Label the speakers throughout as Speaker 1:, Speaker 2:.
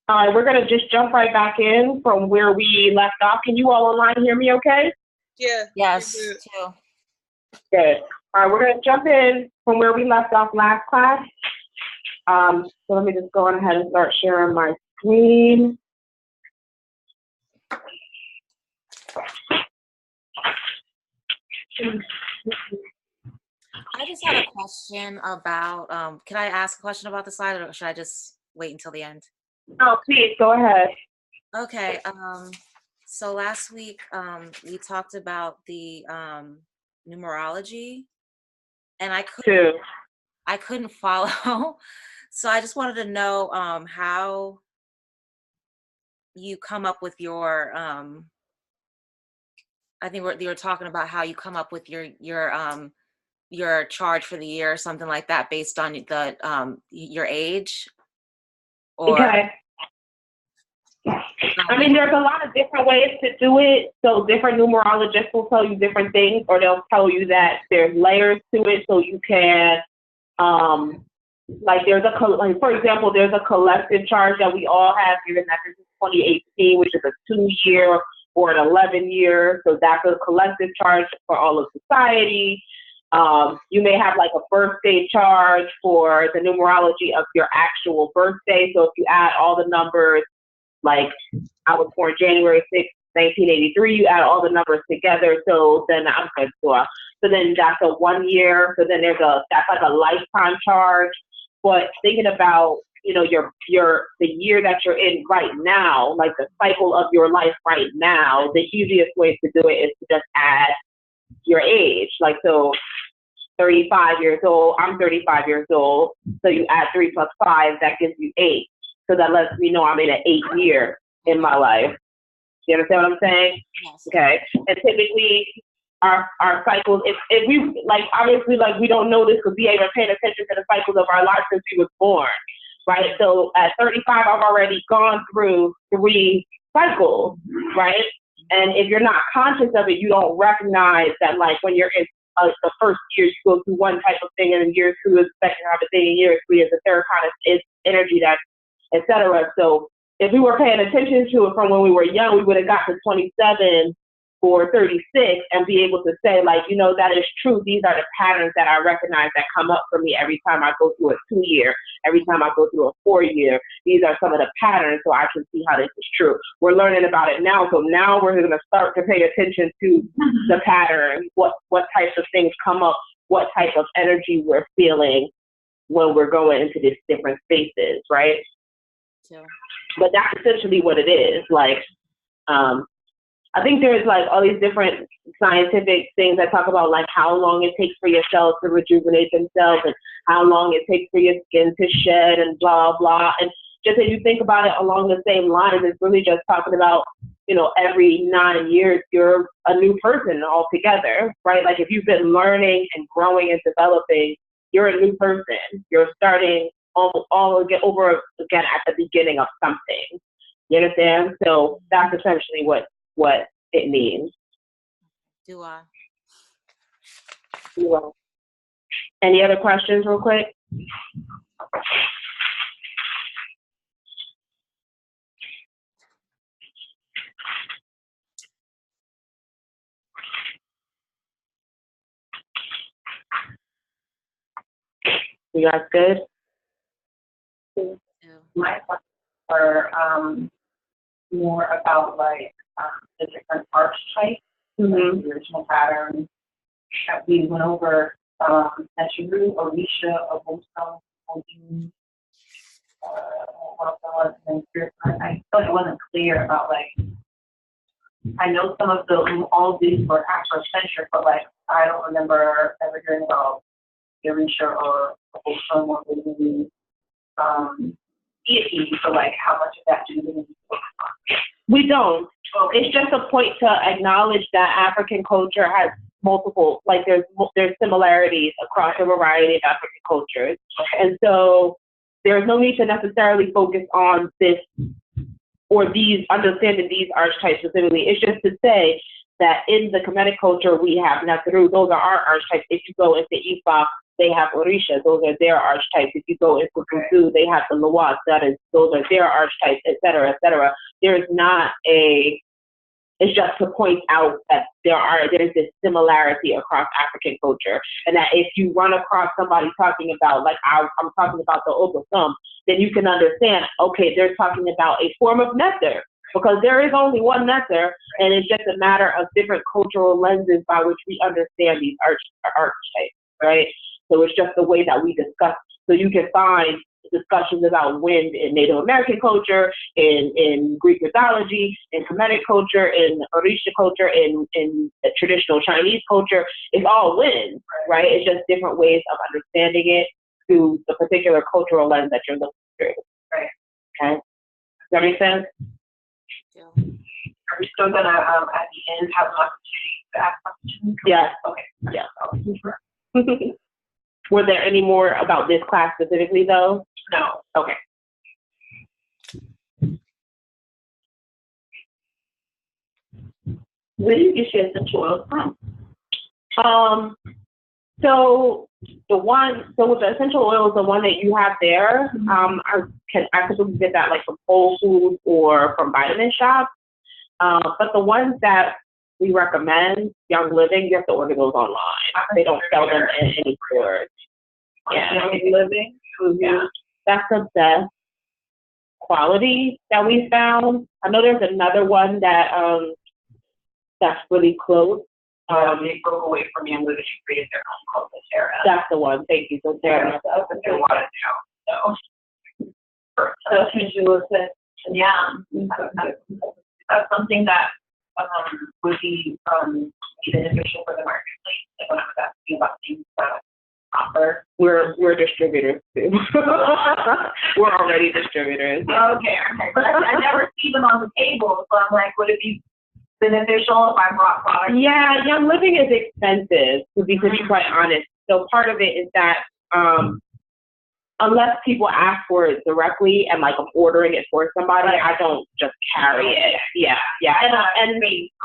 Speaker 1: All right, we're going to just jump right back in from where we left off. Can you all online hear me okay?
Speaker 2: Yeah.
Speaker 3: Yes, too.
Speaker 1: Good. All right, we're going to jump in from where we left off last class. So let me just go on ahead and start sharing my screen.
Speaker 3: I just had a question about, can I ask a question about the slide, or should I just wait until the end?
Speaker 1: Oh, please, go ahead.
Speaker 3: Okay, so last week we talked about the numerology, and I couldn't follow. So I just wanted to know how you come up with your I think you were talking about how you come up with your charge for the year or something like that based on the your age. Or
Speaker 1: okay. I mean, there's a lot of different ways to do it. So different numerologists will tell you different things, or they'll tell you that there's layers to it, so you can, like for example, there's a collective charge that we all have, given that this is 2018, which is a 2-year or an 11-year. So that's a collective charge for all of society. You may have like a birthday charge for the numerology of your actual birthday. So if you add all the numbers, like I was born January 6th, 1983, you add all the numbers together. So then so then that's a 1 year. So then that's like a lifetime charge. But thinking about, you know, the year that you're in right now, like the cycle of your life right now, the easiest way to do it is to just add your age. Like, so 35 years old, I'm 35 years old. So you add 3 plus 5, that gives you 8. So that lets me know I'm in an 8th year in my life. You understand what I'm saying?
Speaker 3: Yes.
Speaker 1: Okay. And typically our cycles, if we, like, obviously, like, we don't know this because we ain't been paying attention to the cycles of our lives since we was born, right? So at 35, I've already gone through 3 cycles, right? And if you're not conscious of it, you don't recognize that, like, when you're in the first year, you go through one type of thing, and in year 2 is the second type of thing, and year 3 is the third kind of is energy, that's et cetera. So if we were paying attention to it from when we were young, we would have got to 27 or 36 and be able to say, like, you know, that is true. These are the patterns that I recognize that come up for me every time I go through a 2-year, every time I go through a 4-year. These are some of the patterns, so I can see how this is true. We're learning about it now, so now we're going to start to pay attention to the pattern, what types of things come up, what type of energy we're feeling when we're going into these different spaces, right?
Speaker 3: Sure.
Speaker 1: But that's essentially what it is. Like, I think there's like all these different scientific things that talk about like how long it takes for your cells to rejuvenate themselves and how long it takes for your skin to shed and blah, blah. And just as you think about it along the same lines, it's really just talking about, you know, every 9 years, you're a new person altogether, right? Like if you've been learning and growing and developing, you're a new person. You're starting all over again at the beginning of something. You understand? So that's essentially what it means.
Speaker 3: Do I?
Speaker 1: Any other questions real quick? You guys good?
Speaker 3: Yeah.
Speaker 4: My questions are more about like the different archetypes, like the original patterns that we went over. That you knew, Alicia, Oboso, Odin, and Spirit. I felt it wasn't clear about like. I know some of all of these were Afrocentric, but like I don't remember ever hearing about Orisha or Oboso or Odin. Deity, so like how much of that do you really?
Speaker 1: We don't. It's just a point to acknowledge that African culture has multiple, like there's similarities across a variety of African cultures. And so there's no need to necessarily focus on this or these, understanding these archetypes specifically. It's just to say that in the Kemetic culture we have Natharu, those are our archetypes. If you go into Ifa, they have Orisha, those are their archetypes. If you go into Kuzu, they have the Lawat, those are their archetypes, et cetera, et cetera. There's not a, it's just to point out that there's this similarity across African culture. And that if you run across somebody talking about, like I'm talking about the Obasum, then you can understand, okay, they're talking about a form of Nether, because there is only one Nether, and it's just a matter of different cultural lenses by which we understand these archetypes, right? So it's just the way that we discuss. So you can find discussions about wind in Native American culture, in Greek mythology, in Kemmitted culture, in Orisha culture, in traditional Chinese culture. It's all wind, right? It's just different ways of understanding it through the particular cultural lens that you're looking through. Right. Okay. Does that make sense?
Speaker 3: Yeah.
Speaker 4: Are we still gonna at the end have an opportunity to ask questions?
Speaker 1: Yes.
Speaker 4: Okay.
Speaker 1: Yeah. Were there any more about this class specifically, though?
Speaker 4: No.
Speaker 1: Okay.
Speaker 4: Where do you get your essential oils from?
Speaker 1: So with the essential oils, the one that you have there, I typically get that like from Whole Foods or from Vitamin Shop. But the ones that we recommend, Young Living, you have to order those online. They don't sell them in any stores. Yeah.
Speaker 4: Young Living.
Speaker 1: Yeah. That's the best quality that we found. I know there's another one that that's really close.
Speaker 4: They broke away from Young Living and created their own called Terra.
Speaker 1: That's the one. Thank you. So Terra.
Speaker 4: That's what they wanted now. So essential oils, yeah. That's something that would be beneficial for the marketplace. Like when I was asking about things that offer.
Speaker 1: We're distributors too. We're already distributors.
Speaker 4: Okay. But I never see them on the table, so I'm like, would it be beneficial if I brought products?
Speaker 1: Yeah, Young Living is expensive, to be quite honest. So part of it is that unless people ask for it directly and like I'm ordering it for somebody, I don't just carry it. Yeah. And
Speaker 4: so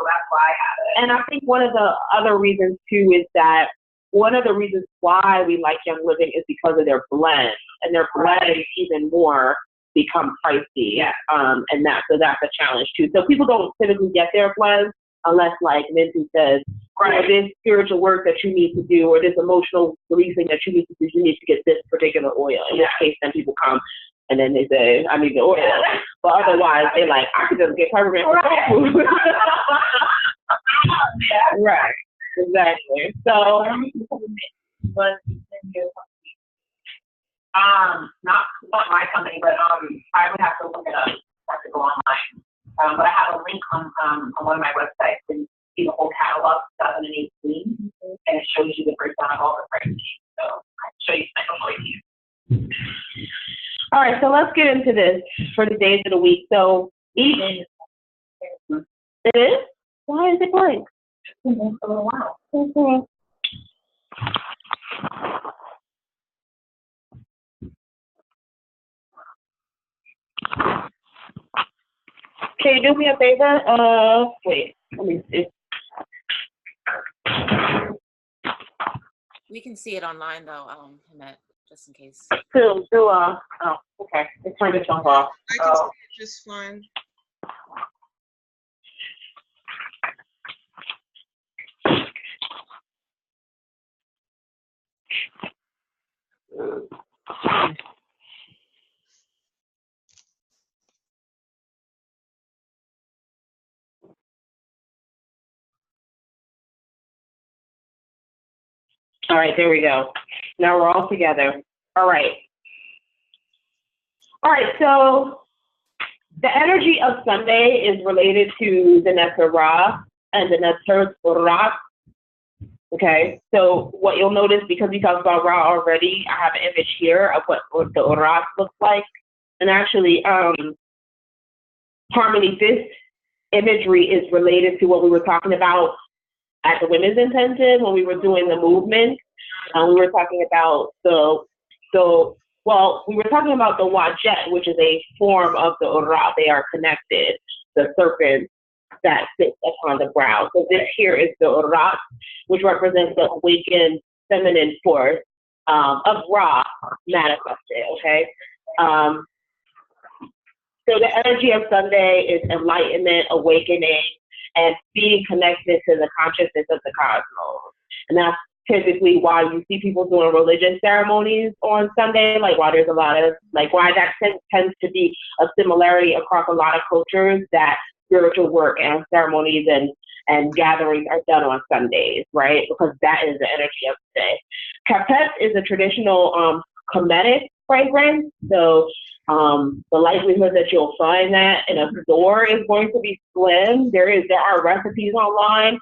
Speaker 4: that's why I have it.
Speaker 1: And I think one of the other reasons too is that one of the reasons why we like Young Living is because of their blends, and their blends even more become pricey. Yeah. And so that's a challenge too. So people don't typically get their blends unless, like Minty says, this spiritual work that you need to do, or this emotional releasing that you need to do, you need to get this particular oil. In which case, then people come and then they say, I need the oil. But otherwise, they're like, I could just get peppermint for food. Right. Exactly. So,
Speaker 4: not my company, but I would have to look it up. I have to go online. But I have a link on one of my websites and see the whole catalog of 2018, and it shows you the breakdown of all the prices. So I can show you some of you.
Speaker 1: All right, so let's get into this for the days of the week. So each it is? Why is it blank?
Speaker 4: It's been for a little while.
Speaker 1: Mm-hmm. Can you do me a favor? Wait, let me see.
Speaker 3: We can see it online though, Annette, just in case.
Speaker 1: Oh, okay. Let's turn this off.
Speaker 2: I can see it just fine.
Speaker 1: All right, there we go. Now we're all together. All right. So the energy of Sunday is related to the Netzer Ra and the Netzer Ra. Okay, so what you'll notice, because we talked about Ra already, I have an image here of what the Ra looks like. And actually, Harmony, this imagery is related to what we were talking about at the Women's Intensive when we were doing the movement. We were talking about we were talking about the Wajet, which is a form of the Ora. They are connected, the serpent that sits upon the brow. So this here is the Ora, which represents the awakened feminine force. of Ra manifested, okay? So the energy of Sunday is enlightenment, awakening, and being connected to the consciousness of the cosmos. And that's typically why you see people doing religious ceremonies on Sunday, like why there's a lot of, like why that tends to be a similarity across a lot of cultures, that spiritual work and ceremonies and gatherings are done on Sundays, right? Because that is the energy of the day. Kemmitted is a traditional Kemmitted fragrance. So the likelihood that you'll find that in a store is going to be slim. There are recipes online.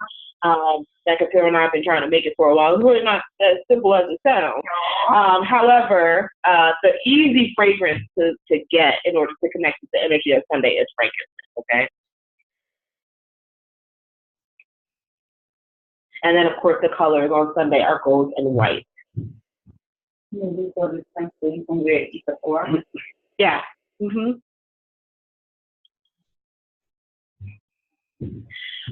Speaker 1: That Kapil and I have been trying to make it for a while. It's really not as simple as it sounds. However, the easy fragrance to get in order to connect with the energy of Sunday is frankincense, okay? And then, of course, the colors on Sunday are gold and white. Yeah. Mm-hmm.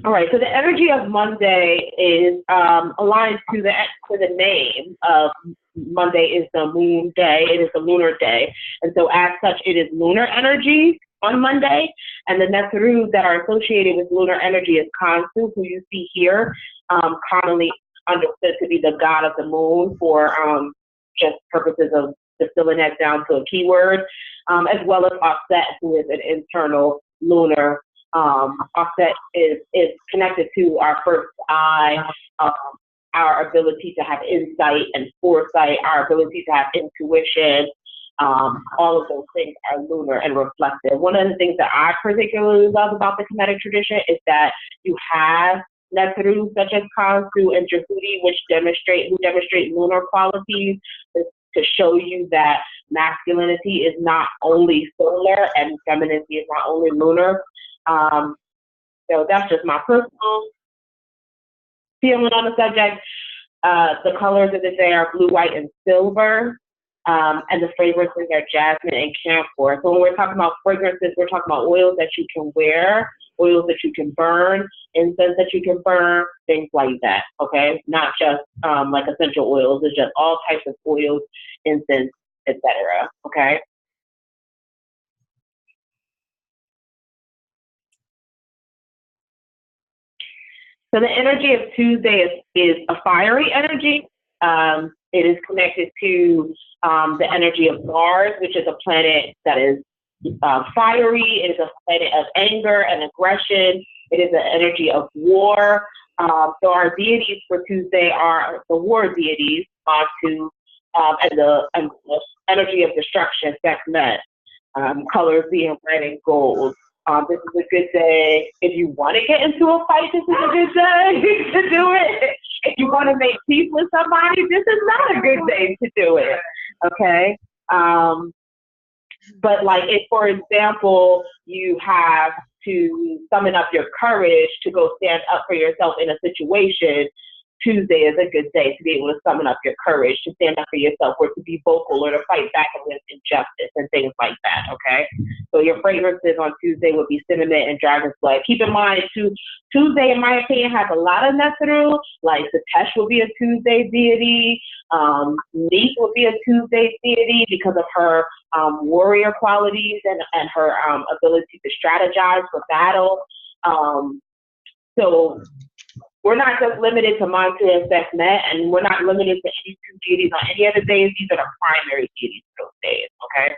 Speaker 1: All right. So the energy of Monday is aligned to the name of Monday is the moon day. It is a lunar day, and so as such, it is lunar energy on Monday. And the Netherus that are associated with lunar energy is Khonsu, who you see here, commonly understood to be the god of the moon for just purposes of distilling that down to a keyword, as well as Offset, who is an internal lunar. Offset is connected to our first eye, our ability to have insight and foresight, our ability to have intuition. All of those things are lunar and reflective. One of the things that I particularly love about the Kemmitted tradition is that you have Netherus such as Khonsu and Jehudi, who demonstrate lunar qualities to show you that masculinity is not only solar and femininity is not only lunar. So that's just my personal feeling on the subject. The colors of the day are blue, white, and silver. And the fragrances are jasmine and camphor. So when we're talking about fragrances, we're talking about oils that you can wear, oils that you can burn, incense that you can burn, things like that, okay? Not just like essential oils, it's just all types of oils, incense, etc. Okay? So the energy of Tuesday is a fiery energy. It is connected to the energy of Mars, which is a planet that is fiery. It is a planet of anger and aggression. It is an energy of war. So our deities for Tuesday are the war deities, Khonsu, and the energy of destruction, Sekhmet, colors being red and gold. This is a good day. If you want to get into a fight, this is a good day to do it. If you want to make peace with somebody, this is not a good day to do it. Okay? But like if, for example, you have to summon up your courage to go stand up for yourself in a situation, Tuesday is a good day to be able to summon up your courage to stand up for yourself or to be vocal or to fight back against injustice and things like that, okay? So your fragrances on Tuesday would be cinnamon and dragon's blood. Keep in mind, Tuesday, in my opinion, has a lot of Netherus. Like Satesh will be a Tuesday deity. Neith will be a Tuesday deity because of her warrior qualities and her ability to strategize for battle. So we're not just limited to Mantu and Sekhmet, and we're not limited to any two deities on any other days. These are the primary deities for those days, okay?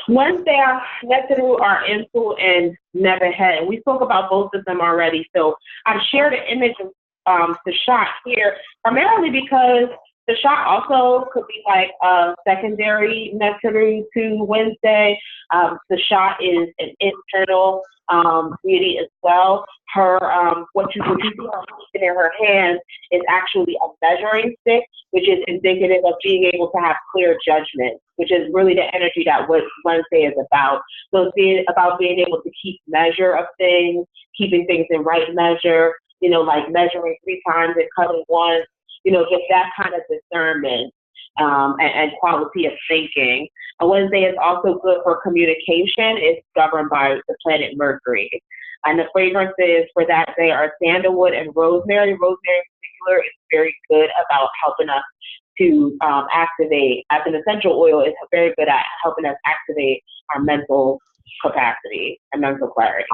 Speaker 1: Wednesday, Netherus are Insul and Nebuchadnezzar. We spoke about both of them already, so I've shared an image of the shot here, primarily because the shot also could be like a secondary Netherus to Wednesday. The shot is an internal deity as well. Her what you see her in her hand is actually a measuring stick, which is indicative of being able to have clear judgment, which is really the energy that what Wednesday is about. So it's about being able to keep measure of things, keeping things in right measure, you know, like measuring 3 times and cutting once, you know, just that kind of discernment and quality of thinking. Wednesday is also good for communication. It's governed by the planet Mercury. And the fragrances for that day are sandalwood and rosemary. Rosemary in particular is very good about helping us to activate, as an essential oil, is very good at helping us activate our mental capacity and mental clarity.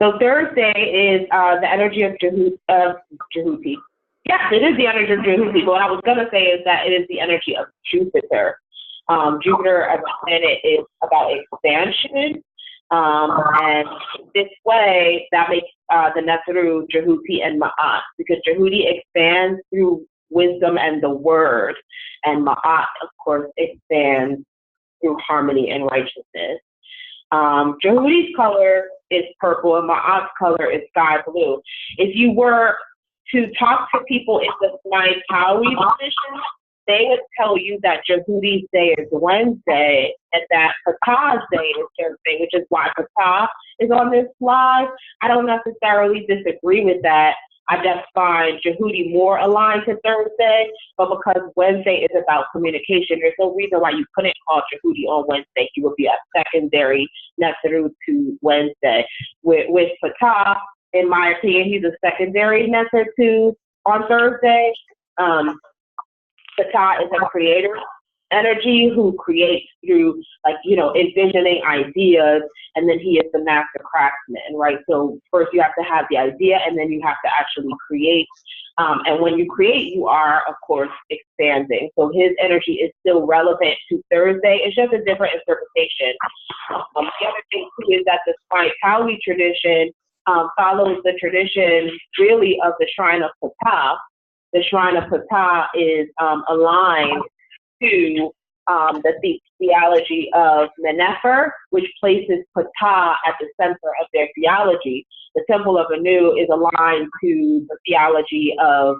Speaker 1: So Thursday is the energy of Jehuti. Yes, it is the energy of Jehuti. But what I was going to say is that it is the energy of Jupiter. Jupiter as a planet is about expansion. And this way, that makes the Netzeru Jehuti and Ma'at, because Jehuti expands through wisdom and the word, and Ma'at, of course, expands through harmony and righteousness. Jehuti's color is purple and Ma'at's color is sky blue. If you were to talk to people in the Smai Tawi position, they would tell you that Jehuti's day is Wednesday and that Patah's day is Thursday, which is why Patah is on this slide. I don't necessarily disagree with that. I just find Jehuti more aligned to Thursday, but because Wednesday is about communication, there's no reason why you couldn't call Jehuti on Wednesday. He would be a secondary Netzeru to Wednesday. With Patah, in my opinion, he's a secondary Netzeru on Thursday. Patah is a creator energy who creates through, like, envisioning ideas, and then he is the master craftsman, right? So first you have to have the idea, and then you have to actually create. And when you create, you are, of course, expanding. So his energy is still relevant to Thursday. It's just a different interpretation. The other thing, too, is that the Tawi tradition follows the tradition, really, of the Shrine of Patah. The Shrine of Patah is aligned to the theology of Menefer, which places Patah at the center of their theology. The Temple of Anu is aligned to the theology of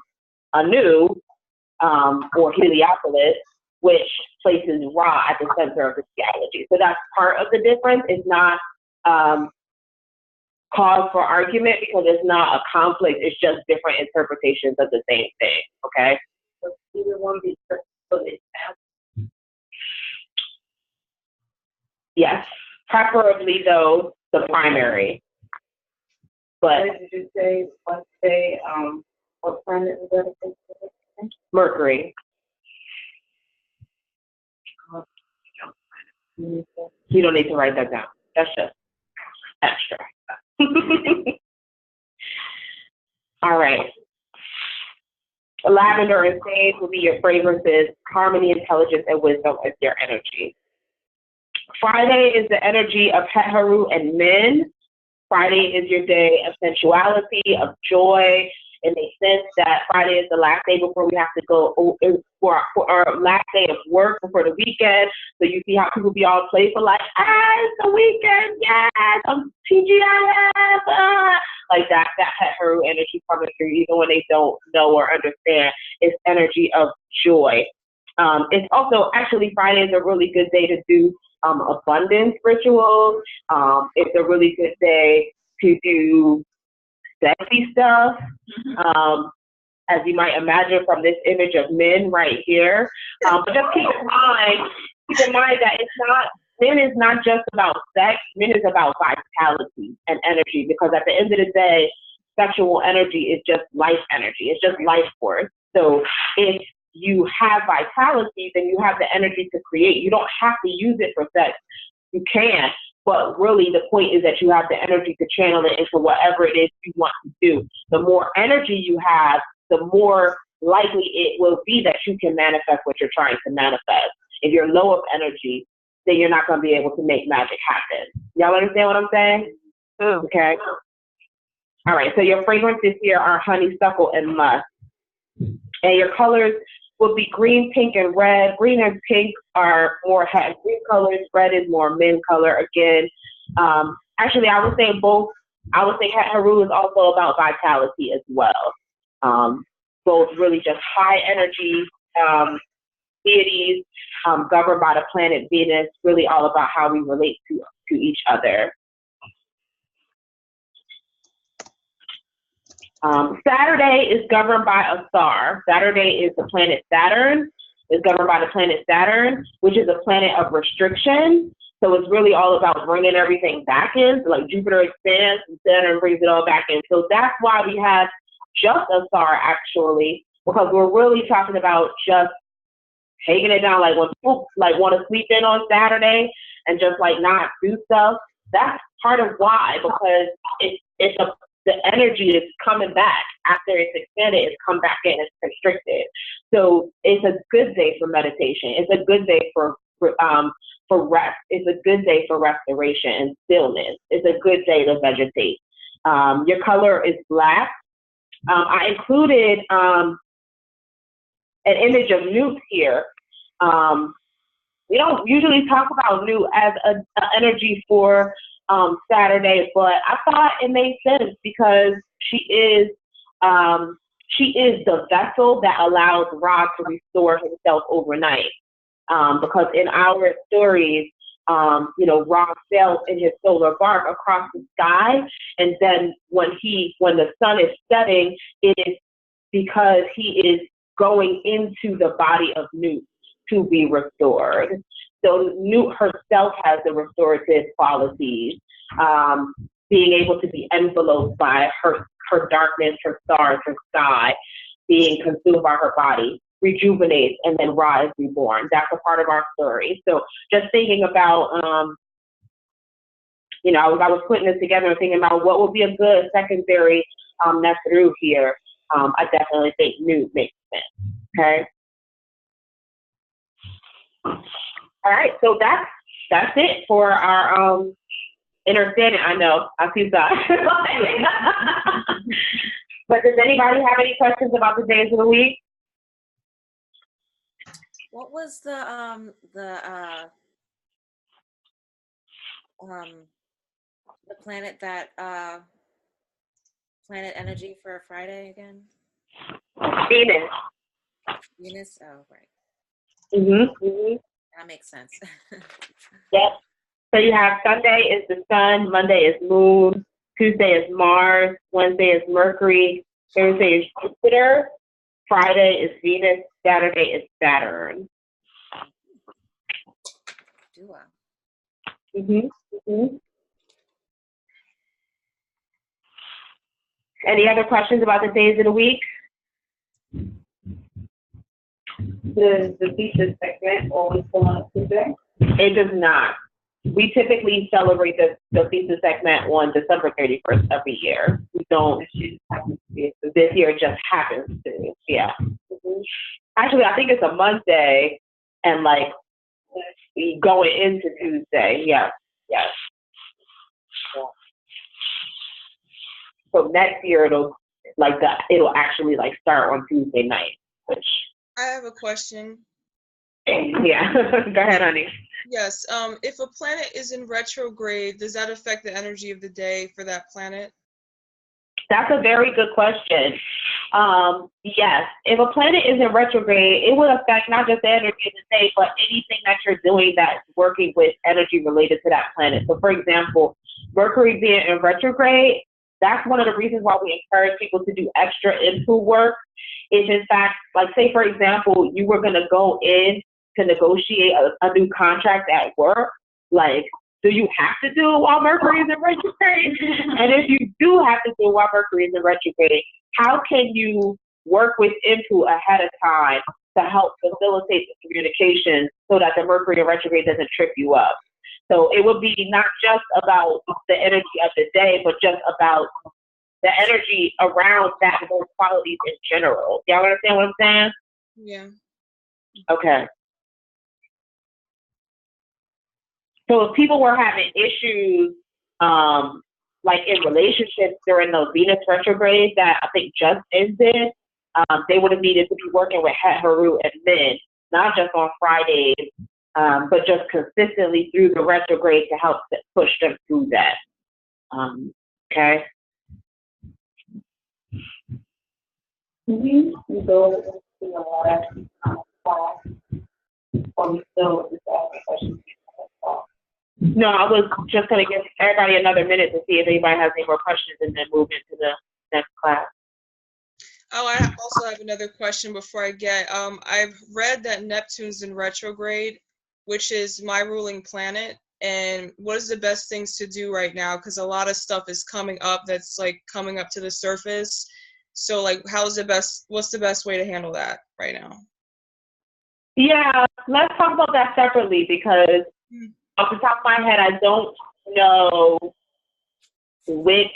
Speaker 1: Anu, or Heliopolis, which places Ra at the center of the theology. So that's part of the difference. It's not cause for argument, because it's not a conflict. It's just different interpretations of the same thing, okay? So either one be yes, preferably though the primary. But
Speaker 4: What did you say? Wednesday, what planet is that?
Speaker 1: Mercury. You don't need to write that down. That's just extra. All right. Lavender and sage will be your fragrances. Harmony, intelligence, and wisdom is your energy. Friday is the energy of Heharu and Min. Friday is your day of sensuality, of joy, in the sense that Friday is the last day before we have to go for our last day of work before the weekend. So you see how people be all playful, like, it's the weekend, yes, I'm TGIF, like that Heharu energy coming through, even when they don't know or understand. It's energy of joy. It's also, actually, Friday is a really good day to do abundance rituals. It's a really good day to do sexy stuff. As you might imagine from this image of men right here. But just keep in mind that men is not just about sex, men is about vitality and energy, because at the end of the day, sexual energy is just life energy. It's just life force. So if you have vitality, then you have the energy to create. You don't have to use it for sex. You can, but really the point is that you have the energy to channel it into whatever it is you want to do. The more energy you have, the more likely it will be that you can manifest what you're trying to manifest. If you're low of energy, then you're not going to be able to make magic happen. Y'all understand what I'm saying? Okay. All right, so your fragrances here are honeysuckle and musk. And your colors will be green, pink, and red. Green and pink are more green colors. Red is more men color. Again, actually, I would say both. I would say Heharu is also about vitality as well. Both really just high energy deities governed by the planet Venus. Really all about how we relate to each other. Saturday is governed by a star. Saturday is the planet Saturn. is governed by the planet Saturn, which is a planet of restriction. So it's really all about bringing everything back in. So like Jupiter expands and Saturn brings it all back in. So that's why we have just a star actually, because we're really talking about just taking it down, like when people like want to sleep in on Saturday and just like not do stuff. That's part of why, because the energy is coming back after it's expanded. It's come back in. It's constricted. So it's a good day for meditation. It's a good day for rest. It's a good day for restoration and stillness. It's a good day to vegetate. Your color is black. I included an image of Newt here. We don't usually talk about Newt as an energy for Saturday, but I thought it made sense because she is the vessel that allows Ra to restore himself overnight. Because in our stories, Ra sails in his solar bark across the sky, and then when the sun is setting, it is because he is going into the body of Newt to be restored. So Newt herself has the restorative qualities, being able to be enveloped by her darkness, her stars, her sky, being consumed by her body, rejuvenates, and then Ra is reborn. That's a part of our story. So just thinking about, I was putting this together and thinking about what would be a good secondary Nesru here. I definitely think Newt makes sense. Okay. All right, so that's it for our understanding. I know, I see that. But does anybody have any questions about the days of the week?
Speaker 3: What was the planet planet energy for Friday again?
Speaker 1: Venus.
Speaker 3: Venus. Oh, right.
Speaker 1: Mm-hmm.
Speaker 3: That makes sense.
Speaker 1: Yep. So you have Sunday is the sun, Monday is moon, Tuesday is Mars, Wednesday is Mercury, Thursday is Jupiter, Friday is Venus, Saturday is Saturn.
Speaker 3: Do
Speaker 1: Any other questions about the days of the week?
Speaker 4: Does the thesis segment always fall on Tuesday?
Speaker 1: It does not. We typically celebrate the thesis segment on December 31st every year. We don't. This year it just happens to. Yeah. Actually, I think it's a Monday and like going into Tuesday. Yes. Yes. So next year it'll actually like start on Tuesday night, which.
Speaker 2: I have a question.
Speaker 1: Yeah. Go ahead, honey.
Speaker 2: Yes. If a planet is in retrograde, does that affect the energy of the day for that planet?
Speaker 1: That's a very good question. Yes, if a planet is in retrograde, it would affect not just the energy of the day, but anything that you're doing that's working with energy related to that planet. So, for example, Mercury being in retrograde, that's one of the reasons why we encourage people to do extra input work. Is in fact, like say for example, you were going to go in to negotiate a new contract at work, like, do you have to do it while Mercury is in retrograde? And if you do have to do it while Mercury is in retrograde, how can you work with input ahead of time to help facilitate the communication so that the Mercury in retrograde doesn't trip you up? So it would be not just about the energy of the day, but just about the energy around that, those qualities in general. Y'all understand what I'm saying?
Speaker 2: Yeah.
Speaker 1: Okay. So if people were having issues, like in relationships during those Venus retrogrades that I think just ended, they would have needed to be working with Het, Haru, and Min, not just on Fridays, but just consistently through the retrograde to help push them through that. Okay.
Speaker 4: We go into the last class, or we still just ask questions.
Speaker 1: No, I was just going to give everybody another minute to see if anybody has any more questions and then move into the next class.
Speaker 2: Oh, I also have another question before I get. I've read that Neptune's in retrograde, which is my ruling planet. And what is the best things to do right now? Because a lot of stuff is coming up that's like coming up to the surface. So like, what's the best way to handle that right now?
Speaker 1: Yeah, let's talk about that separately because off the top of my head, I don't know which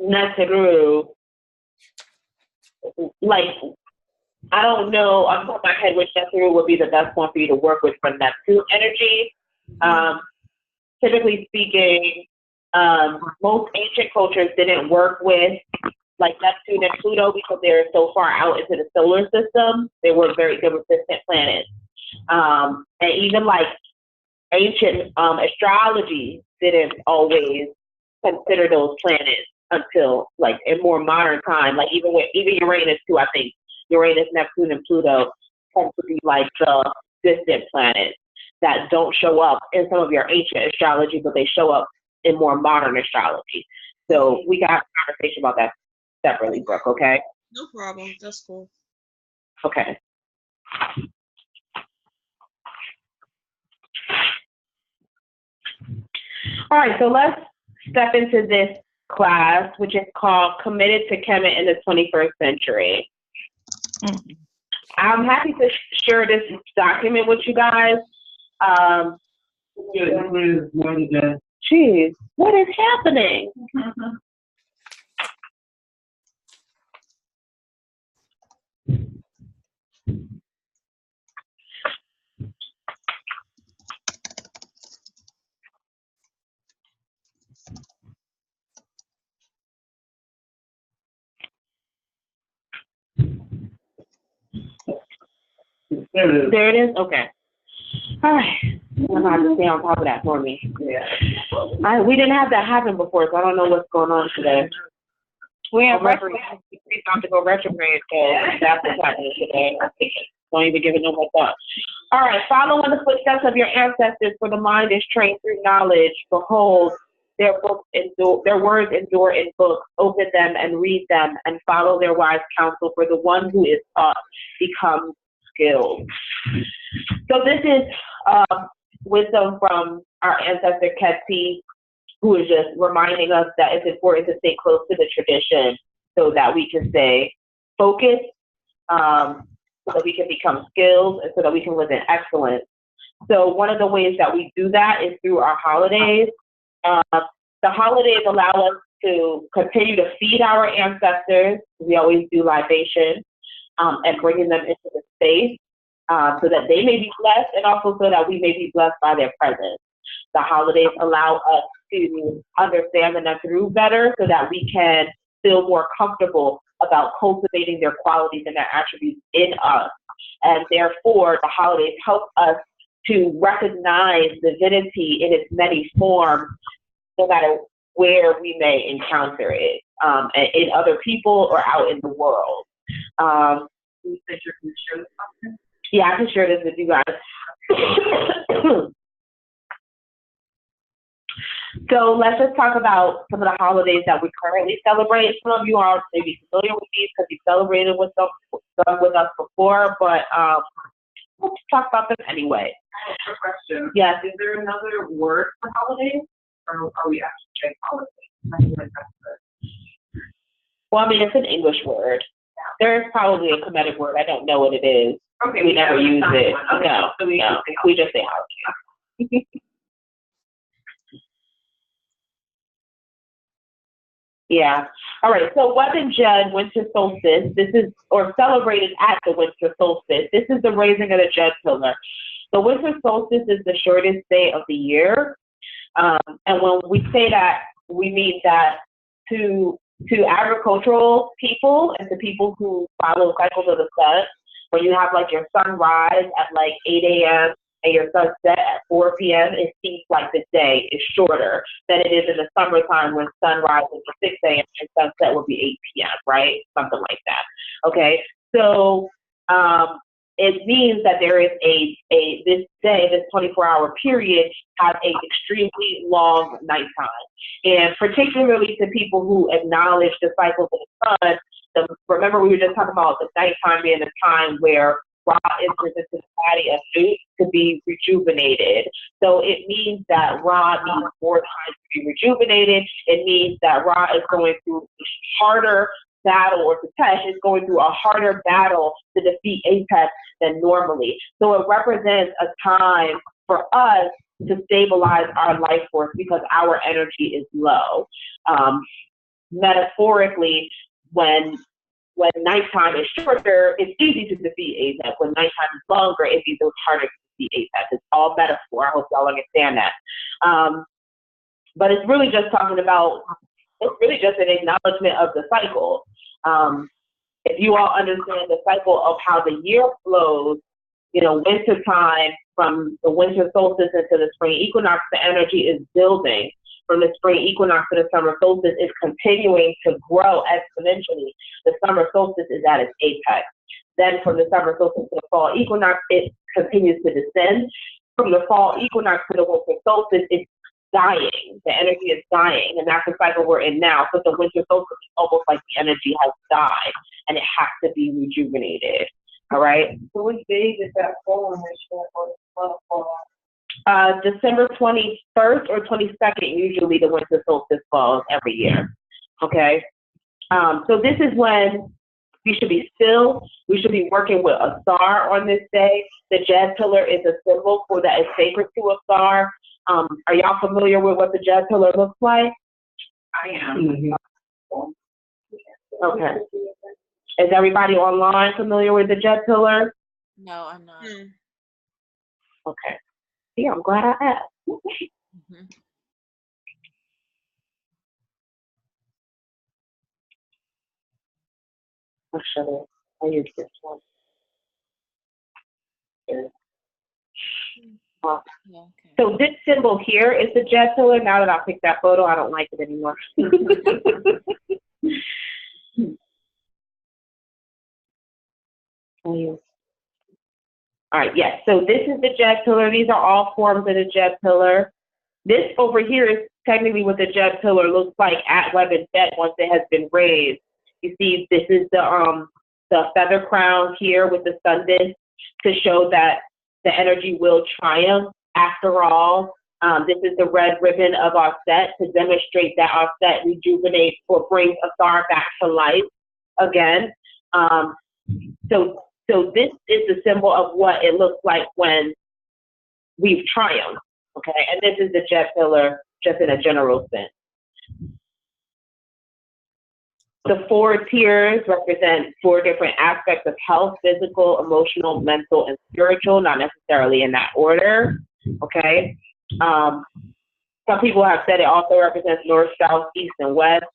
Speaker 1: Netzeru, like, I don't know off the top of my head which Netzeru would be the best one for you to work with for Neptune energy. Typically speaking, most ancient cultures didn't work with like Neptune and Pluto because they're so far out into the solar system. They were distant planets. And even like ancient astrology didn't always consider those planets until like in more modern time. Like even Uranus too, I think Uranus, Neptune, and Pluto tend to be like the distant planets that don't show up in some of your ancient astrology, but they show up in more modern astrology. So we can have a conversation about that separately, Brooke, okay?
Speaker 2: No problem. That's cool.
Speaker 1: Okay. All right, so let's step into this class, which is called Committed to Kemet in the 21st Century. I'm happy to share this document with you guys. Jeez, what is happening? There it is? Okay. All right. I'm going to have to stay on top of that for me. Yeah. We didn't have that happen before, so I don't know what's going on today. We have time to go retrograde, so that's what's happening today. Don't even give it no more thought. All right. Follow in the footsteps of your ancestors, for the mind is trained through knowledge. Behold, their words endure in books. Open them and read them, and follow their wise counsel. For the one who is taught becomes skilled. So this is wisdom from our ancestor KMT, who is just reminding us that it's important to stay close to the tradition so that we can stay focused, so that we can become skilled, and so that we can live in excellence. So one of the ways that we do that is through our holidays. The holidays allow us to continue to feed our ancestors. We always do libation and bringing them into the space so that they may be blessed, and also so that we may be blessed by their presence. The holidays allow us to understand the Netzeru better so that we can feel more comfortable about cultivating their qualities and their attributes in us. And therefore, the holidays help us to recognize divinity in its many forms, no matter where we may encounter it, in other people or out in the world. Yeah, I can share this with you guys. So let's just talk about some of the holidays that we currently celebrate. Some of you are maybe familiar with these because you celebrated with them with us before, but let's talk about them anyway.
Speaker 4: I have a question.
Speaker 1: Yes.
Speaker 4: Is there another word for holidays, or are we actually saying holidays?
Speaker 1: Well, I mean, it's an English word. There's probably a Kemmitted word. I don't know what it is.
Speaker 4: Okay,
Speaker 1: we never use it.
Speaker 4: Okay.
Speaker 1: No,
Speaker 4: So
Speaker 1: we just say holiday. Yeah. All right. So Judd, winter solstice. This is, or celebrated at the winter solstice. This is the raising of the Judd pillar. The winter solstice is the shortest day of the year. And when we say that, we mean that to agricultural people and to people who follow cycles of the sun, when you have like your sunrise at like 8 a.m. and your sunset at 4 p.m., it seems like the day is shorter than it is in the summertime when sunrise is at 6 a.m. and sunset will be 8 p.m., right? Something like that. Okay. So it means that there is this day, this 24-hour period, has an extremely long nighttime. And particularly to people who acknowledge the cycles of the sun, remember we were just talking about the nighttime being a time where Ra enters into the body of Nut to be rejuvenated. So it means that Ra needs more time to be rejuvenated. It means that Ra is going through a harder battle, or Tetesh is going through a harder battle to defeat Apex than normally. So it represents a time for us to stabilize our life force because our energy is low. Metaphorically, when nighttime is shorter, it's easy to defeat Apex. When nighttime is longer, it's harder to defeat Apex. It's all metaphor. I hope y'all understand that. But it's really just talking about, it's really just an acknowledgement of the cycle. If you all understand the cycle of how the year flows, winter time, from the winter solstice into the spring equinox, the energy is building. From the spring equinox to the summer solstice, is continuing to grow exponentially. The summer solstice is at its apex. Then from the summer solstice to the fall equinox, it continues to descend. From the fall equinox to the winter solstice, it's dying. The energy is dying, and that's the cycle we're in now. So the winter solstice is almost like the energy has died, and it has to be rejuvenated. All right?
Speaker 4: So which days is that fall and which
Speaker 1: December 21st or 22nd, usually the winter solstice falls every year. Okay? So this is when we should be still. We should be working with a star on this day. The jazz pillar is a symbol for that is sacred to a star. Are y'all familiar with what the jazz pillar looks like?
Speaker 4: I am.
Speaker 1: Okay. Is everybody online familiar with the jazz pillar?
Speaker 3: No, I'm not.
Speaker 1: Okay. Yeah, I'm glad I asked.
Speaker 3: Mm-hmm.
Speaker 1: Actually, I use this one.
Speaker 3: Yeah, okay.
Speaker 1: So this symbol here is the jet pillar. Now that I picked that photo, I don't like it anymore. All right, yes. So this is the jet pillar. These are all forms of the jet pillar. This over here is technically what the jet pillar looks like at Web and Jet once it has been raised. You see, this is the feather crown here with the sun disk to show that the energy will triumph. After all, this is the red ribbon of our set to demonstrate that our set rejuvenates or brings a star back to life again. So this is the symbol of what it looks like when we've triumphed, okay? And this is the jet pillar just in a general sense. The 4 tiers represent 4 different aspects of health: physical, emotional, mental, and spiritual, not necessarily in that order, okay? Some people have said it also represents north, south, east, and west.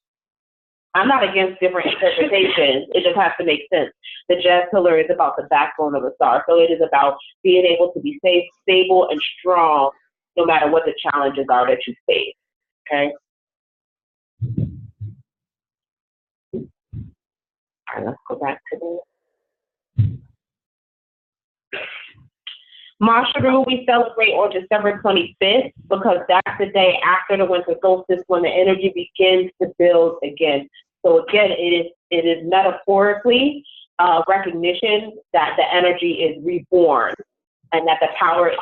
Speaker 1: I'm not against different interpretations. It just has to make sense. The jazz pillar is about the backbone of a star. So it is about being able to be safe, stable, and strong no matter what the challenges are that you face, okay? All right, let's go back to this. Masharu, we celebrate on December 25th because that's the day after the winter solstice when the energy begins to build again. So again, it is metaphorically recognition that the energy is reborn and that our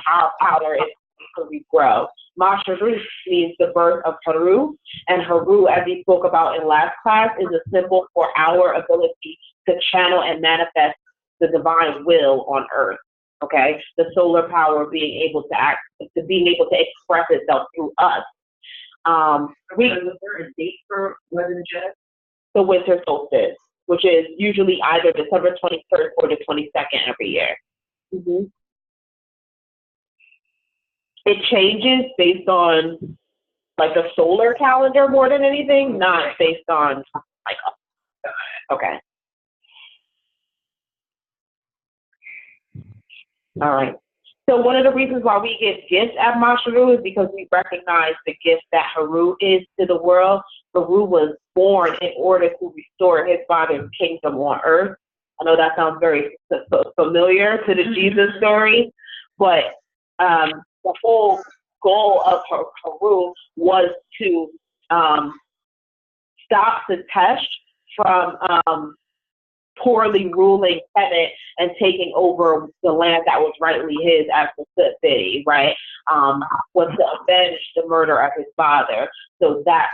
Speaker 1: power is to regrow. Masharu means the birth of Haru, and Haru, as we spoke about in last class, is a symbol for our ability to channel and manifest the divine will on earth. Okay, the solar power being able to express itself through us. Was there a date for Web and Jet? The winter solstice, which is usually either December 21st or the 22nd every year. Mm-hmm. It changes based on like the solar calendar more than anything, not based on like, okay. All right. So one of the reasons why we give gifts at Masharu is because we recognize the gift that Haru is to the world. Haru was born in order to restore his father's kingdom on earth. I know that sounds very familiar to the Jesus story, but the whole goal of Haru was to stop Tetesh from poorly ruling Kemet and taking over the land that was rightly his as the city, right? Was to avenge the murder of his father. So that's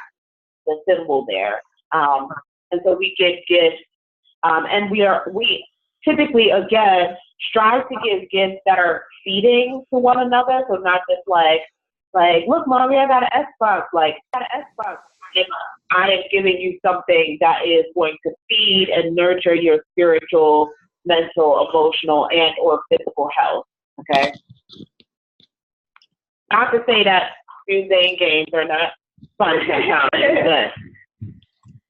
Speaker 1: the symbol there. And so we give gifts, and we typically, again, strive to give gifts that are feeding to one another. So not just like, look, mommy, I got an Xbox. Like, I got an Xbox. I am giving you something that is going to feed and nurture your spiritual, mental, emotional, and or physical health. Okay. Not to say that Tuesday games are not fun sometimes, but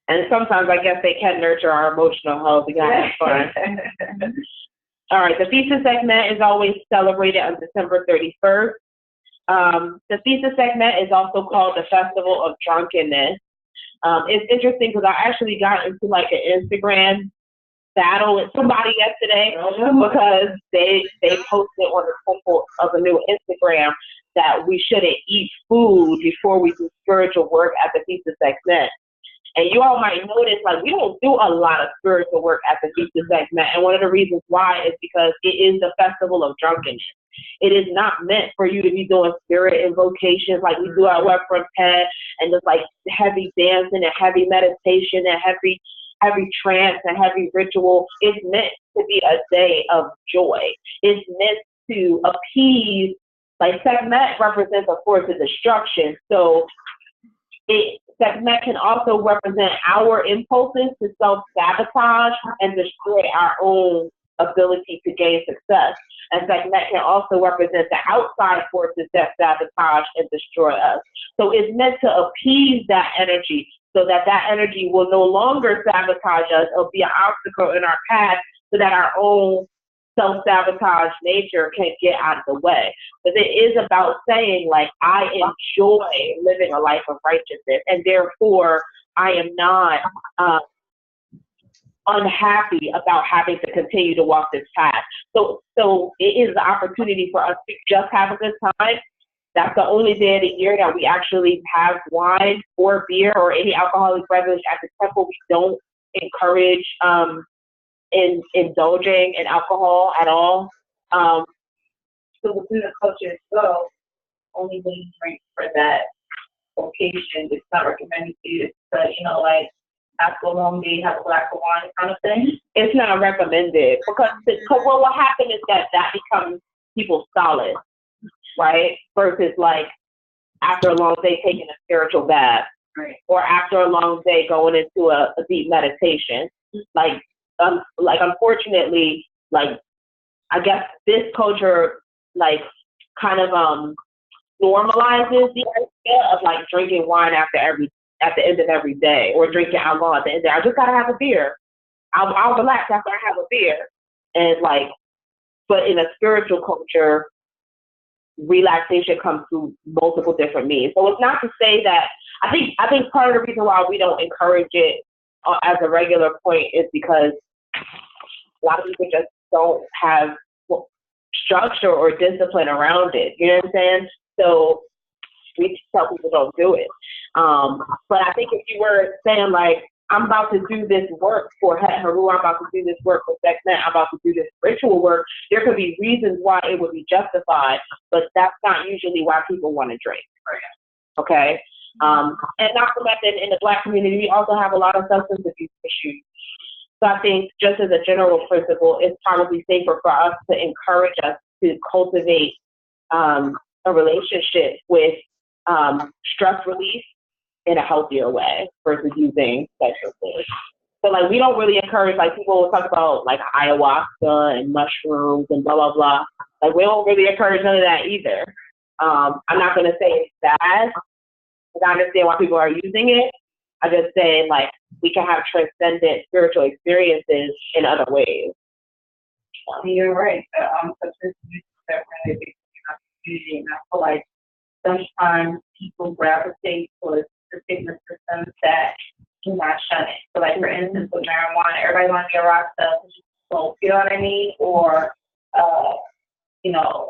Speaker 1: and sometimes I guess they can nurture our emotional health. We gotta have fun. All right, the Fiesta segment is always celebrated on December 31st. The Fiesta segment is also called the Festival of Drunkenness. It's interesting because I actually got into like an Instagram battle with somebody yesterday because they posted on the temple of a new Instagram that we shouldn't eat food before we do spiritual work at the Fiesta segment. And you all might notice, like, we don't do a lot of spiritual work at the Fiesta segment. And one of the reasons why is because it is the festival of drunkenness. It is not meant for you to be doing spirit invocations like we do at Web Front Pet and just like heavy dancing and heavy meditation and heavy trance and heavy ritual. It's meant to be a day of joy. It's meant to appease, like Sekhmet represents, of course, the destruction. So Sekhmet can also represent our impulses to self-sabotage and destroy our own ability to gain success. And Sekhmet can also represent the outside forces that sabotage and destroy us. So it's meant to appease that energy so that that energy will no longer sabotage us or be an obstacle in our path so that our own self-sabotage nature can get out of the way. But it is about saying, like, I enjoy living a life of righteousness, and therefore I am not unhappy about having to continue to walk this path. So it is the opportunity for us to just have a good time. That's the only day of the year that we actually have wine or beer or any alcoholic beverage at the temple. We don't encourage in indulging in alcohol at all.
Speaker 4: So within the culture as well, only when you drink for that occasion, it's not recommended to you to, like, after a long day, have a glass of wine kind of thing.
Speaker 1: It's not recommended because what happens is that becomes people's solace, right? Versus like after a long day taking a spiritual bath,
Speaker 4: right,
Speaker 1: or after a long day going into a deep meditation. Like unfortunately, like I guess this culture like kind of normalizes the idea of like drinking wine at the end of every day, or drinking alcohol at the end of the day. I just gotta have a beer. I'll relax after I have a beer. And like, but in a spiritual culture, relaxation comes through multiple different means. So it's not to say that I think part of the reason why we don't encourage it as a regular point is because a lot of people just don't have structure or discipline around it. You know what I'm saying? So we tell people don't do it. But I think if you were saying like, I'm about to do this work for Het Haru, I'm about to do this work for Sekhmet, I'm about to do this ritual work, there could be reasons why it would be justified, but that's not usually why people want to drink. Okay? And not to mention, in the Black community, we also have a lot of substance abuse issues. So I think just as a general principle, it's probably safer for us to encourage us to cultivate a relationship with stress relief in a healthier way versus using sexual things. So like we don't really encourage, like people will talk about like ayahuasca and mushrooms and blah, blah, blah. Like we don't really encourage none of that either. I'm not gonna say it's bad, because I understand why people are using it. I just say like we can have transcendent spiritual experiences in other ways.
Speaker 4: You're right. Substance use is that really big in our community, and I feel like sometimes people gravitate towards particular systems that do not shun it. So like for instance with marijuana, everybody wants to get rock stuff, so you know what I mean? Or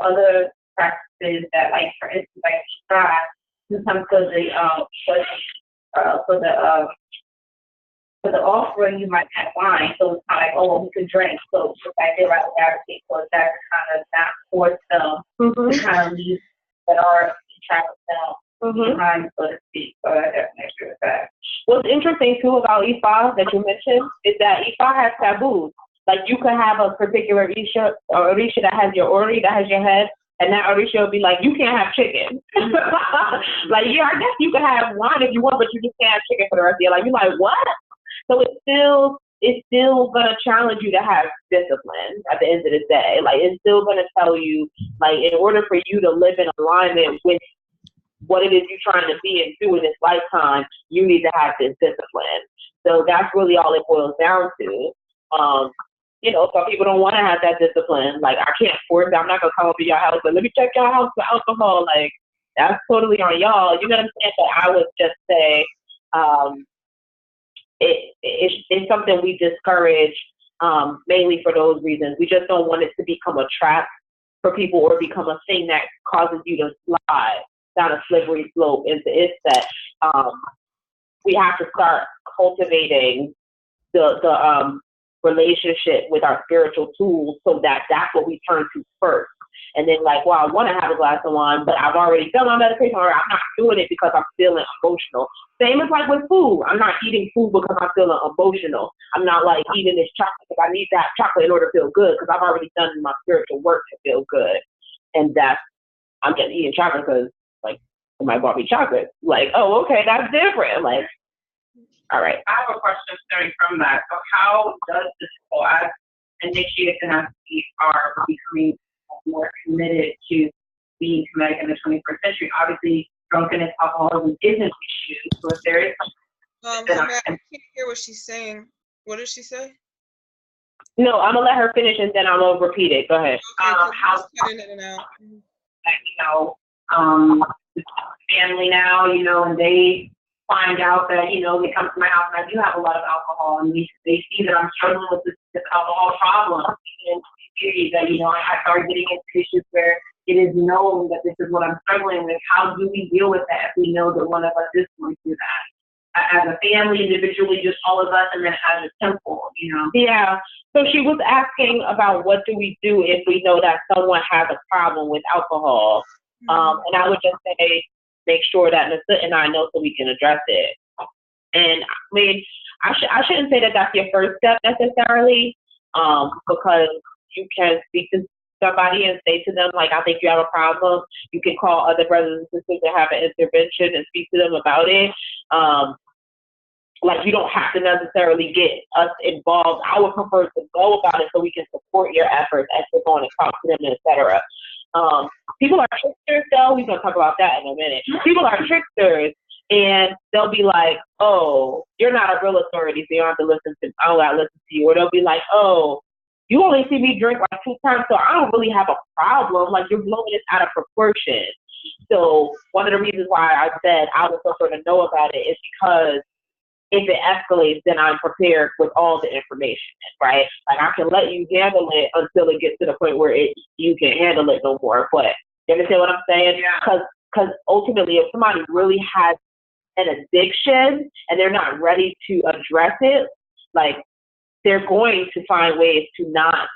Speaker 4: other practices that, like for instance, like try sometimes for the for the offering, you might have wine, so it's kind of like, oh, well, we could drink. So if I did like advocate for that kind of not force them to kind of leave that are in traffic now behind, so to speak. So I definitely agree with that.
Speaker 1: What's interesting too about Ifa that you mentioned is that Ifa has taboos. Like you could have a particular Isha or Orisha that has your Ori, that has your head, and that Orisha will be like, you can't have chicken. Like, yeah, I guess you can have wine if you want, but you just can't have chicken for the rest of your life. You're like, what? So it's still gonna challenge you to have discipline at the end of the day. Like it's still gonna tell you, like, in order for you to live in alignment with what it is you're trying to be and do in this lifetime, you need to have this discipline. So that's really all it boils down to. You know, some people don't want to have that discipline. Like, I can't force it. I'm not going to come up to your house and let me check your house for alcohol. Like, that's totally on y'all. You know what I'm saying? But I would just say it's something we discourage mainly for those reasons. We just don't want it to become a trap for people or become a thing that causes you to slide down a slippery slope into it that we have to start cultivating the relationship with our spiritual tools so that that's what we turn to first. And then like, well, I want to have a glass of wine, but I've already done my meditation or I'm not doing it because I'm feeling emotional. Same as like with food. I'm not eating food because I'm feeling emotional. I'm not like eating this chocolate because I need that chocolate in order to feel good because I've already done my spiritual work to feel good. And I'm just eating chocolate because like somebody bought me chocolate. Like, oh, okay, that's different. Like, all right.
Speaker 4: I have a question stemming from that. So how does this class initiate and are becoming more committed to being committed in the 21st century? Obviously, drunkenness, alcoholism is an issue. So if there is something
Speaker 2: I can't hear what she's saying. What did she say?
Speaker 1: No, I'm gonna let her finish and then I'm gonna repeat it. Go ahead.
Speaker 2: Okay,
Speaker 4: how
Speaker 2: cutting in and out.
Speaker 4: The family now, and they find out that, they come to my house and I do have a lot of alcohol and they see that I'm struggling with this alcohol problem. And that, I started getting into issues where it is known that this is what I'm struggling with. How do we deal with that if we know that one of us is going through that? As a family, individually, just all of us, and then as a temple,
Speaker 1: Yeah. So she was asking about what do we do if we know that someone has a problem with alcohol. And I would just say, make sure that Nasa and I know so we can address it. And I mean, I shouldn't say that that's your first step necessarily, because you can speak to somebody and say to them, like, I think you have a problem. You can call other brothers and sisters and have an intervention and speak to them about it. Like, you don't have to necessarily get us involved. I would prefer to go about it so we can support your efforts as you're going to talk to them, etc. People are tricksters, though. We're going to talk about that in a minute. People are tricksters, and they'll be like, oh, you're not a real authority, so you don't have to listen to, I don't got to listen to you. Or they'll be like, oh, you only see me drink like 2 times, so I don't really have a problem. Like, you're blowing this out of proportion. So one of the reasons why I said I would prefer to know about it is because if it escalates, then I'm prepared with all the information, right? Like, I can let you handle it until it gets to the point where you can't handle it no more. But you understand what I'm saying?
Speaker 4: Yeah.
Speaker 1: Because ultimately, if somebody really has an addiction and they're not ready to address it, like, they're going to find ways to not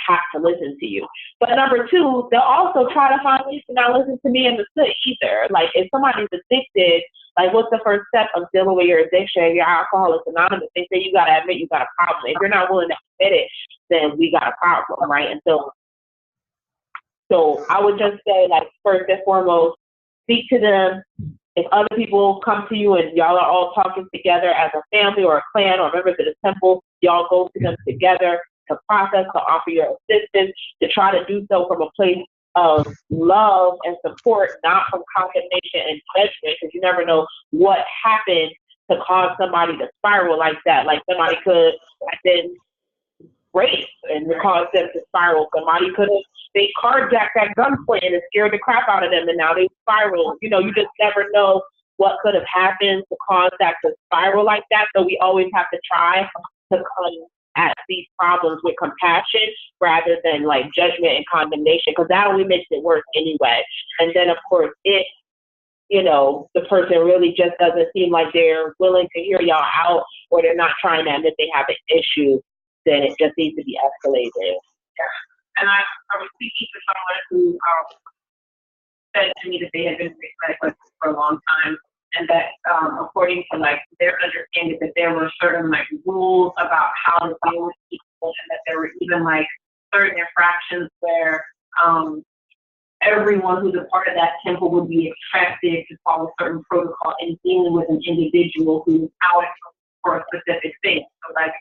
Speaker 1: have to listen to you. But number 2, they'll also try to find ways to not listen to me and the sit either. Like, if somebody's addicted, like, what's the first step of dealing with your addiction? Your Alcoholics Anonymous, they say you got to admit you got a problem. If you're not willing to admit it, then we got a problem, right? And so I would just say, like, first and foremost, speak to them. If other people come to you and y'all are all talking together as a family or a clan or members of the temple, y'all go to them together to process, to offer your assistance, to try to do so from a place of love and support, not from condemnation and judgment, because you never know what happened to cause somebody to spiral like that. Like, somebody could have been raped and cause them to spiral. Somebody could have, they carjacked at gunpoint and it scared the crap out of them, and now they spiral. You just never know what could have happened to cause that to spiral like that. So we always have to try to come at these problems with compassion rather than like judgment and condemnation, because that only makes it worse anyway. And then, of course, if you know, the person really just doesn't seem like they're willing to hear y'all out, or they're not trying to admit they have an issue, then it just needs to be escalated.
Speaker 4: Yeah. And I was speaking to someone who said to me that they had been medical for a long time, and that according to like their understanding that there were certain like rules about how to deal with people, and that there were even like certain infractions where everyone who's a part of that temple would be expected to follow certain protocol in dealing with an individual who's out for a specific thing. So like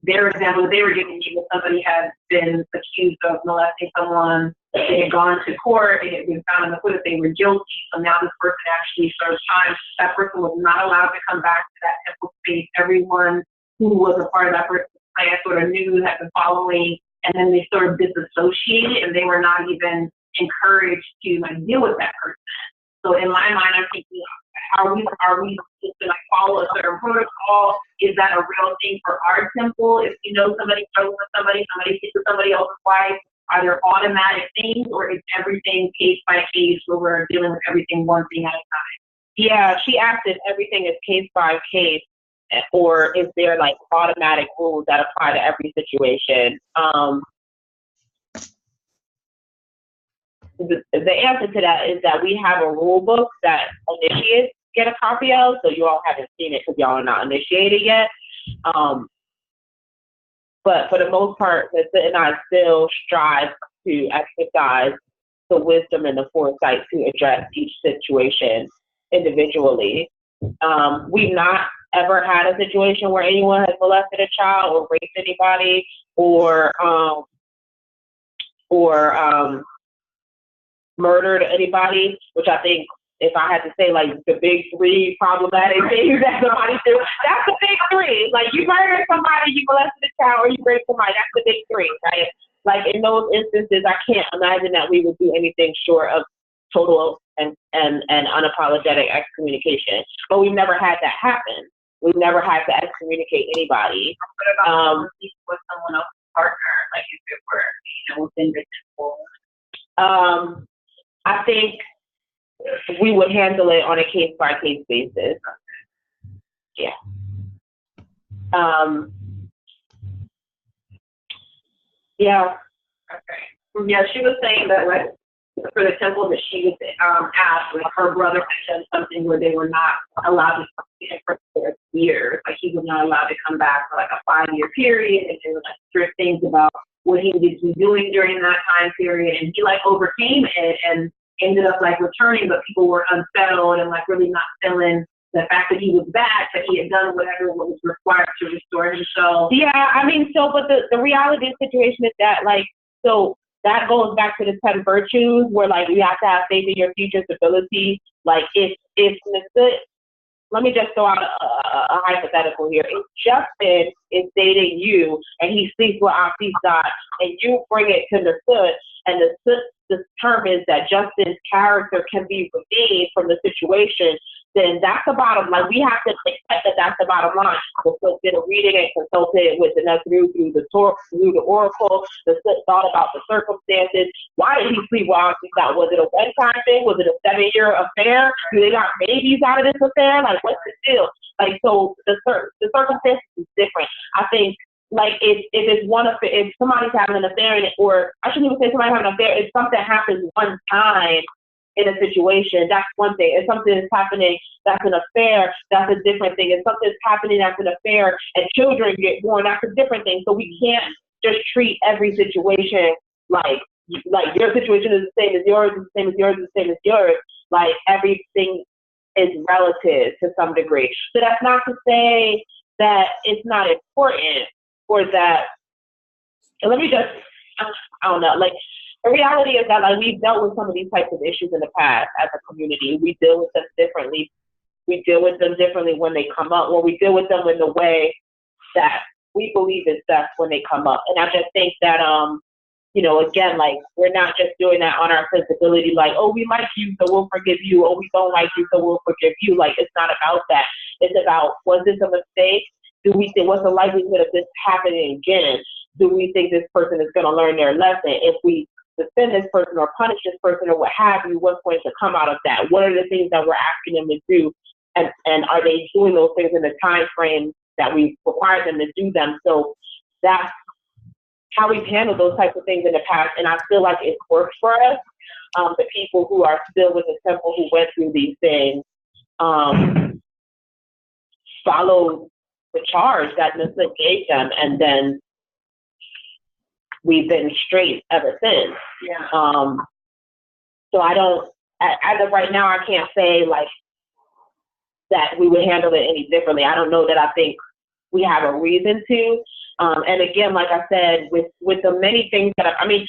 Speaker 4: their example they were giving me was somebody had been accused of molesting someone, they had gone to court, it had been found in the court that they were guilty, so now this person actually serves time. That person was not allowed to come back to that temple space. Everyone who was a part of that person's plan sort of knew, had been following, and then they sort of disassociated, and they were not even encouraged to like deal with that person. So in my mind, I'm thinking, are we just to like follow a certain protocol? Is that a real thing for our temple? If you know somebody struggles with somebody kisses somebody else's wife, are there automatic things, or is everything case by case where we're dealing with everything one thing at a time?
Speaker 1: Yeah, she asked if everything is case by case, or is there like automatic rules that apply to every situation? The answer to that is that we have a rule book that initiates get a copy of, so you all haven't seen it because y'all are not initiated yet. But for the most part, Nissa and I still strive to exercise the wisdom and the foresight to address each situation individually. We've not ever had a situation where anyone has molested a child or raped anybody or murdered anybody, which I think if I had to say like the big three problematic things that somebody do, that's the big three. Like you murdered somebody, you molested a child, or you raped somebody, that's the big three, right? Like in those instances, I can't imagine that we would do anything short of total and unapologetic excommunication. But we've never had that happen. We've never had to excommunicate anybody.
Speaker 4: What about with someone else's partner, like if it were, you know, within the temple?
Speaker 1: I think we would handle it on a case-by-case basis. Yeah. Yeah.
Speaker 4: Okay. Yeah, she was saying that like for the temple that she was asked, like her brother had done something where they were not allowed to be in for years. Like he was not allowed to come back for like a 5-year period, and there were like strict things about what he needed to be doing during that time period, and he like overcame it and ended up like returning, but people were unsettled and like really not feeling the fact that he was back, that he had done whatever was required to restore himself.
Speaker 1: Yeah, I mean, so, but the reality of the situation is that, like, so that goes back to the 10 virtues where, like, you have to have faith in your future stability. Like, if let me just throw out a hypothetical here. If Justin is dating you and he sleeps with Afisa and you bring it to the Soot, and the Soot determines that Justin's character can be redeemed from the situation, then that's the bottom line. We have to accept that that's the bottom line. The Soot did a reading and consulted with the Nesru through the oracle. The Soot thought about the circumstances. Why did he sleep with Afisa? Was it a one-time thing? Was it a 7-year affair? Do they got babies out of this affair? Like, what's the deal? Like, so the circumstances is different. I think, like, if it's one affair, if somebody's having an affair, or I shouldn't even say somebody having an affair, if something happens one time in a situation, that's one thing. If something is happening that's an affair, that's a different thing. If something's happening that's an affair and children get born, that's a different thing. So we can't just treat every situation like your situation is the same as yours, is the same as yours, is the same as yours. Like, everything is relative to some degree. So that's not to say that it's not important, or that, let me just, I don't know, like, the reality is that, like, we've dealt with some of these types of issues in the past as a community. We deal with them differently. We deal with them differently when they come up, or we deal with them in the way that we believe is best when they come up. And I just think that, you know, again, like, we're not just doing that on our sensibility, like, oh, we like you, so we'll forgive you, or we don't like you, so we'll forgive you. Like, it's not about that. It's about, was this a mistake? Do we think, what's the likelihood of this happening again? Do we think this person is going to learn their lesson? If we suspend this person or punish this person or what have you, what's going to come out of that? What are the things that we're asking them to do? And are they doing those things in the time frame that we require them to do them? So that's how we've handled those types of things in the past, and I feel like it's worked for us. The people who are still with the temple who went through these things followed the charge that Nissa gave them, and then we've been straight ever since.
Speaker 4: Yeah.
Speaker 1: So I don't, as of right now, I can't say like that we would handle it any differently. I don't know that I think we have a reason to. And again, like I said, with the many things that I mean,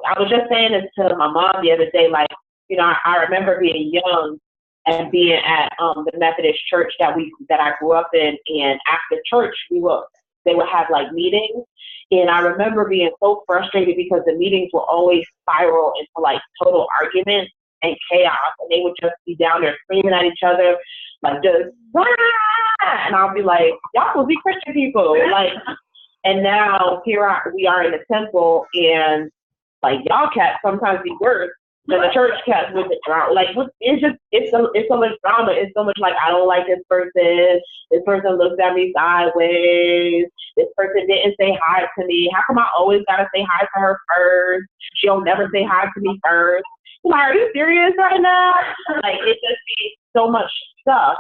Speaker 1: I was just saying this to my mom the other day, like, you know, I remember being young and being at the Methodist church that I grew up in, and after church they would have like meetings, and I remember being so frustrated because the meetings will always spiral into like total arguments and chaos, and they would just be down there screaming at each other, like just Wah! And I'll be like, y'all will be Christian people, like. And now we are in the temple, and like y'all cats sometimes be worse than the church cats with the drama. Like it's so much drama. It's so much like, I don't like this person. This person looks at me sideways. This person didn't say hi to me. How come I always gotta say hi to her first? She'll never say hi to me first. I'm like, are you serious right now? Like it just be so much stuff.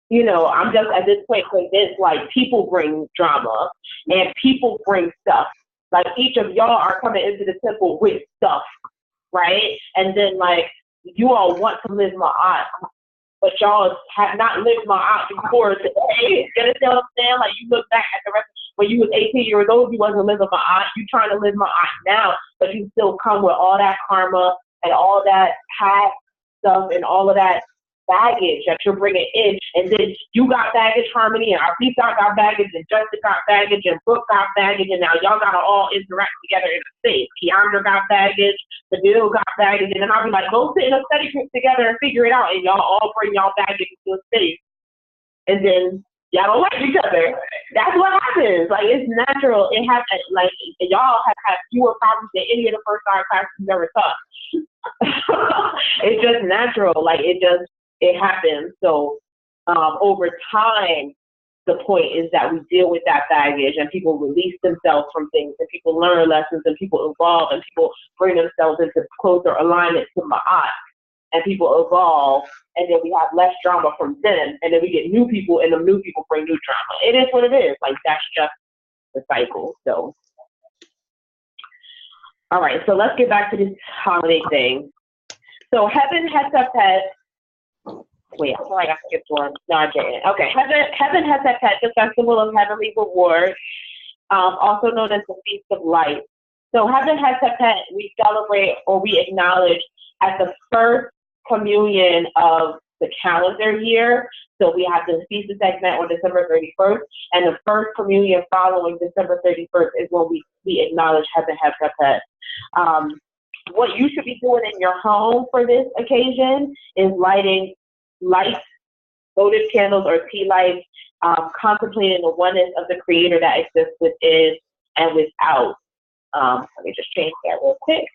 Speaker 1: You know, I'm just at this point convinced, like, people bring drama and people bring stuff. Like, each of y'all are coming into the temple with stuff, right? And then, like, you all want to live Ma'at, but y'all have not lived Ma'at before today. You understand what I'm saying? Like, you look back at the rest, when you was 18 years old, you wasn't living Ma'at. You trying to live Ma'at now, but you still come with all that karma and all that past stuff and all of that baggage that you're bringing in, and then you got baggage, Harmony, and Arpita got baggage, and Justin got baggage, and Brooke got baggage, and now y'all gotta all interact together in a space. Keandra got baggage, Fadil got baggage, and then I'll be like, go sit in a study group together and figure it out, and y'all all bring y'all baggage into a space, and then y'all don't like each other. That's what happens. Like, it's natural. It happens. Like, y'all have had fewer problems than any of the first time classes ever taught. It's just natural. Like, it happens. So over time, the point is that we deal with that baggage, and people release themselves from things, and people learn lessons, and people evolve, and people bring themselves into closer alignment to Ma'at, and people evolve, and then we have less drama from them, and then we get new people, and the new people bring new drama. It is what it is. Like, that's just the cycle. So, all right, so let's get back to this holiday thing. So Heaven Hetepet. Wait, I feel like I skipped one. No, I didn't. Okay, Heaven Hetepet, the Festival of Heavenly Reward, also known as the Feast of Light. So Heaven Hetepet, we celebrate or we acknowledge at the first communion of the calendar year. So we have the Feast of Segment on December 31st, and the first communion following December 31st is when we acknowledge Heaven Hetepet. What you should be doing in your home for this occasion is lighting lights, votive candles, or tea lights, contemplating the oneness of the Creator that exists within and without. Let me just change that real quick.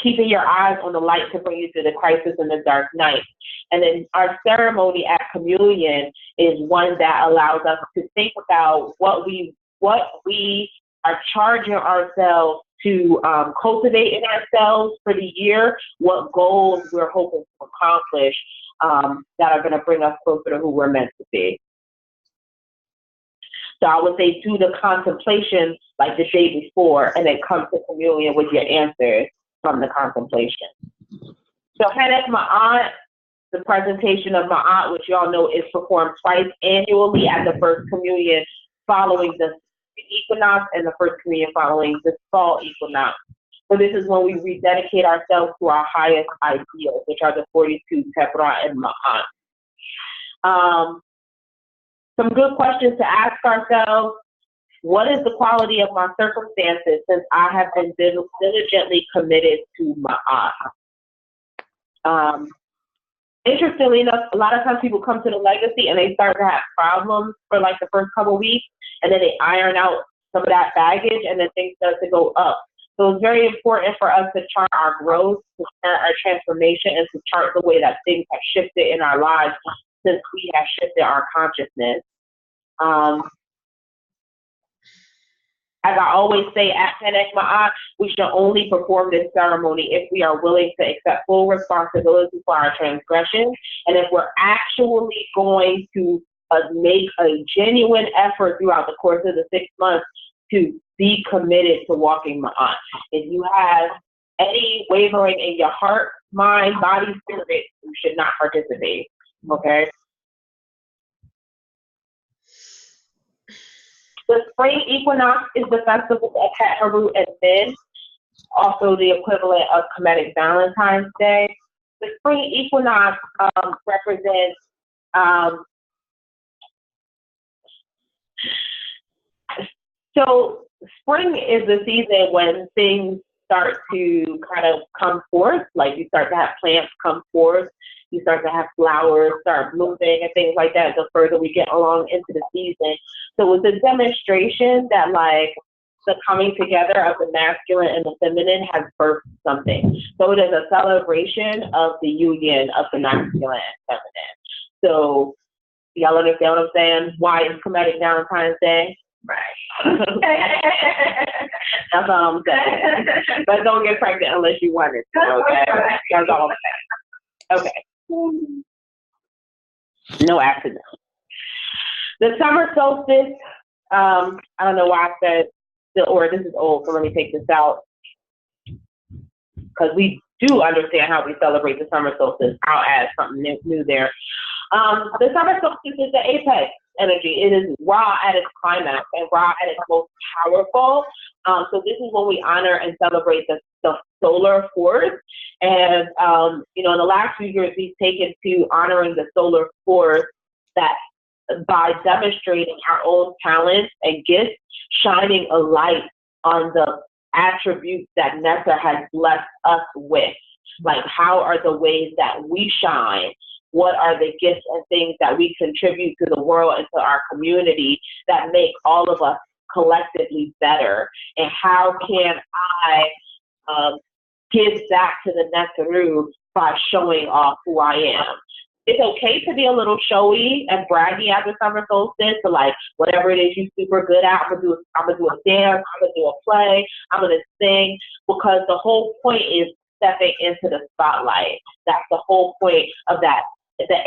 Speaker 1: Keeping your eyes on the light to bring you through the crisis in the dark night. And then our ceremony at communion is one that allows us to think about what we are charging ourselves to cultivate in ourselves for the year, what goals we're hoping to accomplish that are going to bring us closer to who we're meant to be. So I would say do the contemplation like the day before, and then come to communion with your answers from the contemplation. So Hedet Ma'at, the presentation of Ma'at, which y'all know is performed twice annually at the first communion following the equinox and the first communion following the fall equinox. So this is when we rededicate ourselves to our highest ideals, which are the 42 Tebra and Ma'at. Some good questions to ask ourselves. What is the quality of my circumstances since I have been diligently committed to Ma'at? Interestingly enough, a lot of times people come to the legacy and they start to have problems for like the first couple of weeks, and then they iron out some of that baggage, and then things start to go up. So it's very important for us to chart our growth, to chart our transformation, and to chart the way that things have shifted in our lives since we have shifted our consciousness. As I always say at Connect Ma'at, we should only perform this ceremony if we are willing to accept full responsibility for our transgressions, and if we're actually going to make a genuine effort throughout the course of the 6 months to be committed to walking Ma'at. If you have any wavering in your heart, mind, body, spirit, you should not participate, okay? The spring equinox is the festival of Pet Haru and Min, also the equivalent of Kemmitted Valentine's Day. The spring equinox represents so spring is the season when things start to kind of come forth, like you start to have plants come forth, you start to have flowers start moving and things like that the further we get along into the season. So it's a demonstration that like the coming together of the masculine and the feminine has birthed something. So it is a celebration of the union of the masculine and feminine. So y'all understand what I'm saying? Why is Kemmitted Valentine's Day? Right. That's all I'm saying. But don't get pregnant unless you want it. Okay. That's all I'm saying. Okay. No accident. The summer solstice, I don't know why I said, or this is old, so let me take this out. Because we do understand how we celebrate the summer solstice. I'll add something new there. The summer solstice is the apex energy. It is Ra at its climax and Ra at its most powerful. So this is when we honor and celebrate the solar force. And, in the last few years, we've taken to honoring the solar force that by demonstrating our own talents and gifts, shining a light on the attributes that Nessa has blessed us with. Like, how are the ways that we shine? What are the gifts and things that we contribute to the world and to our community that make all of us collectively better? And how can I give back to the Nessaru by showing off who I am? It's okay to be a little showy and braggy at the summer solstice, so like whatever it is you're super good at, I'm gonna do a dance, I'm gonna do a play, I'm gonna sing, because the whole point is stepping into the spotlight. That's the whole point of that. That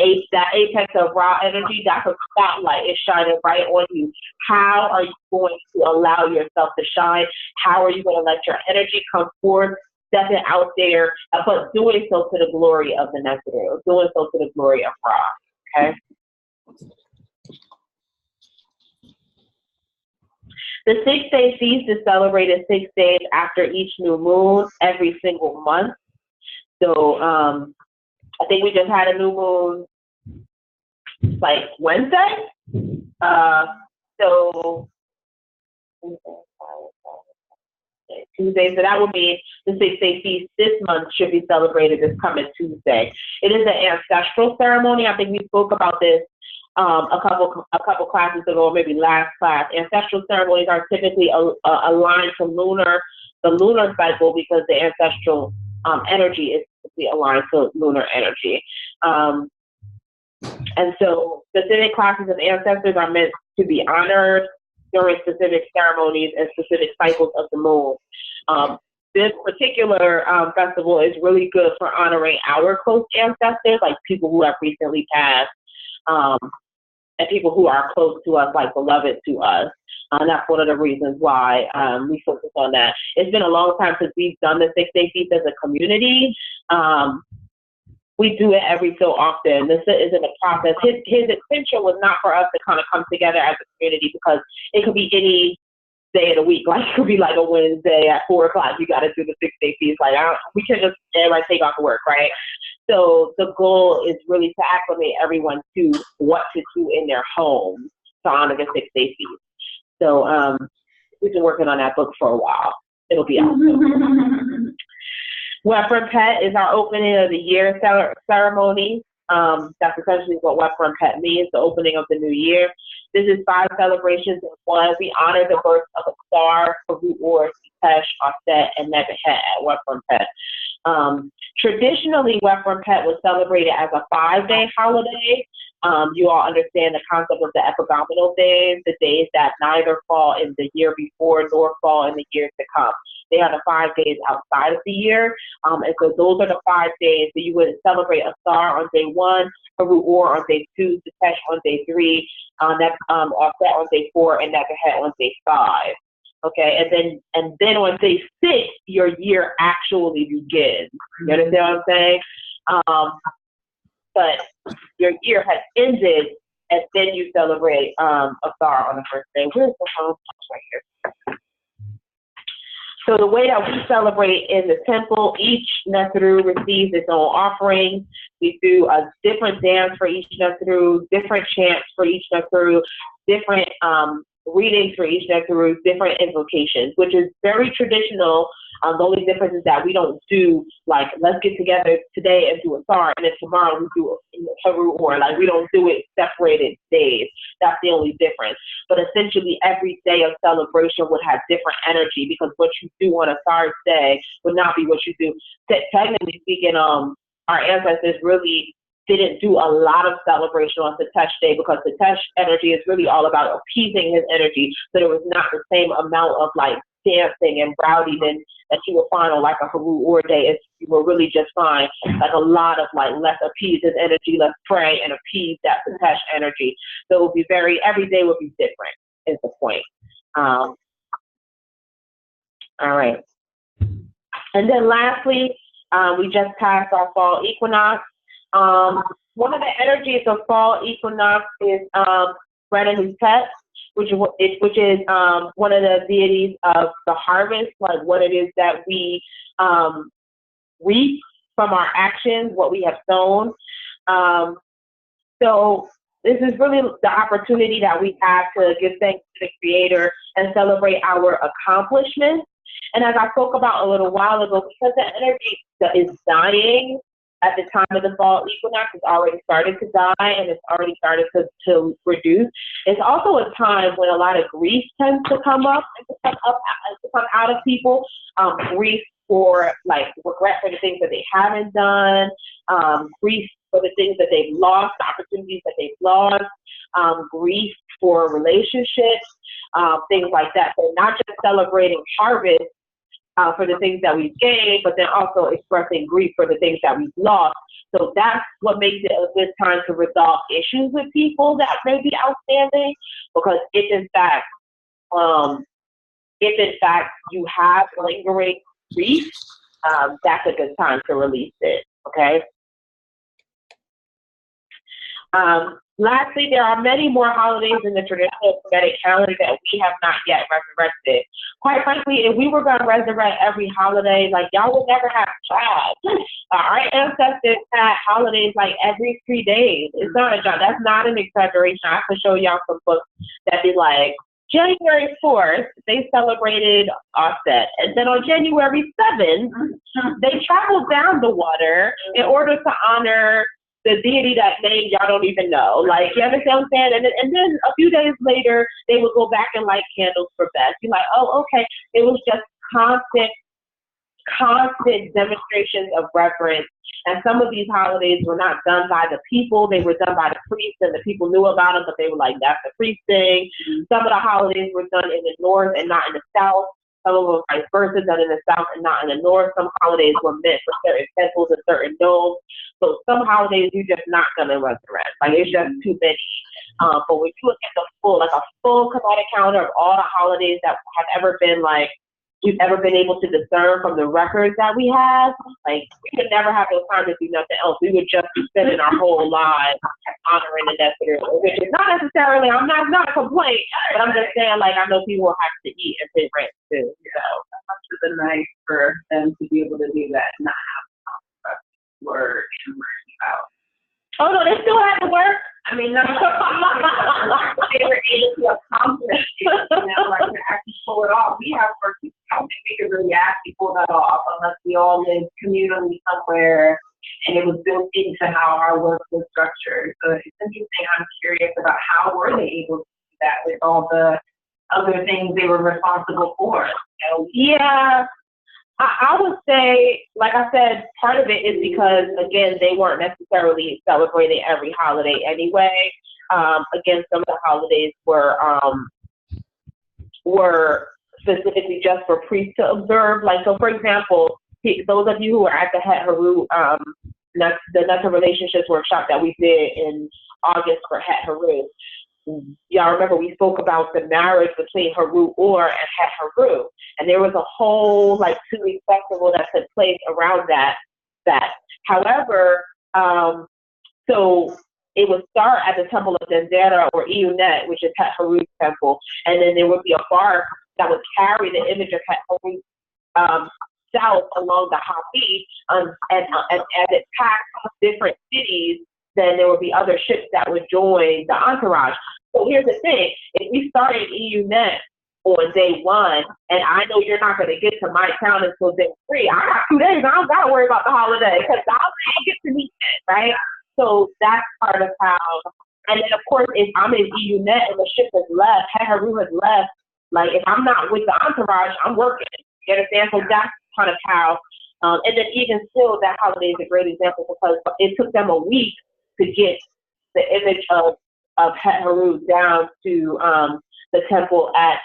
Speaker 1: apex of Ra energy, that's a spotlight. It's shining right on you. How are you going to allow yourself to shine? How are you going to let your energy come forth, stepping out there, but doing so to the glory of the Nessaru, doing so to the glory of Ra, okay? The 6-day feast is celebrated 6 days after each new moon every single month. So, I think we just had a new moon like Wednesday. So Tuesday. So that would be the 6-day feast. This month should be celebrated this coming Tuesday. It is an ancestral ceremony. I think we spoke about this a couple classes ago, maybe last class. Ancestral ceremonies are typically aligned to the lunar cycle, because the ancestral energy is aligned to lunar energy. And so specific classes of ancestors are meant to be honored during specific ceremonies and specific cycles of the moon. This particular festival is really good for honoring our close ancestors, like people who have recently passed, and people who are close to us, like beloved to us. That's one of the reasons why we focus on that. It's been a long time since we've done the 6-day feast as a community. We do it every so often. This isn't a process. His intention was not for us to kind of come together as a community, because it could be any day of the week. Like, it could be like a Wednesday at 4 o'clock. You got to do the 6-day feast. Like, we can just everybody take off work, right? So the goal is really to acclimate everyone to what to do in their home to honor the 6-day feast. So we've been working on that book for a while. It'll be out soon. Wepron Pet is our opening of the year ceremony. That's essentially what Wepron Pet means, the opening of the new year. This is 5 celebrations in one. We honor the birth of a star, Haru Or, Tesh, Offset, and Nebuchadnezzar at Wefren Pet. Traditionally, Wefren Pet was celebrated as a 5-day holiday. You all understand the concept of the epigominal days, the days that neither fall in the year before nor fall in the years to come. They are the 5 days outside of the year. And so those are the 5 days that you would celebrate a star on day 1, Haru Or on day 2, Tesh on day 3, Offset on day 4, and Nebuchadnezzar on day 5. Okay, and then on day 6, your year actually begins. You understand what I'm saying? But your year has ended, and then you celebrate a star on the first day. Where's the phone? Right here. So the way that we celebrate in the temple, each Neteru receives its own offering. We do a different dance for each Neteru, different chants for each Neteru, different readings for each Neteru, different invocations, which is very traditional. The only difference is that we don't do, like, let's get together today and do a star, and then tomorrow we do a Haru Or. Like, we don't do it separated days. That's the only difference. But essentially, every day of celebration would have different energy, because what you do on a Thursday would not be what you do. Technically speaking, our ancestors really didn't do a lot of celebration on the Tesh day, because the Tesh energy is really all about appeasing his energy. So there was not the same amount of, like, dancing and rowdiness that you would find on, like, a Haru Or day. If you will really just find, like, a lot of, like, let's appease his energy, let's pray and appease that Tesh energy. So it would be every day would be different, is the point. All right. And then lastly, we just passed our fall equinox. One of the energies of fall equinox is Renenutet, which is one of the deities of the harvest, like what it is that we reap from our actions, what we have sown. So this is really the opportunity that we have to give thanks to the Creator and celebrate our accomplishments. And as I spoke about a little while ago, because the energy is dying at the time of the fall equinox, it's already started to die and it's already started to reduce. It's also a time when a lot of grief tends to come up and to come out of people. Grief for, like, regret for the things that they haven't done, grief for the things that they've lost, the opportunities that they've lost, grief for relationships, things like that. So not just celebrating harvest for the things that we've gained, but then also expressing grief for the things that we've lost. So that's what makes it a good time to resolve issues with people that may be outstanding, because if in fact you have lingering grief, that's a good time to release it, okay? Lastly, there are many more holidays in the traditional Kemetic calendar that we have not yet resurrected. Quite frankly, if we were going to resurrect every holiday, like, y'all would never have jobs. Our ancestors had holidays like every 3 days. It's not a job. That's not an exaggeration. I can show y'all some books that be like, January 4th, they celebrated Offset. And then on January 7th, they traveled down the water in order to honor the deity that name y'all don't even know. Like, you understand what I'm saying? And then a few days later, they would go back and light candles for Beth. You're like, oh, okay. It was just constant demonstrations of reverence. And some of these holidays were not done by the people. They were done by the priests, and the people knew about them, but they were like, that's the priest thing. Some of the holidays were done in the north and not in the south. Some of them vice versa, done in the south and not in the north. Some holidays were meant for certain temples and certain domes. So some holidays you're just not going to resurrect. Like, it's just too many. But when you look at a full Kemetic calendar of all the holidays that have ever been, like, we've ever been able to discern from the records that we have, like, we could never have no time to do nothing else. We would just be spending our whole lives honoring the Neteru, which is not necessarily, I'm not a complaint, but I'm just saying, like, I know people have to eat and pay rent too. So
Speaker 4: it's been nice for them to be able to do that and not have work and worrying about.
Speaker 1: Oh no, they still had to work.
Speaker 4: I mean, no, they were able to accomplish it, like, to actually pull it off. We have work. I don't think we could really actually pull that off unless we all lived communally somewhere and it was built into how our work was structured. So it's interesting. I'm curious about how were they able to do all the other things they were responsible for. So,
Speaker 1: Yeah, I would say, like I said, part of it is because, again, they weren't necessarily celebrating every holiday anyway. Again, some of the holidays were specifically just for priests to observe. Like, so for example, those of you who were at the Het Haru, the Nuts Relationships workshop that we did in August for Het Haru, y'all remember we spoke about the marriage between Haru Or and Het Haru, and there was a whole like 2-week festival that took place around that. However, so it would start at the Temple of Dendera or Iyunet, which is Het Haru's temple, and then there would be a bark that would carry the image of Het Haru south along the Hapi, and as it passed different cities, then there would be other ships that would join the entourage. So here's the thing, if we started Iyunet on day 1, and I know you're not going to get to my town until day 3, I got 2 days, I don't got to worry about the holiday, because the holiday ain't get to meet it, right? So that's part of how, and then of course, if I'm in Iyunet and the ship has left, Het Haru has left, like if I'm not with the entourage, I'm working, you understand? So that's kind of how, and then even still, that holiday is a great example because it took them a week to get the image of Het Haru down to the temple at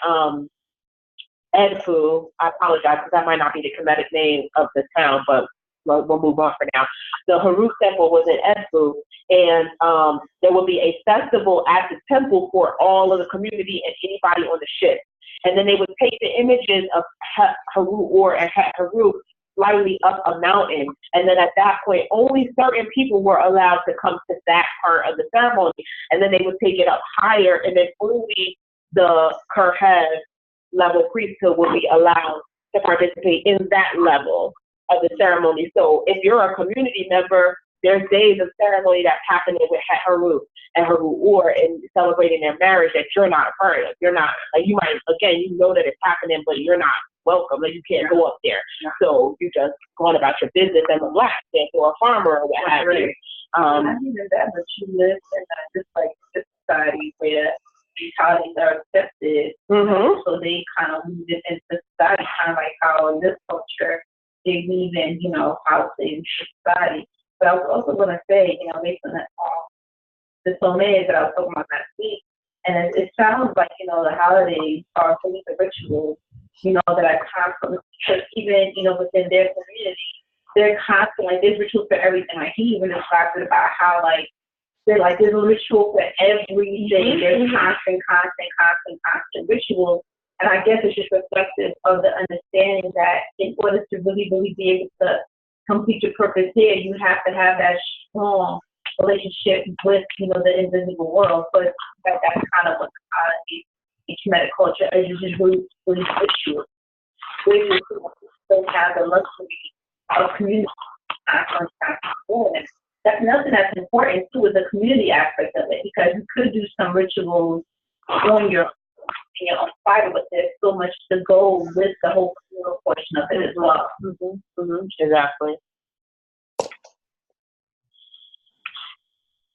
Speaker 1: Edfu. I apologize because that might not be the Kemmitted name of the town, but we'll move on for now. The Haru temple was in Edfu, and there will be a festival at the temple for all of the community and anybody on the ship. And then they would take the images of Haru Or and Het Haru slightly up a mountain, and then at that point, only certain people were allowed to come to that part of the ceremony, and then they would take it up higher, and then only the Kerhes level priesthood would be allowed to participate in that level of the ceremony. So if you're a community member, there's days of ceremony that's happening with Het Haru and Haru Or and celebrating their marriage that you're not a part of. You're not, like, you might, again, you know that it's happening, but you're not welcome. Like, you can't go up there. So you just going about your business as a black man or a farmer or what have you.
Speaker 4: not even that, but you live in just like this society where these holidays are accepted, so they kind of move it into society, kind of like how in this culture they weave in, holidays in society. But I was also going to say, based on that, the sommets that I was talking about last week, and it sounds like, the holidays are some of the rituals, that are constantly, because even, within their community, they're constantly, there's rituals for everything. Like, he even described it about how, like, there's a ritual for everything. There's constant rituals. And I guess it's just reflective of the understanding that in order to really, really be able to complete your purpose here, you have to have that strong relationship with, the invisible world. So that's kind of what the Kemmitted culture is, just really, really ritual. Really, don't have the luxury of community. That's nothing that's important too, is the community aspect of it, because you could do some rituals on your own private, but there's so much to go with the whole communal portion of it as well.
Speaker 1: Exactly.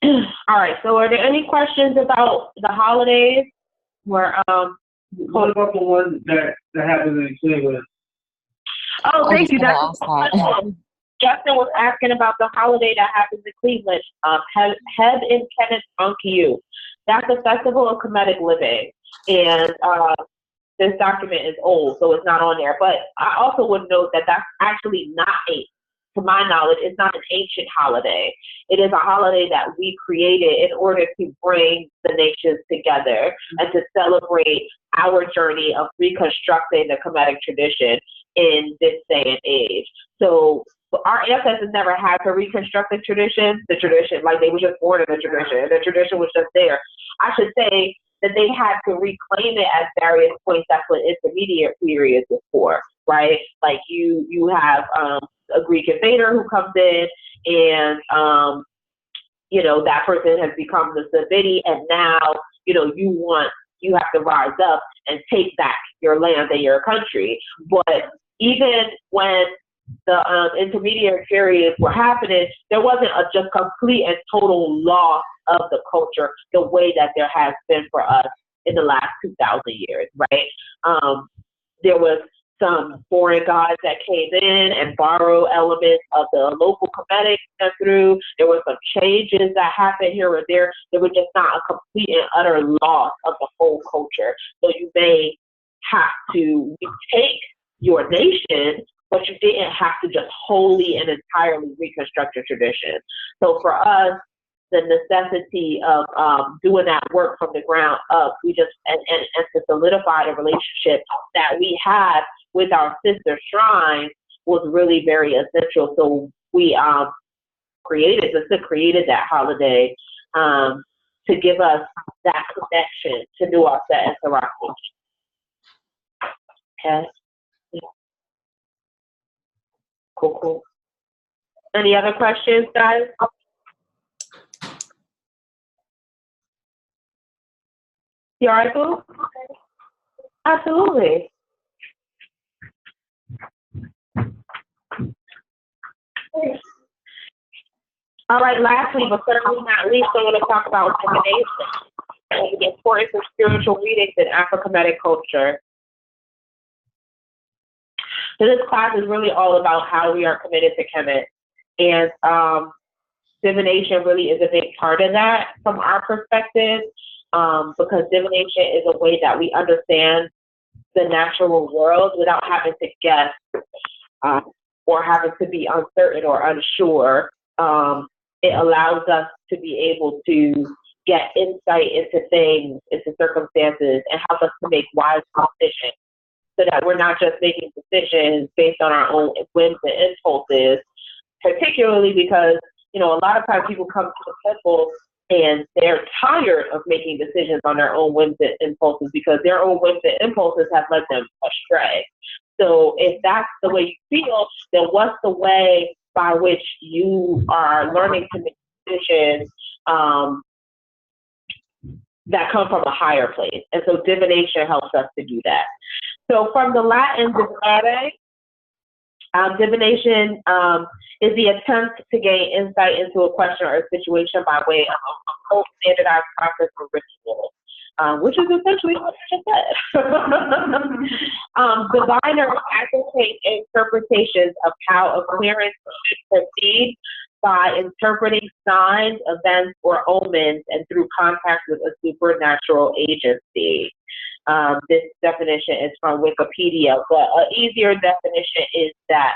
Speaker 1: All right. So, are there any questions about the holidays? Where
Speaker 5: What about the one that happened in Cleveland?
Speaker 1: Oh, thank you. That's Justin was asking about the holiday that happens in Cleveland, Heb in Kenneth Onkiu. That's a festival of Kemmitted living, and this document is old, so it's not on there. But I also would note that that's actually not to my knowledge, it's not an ancient holiday. It is a holiday that we created in order to bring the nations together and to celebrate our journey of reconstructing the Kemmitted tradition in this day and age. So our ancestors never had to reconstruct the tradition, like they were just born in the tradition was just there. I should say that they had to reclaim it at various points. That's what intermediate periods is for, right? Like you have a Greek invader who comes in and, that person has become the Savidi, and now, you have to rise up and take back your land and your country. But even when the intermediate periods were happening, there wasn't a just complete and total loss of the culture the way that there has been for us in the last 2,000 years, right? There was some foreign gods that came in and borrowed elements of the local Kemetic and through. There were some changes that happened here or there. There was just not a complete and utter loss of the whole culture. So you may have to retake your nation, but you didn't have to just wholly and entirely reconstruct your tradition. So for us, the necessity of doing that work from the ground up, we just and to solidify the relationship that we had with our sister shrines was really very essential. So we created that holiday to give us that connection to Nuaset and Sirach. Okay. Yeah. Cool. Any other questions, guys? You all right, Boo? Absolutely. All right, lastly, but certainly not least, I want to talk about divination and the importance of spiritual readings in Afro-Kemetic culture. So this class is really all about how we are committed to Kemet. And divination really is a big part of that from our perspective, because divination is a way that we understand the natural world without having to guess or having to be uncertain or unsure. It allows us to be able to get insight into things, into circumstances, and help us to make wise decisions so that we're not just making decisions based on our own whims and impulses, particularly because, you know, a lot of times people come to the temple and they're tired of making decisions on their own whims and impulses because their own whims and impulses have led them astray. So if that's the way you feel, then what's the way by which you are learning to make decisions that come from a higher place? And so divination helps us to do that. So from the Latin divinare, divination is the attempt to gain insight into a question or a situation by way of a whole standardized process or ritual, which is essentially what I just said. Diviners advocate interpretations of how a clearance should proceed by interpreting signs, events, or omens, and through contact with a supernatural agency. This definition is from Wikipedia, but an easier definition is that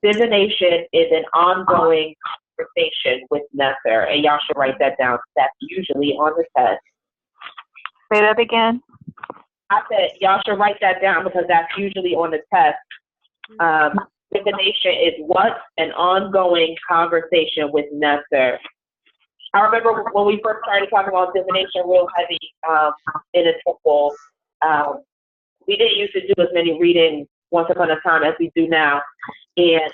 Speaker 1: divination is an ongoing conversation with Nether, and y'all should write that down. That's usually on the test.
Speaker 6: Say that again.
Speaker 1: I said y'all should write that down because that's usually on the test. Divination is what? An ongoing conversation with Nether. I remember when we first started talking about divination real heavy in a temple, we didn't used to do as many readings once upon a time as we do now. And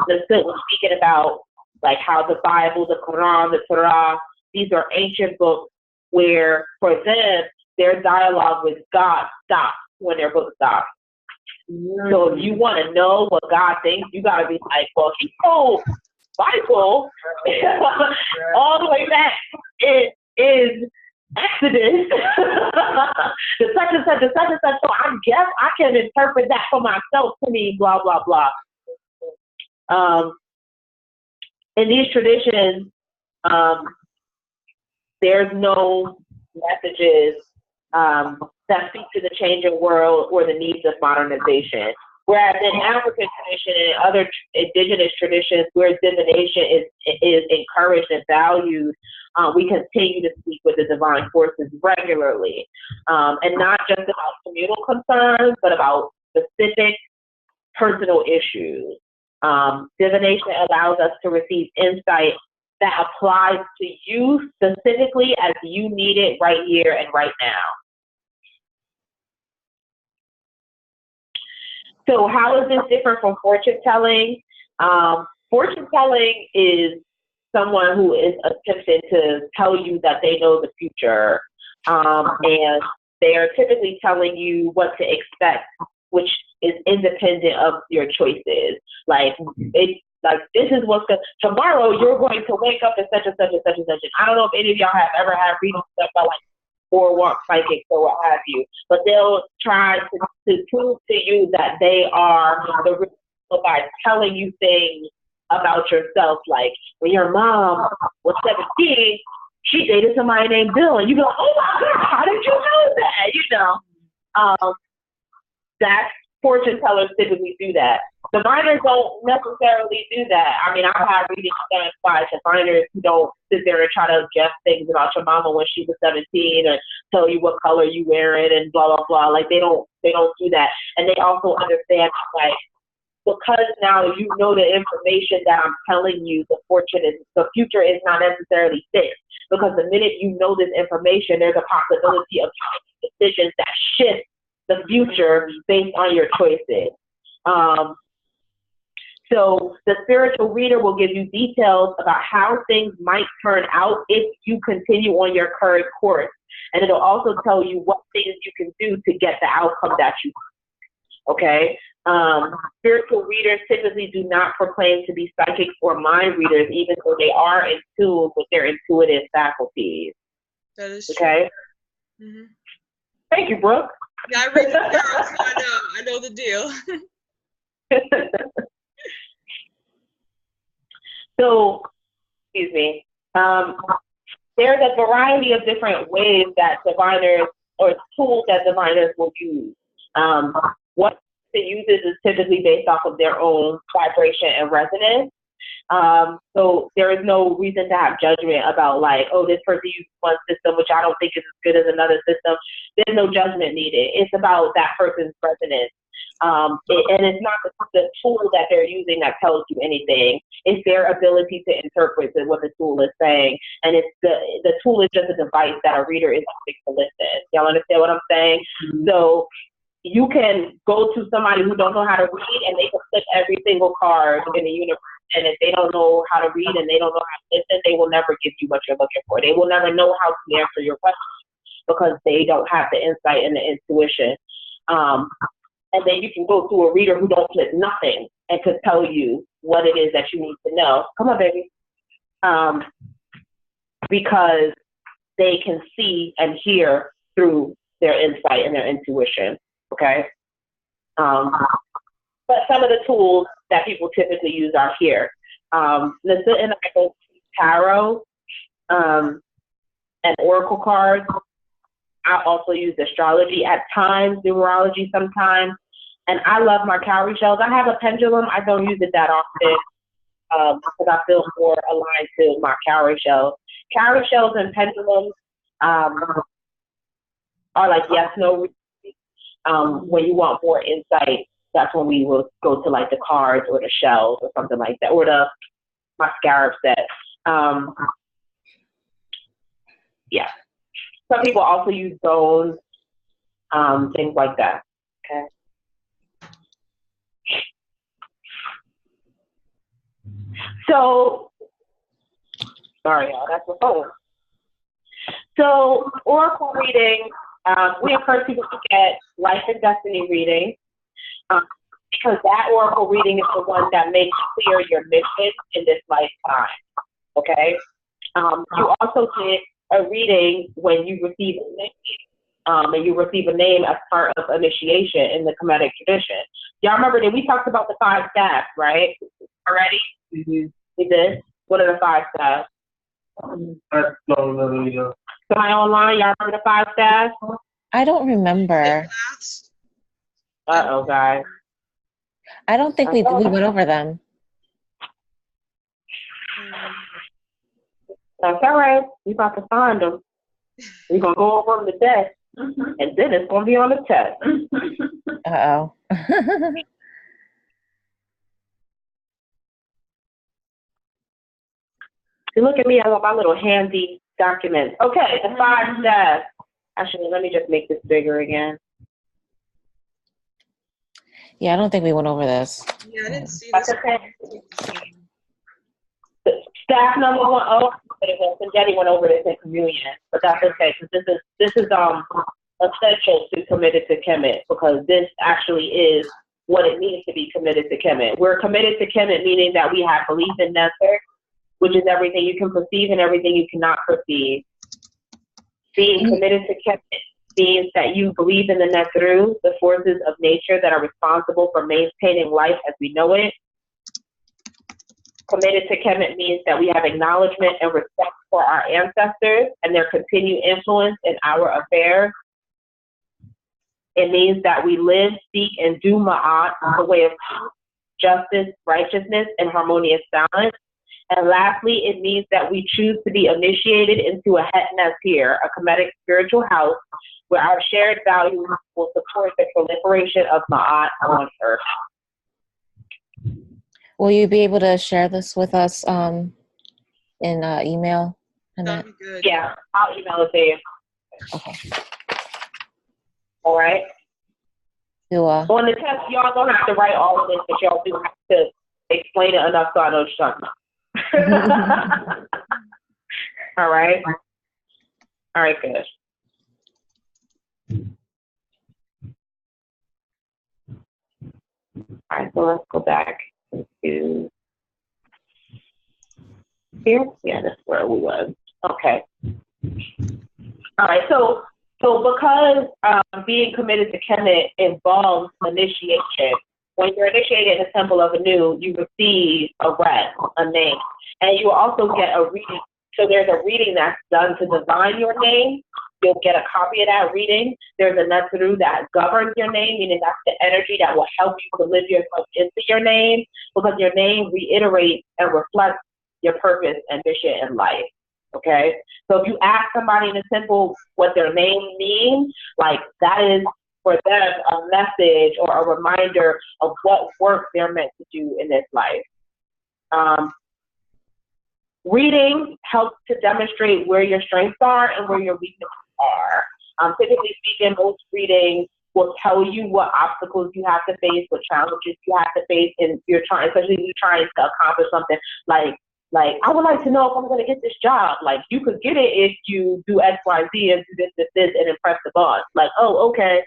Speaker 1: the student was speaking about like how the Bible, the Quran, the Torah, these are ancient books where for them, their dialogue with God stops when their book stops. So if you want to know what God thinks, you got to be like, well, he told Bible all the way back. It is Exodus. the such and such. So I guess I can interpret that for myself to mean blah, blah, blah. In these traditions, there's no messages that speak to the changing world or the needs of modernization. Whereas in African tradition and other indigenous traditions where divination is encouraged and valued, we continue to speak with the divine forces regularly. And not just about communal concerns, but about specific personal issues. Divination allows us to receive insight that applies to you specifically as you need it right here and right now. So how is this different from fortune telling? Fortune telling is someone who is attempting to tell you that they know the future. And they are typically telling you what to expect, which is independent of your choices. Like, this is what's going to, tomorrow you're going to wake up and such and such and such and such. And I don't know if any of y'all have ever had readings stuff about like or want psychics or what have you. But they'll try to prove to you that they are the real people by telling you things about yourself. Like, when your mom was 17, she dated somebody named Bill. And you go, oh my God, how did you know that? You know, that's fortune tellers typically do that. Diviners don't necessarily do that. I mean, I've had readings done by diviners who don't sit there and try to guess things about your mama when she was 17 or tell you what color you wearing and blah, blah, blah. Like, they don't do that. And they also understand, like, because now you know the information that I'm telling you, the future is not necessarily fixed. Because the minute you know this information, there's a possibility of decisions that shift the future based on your choices. So the spiritual reader will give you details about how things might turn out if you continue on your current course. And it'll also tell you what things you can do to get the outcome that you want. Okay? Spiritual readers typically do not proclaim to be psychics or mind readers, even though they are in tune with their intuitive faculties.
Speaker 2: That is true.
Speaker 1: Okay?
Speaker 2: Mm-hmm.
Speaker 1: Thank you, Brooke.
Speaker 2: Yeah, I read the tarot, so I know the deal.
Speaker 1: So, excuse me, there's a variety of different ways that diviners or tools that diviners will use. What it uses is typically based off of their own vibration and resonance. So there is no reason to have judgment about, like, oh, this person uses one system, which I don't think is as good as another system. There's no judgment needed. It's about that person's resonance. And it's not the tool that they're using that tells you anything. It's their ability to interpret what the tool is saying. And it's the tool is just a device that a reader is using to listen. Y'all understand what I'm saying? Mm-hmm. So you can go to somebody who don't know how to read, and they can flip every single card in the universe. And if they don't know how to read and they don't know how to listen, they will never give you what you're looking for. They will never know how to answer your question because they don't have the insight and the intuition. And then you can go to a reader who don't flip nothing and could tell you what it is that you need to know. Come on, baby. Because they can see and hear through their insight and their intuition, okay? But some of the tools that people typically use are here. Listen, and I go tarot and oracle cards. I also use astrology at times, numerology sometimes, and I love my cowrie shells. I have a pendulum. I don't use it that often because I feel more aligned to my cowrie shells. Cowrie shells and pendulums are like yes/no. When you want more insight, that's when we will go to like the cards or the shells or something like that, or my scarab set. Yeah. Some people also use bones, things like that. Okay. So, sorry, y'all, that's the phone. So, oracle reading, we encourage people to get life and destiny reading because that oracle reading is the one that makes clear your mission in this lifetime. Okay. You also get a reading when you receive a name, and you receive a name as part of initiation in the Kemmitted tradition. Y'all remember that we talked about the 5 staffs, right? Already? Mm-hmm. We did. What are the 5 staffs? Somebody online, y'all remember the 5 staffs?
Speaker 3: I don't remember.
Speaker 1: Uh-oh, guys.
Speaker 3: I don't think we went over them.
Speaker 1: That's all right. We about to find them. We're going to go over them today. And then it's going to be on the test.
Speaker 3: Uh-oh.
Speaker 1: You look at me, I got my little handy documents. Okay, the 5 steps. Actually, let me just make this bigger again.
Speaker 3: Yeah, I don't think we went over this.
Speaker 2: Yeah, I didn't see
Speaker 1: That's
Speaker 2: this.
Speaker 1: okay. Staff number 1, and Jenny went over this in communion, but that's okay, because this is essential to Committed to Kemet, because this actually is what it means to be committed to Kemet. We're committed to Kemet, meaning that we have belief in Nether, which is everything you can perceive and everything you cannot perceive. Being committed to Kemmitted means that you believe in the Netru, the forces of nature that are responsible for maintaining life as we know it. Committed to Kemmitted means that we have acknowledgement and respect for our ancestors and their continued influence in our affairs. It means that we live, speak, and do ma'at in the way of justice, righteousness, and harmonious balance. And lastly, it means that we choose to be initiated into a Het Nasir, a Kemetic spiritual house, where our shared values will support the proliferation of ma'at on earth.
Speaker 3: Will you be able to share this with us in email?
Speaker 2: That'd be good.
Speaker 1: Yeah, I'll email it to you.
Speaker 3: Okay.
Speaker 1: All right. On the test, y'all don't have to write all of this, but y'all do have to explain it enough so I know what you're talking about. All right. All right, good. All right, so let's go back to here. Yeah, that's where we was. Okay. All right, so because being committed to Kemet involves initiation, when you're initiated in the Temple of Anu, you receive a red, a name, and you will also get a reading. So there's a reading that's done to divine your name. You'll get a copy of that reading. There's a Netru that governs your name, meaning that's the energy that will help you to live yourself into your name, because your name reiterates and reflects your purpose and mission in life. Okay? So if you ask somebody in the temple what their name means, like that is for them a message or a reminder of what work they're meant to do in this life. Reading helps to demonstrate where your strengths are and where your weaknesses are. Typically speaking, most readings will tell you what obstacles you have to face, what challenges you have to face, and you're trying, especially if you're trying to accomplish something like I would like to know if I'm going to get this job. Like, you could get it if you do X, Y, Z, and do this, and impress the boss. Like, oh, okay.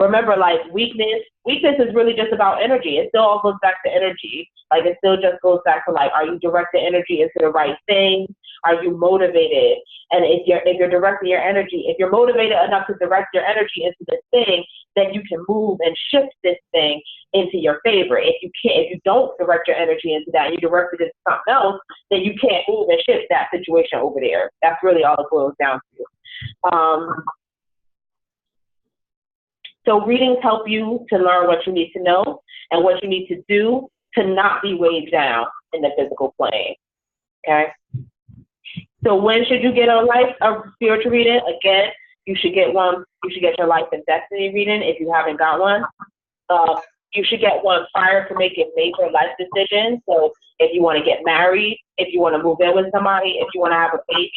Speaker 1: Remember, like, weakness is really just about energy. It still all goes back to energy. Like, it still just goes back to, like, are you directing energy into the right thing? Are you motivated? And if you're directing your energy, if you're motivated enough to direct your energy into this thing, then you can move and shift this thing into your favor. If you don't direct your energy into that, and you direct it into something else, then you can't move and shift that situation over there. That's really all it boils down to. So readings help you to learn what you need to know and what you need to do to not be weighed down in the physical plane. Okay? So when should you get a spiritual reading? Again, you should get one. You should get your life and destiny reading if you haven't got one. You should get one prior to making major life decisions. So if you want to get married, if you want to move in with somebody, if you want to have a baby,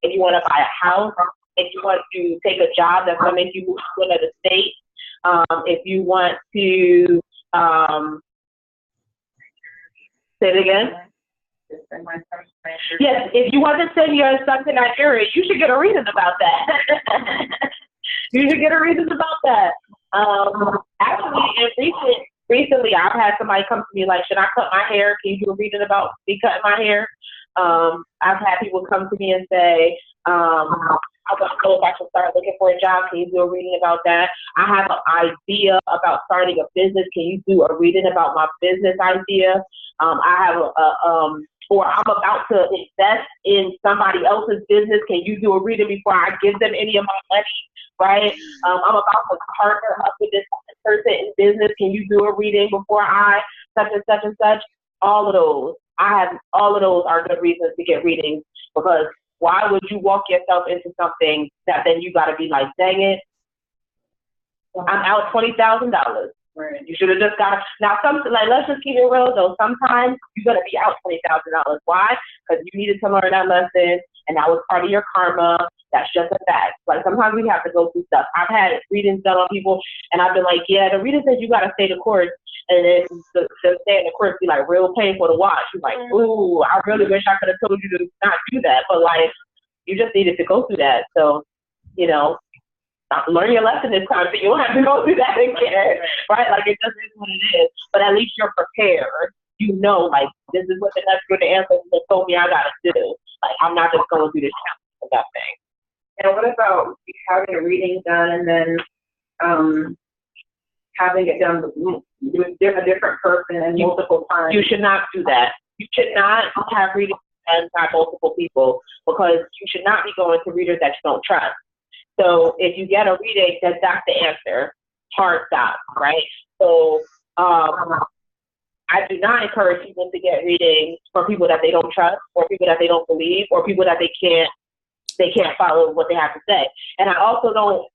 Speaker 1: if you want to buy a house, if you want to take a job that's going to make you move to another state, if you want to, say it again. Yes, if you want to send your son to Nigeria, you should get a reason about that. You should get a reason about that. Actually, recently, I've had somebody come to me like, should I cut my hair? Can you do a reading about me cutting my hair? I've had people come to me and say, I want to know if I should start looking for a job. Can you do a reading about that? I have an idea about starting a business. Can you do a reading about my business idea? I have or I'm about to invest in somebody else's business. Can you do a reading before I give them any of my money? Right? I'm about to partner up with this person in business. Can you do a reading before I such and such and such? All of those. All of those are good reasons to get readings, because why would you walk yourself into something that then you got to be like, dang it, I'm out $20,000. You should have just got now. Let's just keep it real though. Sometimes you're gonna be out $20,000. Why? Because you needed to learn that lesson, and that was part of your karma. That's just a fact. Like, sometimes we have to go through stuff. I've had readings done on people, and I've been like, yeah, the reader says you gotta stay the course, and then the stay in the course be like real painful to watch. You're like, ooh, I really wish I could have told you to not do that, but like, you just needed to go through that. So, learn your lesson this time, so you don't have to go through that again, right? Like, it just is what it is. But at least you're prepared. you know, like, this is what the next good answer that told me I gotta do. Like, I'm not just going through this challenge for nothing.
Speaker 4: And what about having a reading done and then having it done with a different person and multiple times?
Speaker 1: You should not do that. You should not have readings done by multiple people, because you should not be going to readers that you don't trust. So if you get a reading, that's the answer. Hard stop, right? So I do not encourage people to get readings from people that they don't trust, or people that they don't believe, or people that they can't follow what they have to say. And I also don't,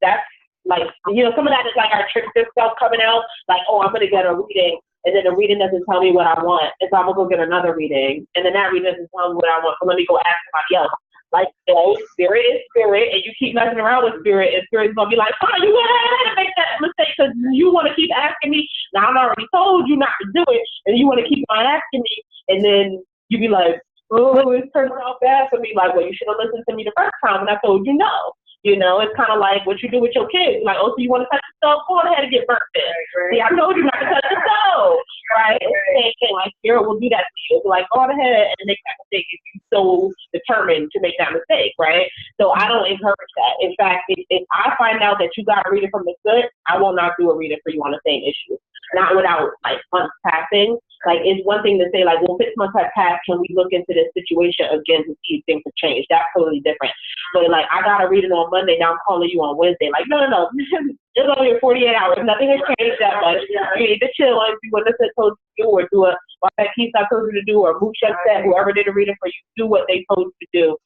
Speaker 1: that's like, you know, some of that is like our trickster stuff coming out, like, oh, I'm going to get a reading, and then the reading doesn't tell me what I want, and so I'm going to go get another reading, and then that reading doesn't tell me what I want, so let me go ask somebody else. Like, no, spirit is spirit, and you keep messing around with spirit, and spirit's going to be like, oh, you went ahead and make that mistake because you want to keep asking me. Now, I already told you not to do it, and you want to keep on asking me, and then you be like, oh, it's turning out bad for me. Like, well, you should have listened to me the first time when I told you no. You know, it's kind of like what you do with your kids. Like, oh, so you want to touch the stove? Go ahead and get burnt then. Right. See, I told you not to touch the stove, right? It's the same thing. Like, spirit will do that to you. It's like, go ahead and make that mistake if you're so determined to make that mistake, right? So I don't encourage that. In fact, if I find out that you got a reading from the good, I will not do a reading for you on the same issue. Not without, like, months passing. Like, it's one thing to say, like, well, 6 months have passed, can we look into this situation again to see if things have changed? That's totally different. But, like, I got a reading on Monday, now I'm calling you on Wednesday. Like, no. It's only 48 hours. Nothing has changed that much. You need to chill and do what they're supposed to do, or do what that piece I told you to do, or move shut that, whoever did a reading for you, do what they told you to do.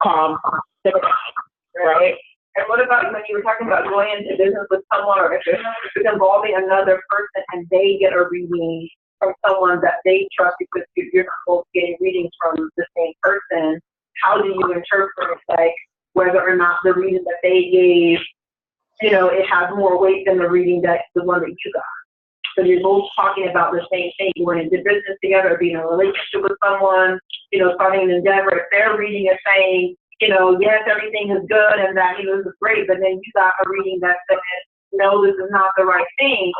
Speaker 1: Calm. Right?
Speaker 4: And what about when you were talking about going into business with someone, or if it's involving another person and they get a reading from someone that they trust, because you're not both getting readings from the same person? How do you interpret, like, whether or not the reading that they gave, you know, it has more weight than the reading that the one that you got? So you're both talking about the same thing. You went into business together, being in a relationship with someone, you know, starting an endeavor. If their reading is saying, you know, yes, everything is good and that he was great, but then you got a reading that said, no, this is not the right thing.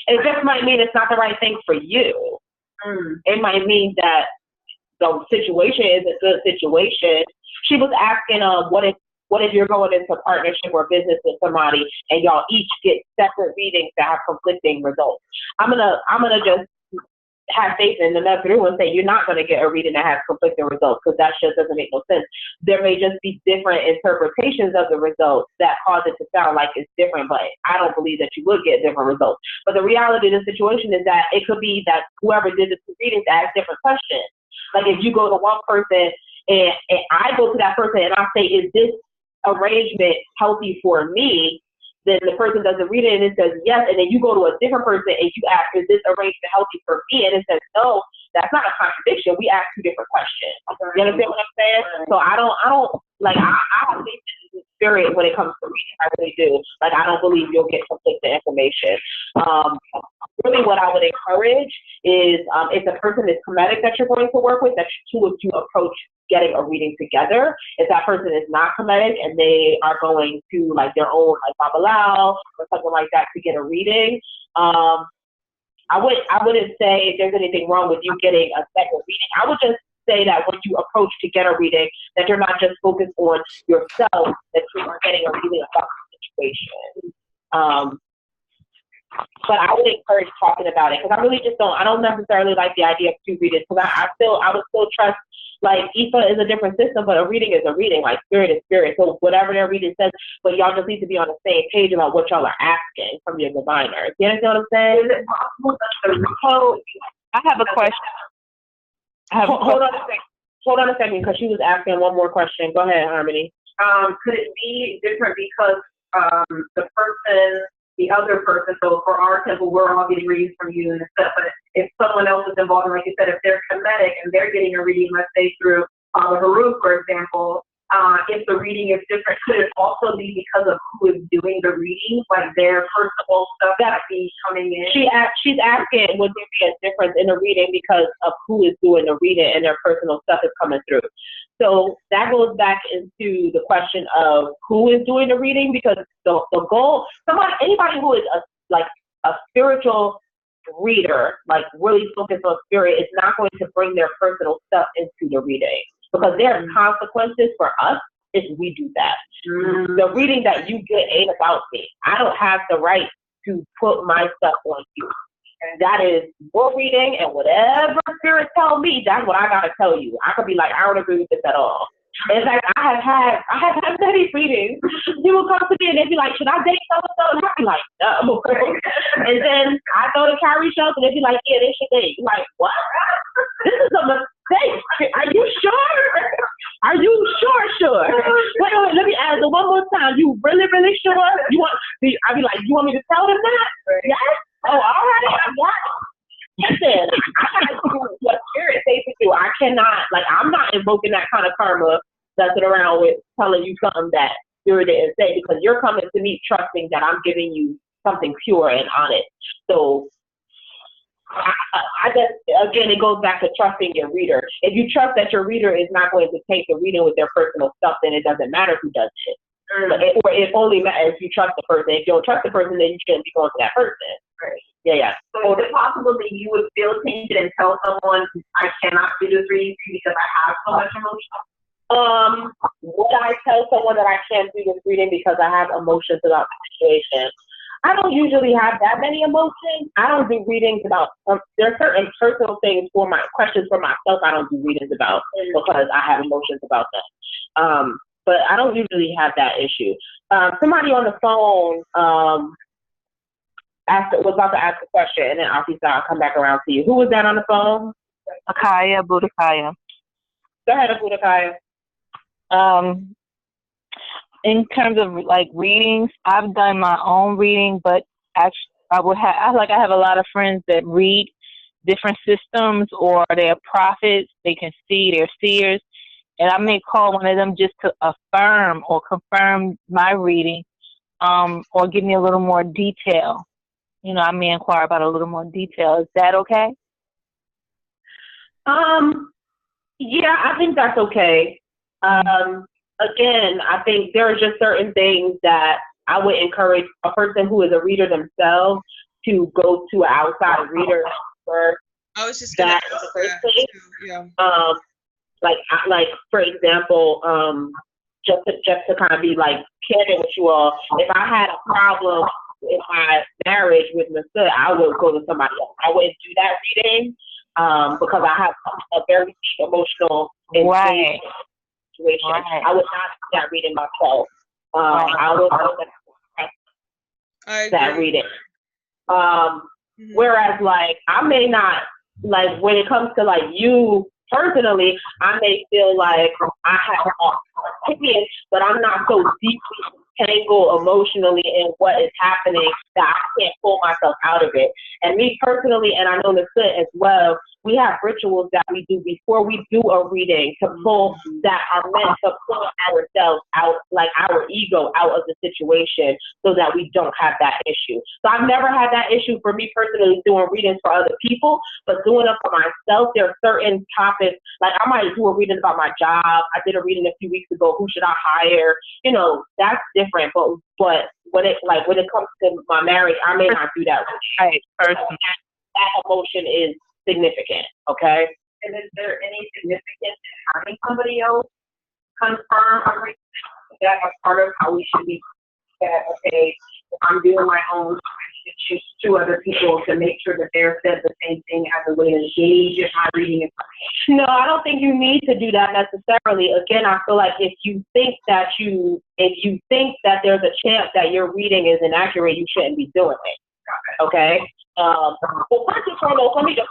Speaker 1: It just might mean it's not the right thing for you. It might mean that the situation is a good situation. She was asking, what if you're going into partnership or business with somebody and y'all each get separate readings that have conflicting results? I'm gonna just have faith in the through and say you're not going to get a reading that has conflicting results, because that just doesn't make no sense. There may just be different interpretations of the results that cause it to sound like it's different, but I don't believe that you would get different results. But the reality of the situation is that it could be that whoever did the two readings asked different questions. Like, if you go to one person and I go to that person and I say, is this arrangement healthy for me? Then the person does a reading and it says yes, and then you go to a different person and you ask, is this arrangement healthy for me? And it says no. That's not a contradiction. We ask two different questions. You understand what I'm saying? So I don't like, I have faith in the spirit when it comes to reading. I really do. Like, I don't believe you'll get conflicting information. Really what I would encourage is, if the person is Kemmitted that you're going to work with, that two of you approach getting a reading together. If that person is not Kemmitted and they are going to, like, their own, like, Babalao or something like that to get a reading, I wouldn't say there's anything wrong with you getting a second reading. I would just say that when you approach to get a reading, that you're not just focused on yourself, that you are getting a reading about the situation. But I would encourage talking about it, because I really just I don't necessarily like the idea of two readings, because I would still trust, like, IFA is a different system, but a reading is a reading, like, spirit is spirit. So whatever their reading says, but y'all just need to be on the same page about what y'all are asking from your diviners. You understand what I'm saying?
Speaker 4: Is it possible that
Speaker 6: So I have a question.
Speaker 1: Hold on a second, because she was asking one more question. Go ahead, Harmony.
Speaker 4: could it be different because the other person, so for our temple, we're all getting readings from you and stuff, but if someone else is involved, and like you said, if they're Kemmitted and they're getting a reading, let's say through Father Haruk, for example, if the reading is different, could it also be because of who is doing the reading, like their personal stuff that be coming in?
Speaker 1: She's asking, would there be a difference in the reading because of who is doing the reading and their personal stuff is coming through? So that goes back into the question of who is doing the reading, because the goal, anybody who is a spiritual reader, like really focused on spirit, is not going to bring their personal stuff into the reading, because there's consequences for us if we do that. The reading that you get ain't about me. I don't have the right to put my stuff on you. That is your reading, and whatever spirit tell me, that's what I gotta tell you. I could be like, I don't agree with this at all. In fact, I have had many readings. People come to me and they be like, should I date so-and-so? And I be like, no. And then I throw the carry shells and they be like, yeah, they should date. Like, what? This is a mistake. Are you sure? Are you sure? Wait, let me ask it one more time. You really sure? I be like, you want me to tell them that? Yes? Oh, all right. Listen, I gotta do what spirit says to do. I cannot, like, I'm not invoking that kind of karma, messing around with telling you something that spirit didn't say, because you're coming to me trusting that I'm giving you something pure and honest. So I just, again, it goes back to trusting your reader. If you trust that your reader is not going to take the reading with their personal stuff, then it doesn't matter who does it. Or it only matters if you trust the person. If you don't trust the person, then you shouldn't be going to that person.
Speaker 4: Right.
Speaker 1: Yeah.
Speaker 4: So is it possible that you would feel tainted and tell someone, I cannot do this reading because I have so much emotion?
Speaker 1: Would I tell someone that I can't do this reading because I have emotions about the situation? I don't usually have that many emotions. I don't do readings about, there are certain personal things for my questions for myself I don't do readings about because I have emotions about them. But I don't usually have that issue. Somebody on the phone was about to ask a question, and then I'll come back around to you. Who was that on the phone?
Speaker 6: Akaya, Budakaya.
Speaker 1: Go ahead, Budakaya.
Speaker 6: In terms of like readings, I've done my own reading, but actually I have a lot of friends that read different systems, or they're prophets, they can see, they're seers, and I may call one of them just to affirm or confirm my reading, or give me a little more detail. You know, I may inquire about a little more detail. Is that okay?
Speaker 1: Yeah, I think that's okay. Again, I think there are just certain things that I would encourage a person who is a reader themselves to go to an outside reader for.
Speaker 2: I was just gonna ask that too. Yeah.
Speaker 1: Like for example, just to kind of be like candid with you all, if I had a problem in my marriage with Mr., I would go to somebody else. I wouldn't do that reading because I have a very deep emotional
Speaker 6: Right.
Speaker 1: situation.
Speaker 6: Right.
Speaker 1: I would not do that reading myself. I would go to that reading. Whereas like I may not, like when it comes to like you personally, I may feel like I have an opinion, but I'm not so deeply tangled emotionally in what is happening that I can't pull myself out of it. And me personally, and I know Nasut as well, we have rituals that we do before we do a reading to pull, that are meant to pull ourselves out, like our ego out of the situation, so that we don't have that issue. So I've never had that issue for me personally doing readings for other people, but doing them for myself, there are certain topics, like I might do a reading about my job. I did a reading a few weeks ago, who should I hire? You know, that's different, but when it comes to my marriage, I may not do that.
Speaker 6: Right.
Speaker 1: That emotion is significant, okay?
Speaker 4: And is there any significance in having somebody else confirm everything? That as part of how we should be that, okay, if I'm doing my own, I should choose two other people to make sure that they're said the same thing as a way to engage in my reading information.
Speaker 1: No, I don't think you need to do that necessarily. Again, I feel like if you think that there's a chance that your reading is inaccurate, you shouldn't be doing it. Okay? Well, first and foremost, let me just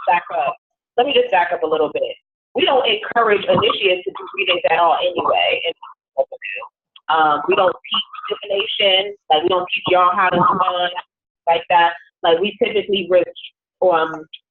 Speaker 1: back up a little bit. We don't encourage initiates to do readings at all anyway. We don't teach divination, like we don't teach y'all how to run like that. Like we typically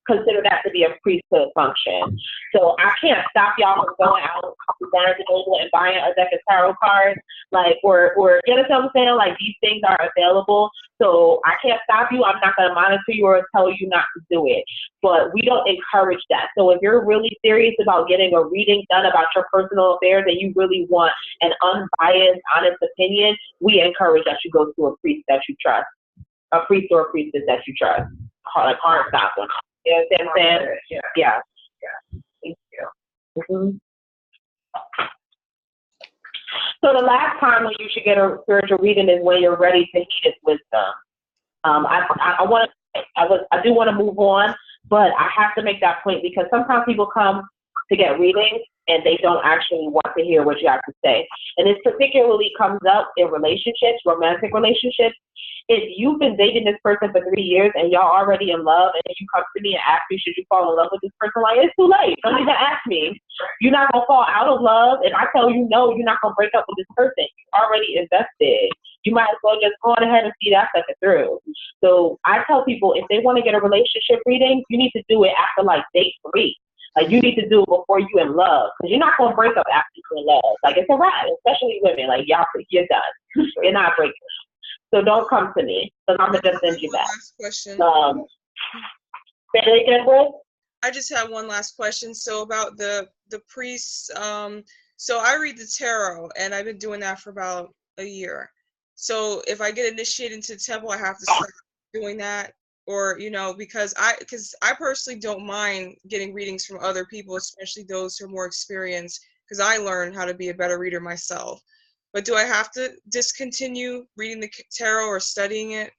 Speaker 1: consider that to be a priesthood function. So I can't stop y'all from going out to Barnes and Noble and buying a deck of tarot cards. Like, or you understand what I'm saying? Like these things are available. So I can't stop you. I'm not going to monitor you or tell you not to do it. But we don't encourage that. So if you're really serious about getting a reading done about your personal affairs and you really want an unbiased, honest opinion, we encourage that you go to a priest that you trust. a priest or a priestess that you trust. Like hard stop one. You know what I'm saying?
Speaker 4: Yeah.
Speaker 1: Yeah.
Speaker 4: Thank you.
Speaker 1: Mm-hmm. So the last time when you should get a spiritual reading is when you're ready to heed its wisdom. I do want to move on, but I have to make that point because sometimes people come to get readings and they don't actually want to hear what you have to say. And this particularly comes up in relationships, romantic relationships. If you've been dating this person for 3 years and y'all already in love, and you come to me and ask me, should you fall in love with this person? Like, it's too late. Don't even ask me. You're not going to fall out of love. And I tell you, no, you're not going to break up with this person. You already invested. You might as well just go on ahead and see that sucker through. So I tell people, if they want to get a relationship reading, you need to do it after like date 3. Like, you need to do it before you're in love, because you're not going to break up after you're in love. Like, it's a wrap, especially women. Like, y'all, you're done. You're not breaking up. So don't come to me, because I'm going to just send you back.
Speaker 2: Last question.
Speaker 1: Say it again, bro?
Speaker 2: I just have one last question. So about the priests, so I read the tarot, and I've been doing that for about a year. So if I get initiated into the temple, I have to start doing that, or, you know, because I personally don't mind getting readings from other people, especially those who are more experienced, because I learned how to be a better reader myself. But do I have to discontinue reading the tarot or studying it?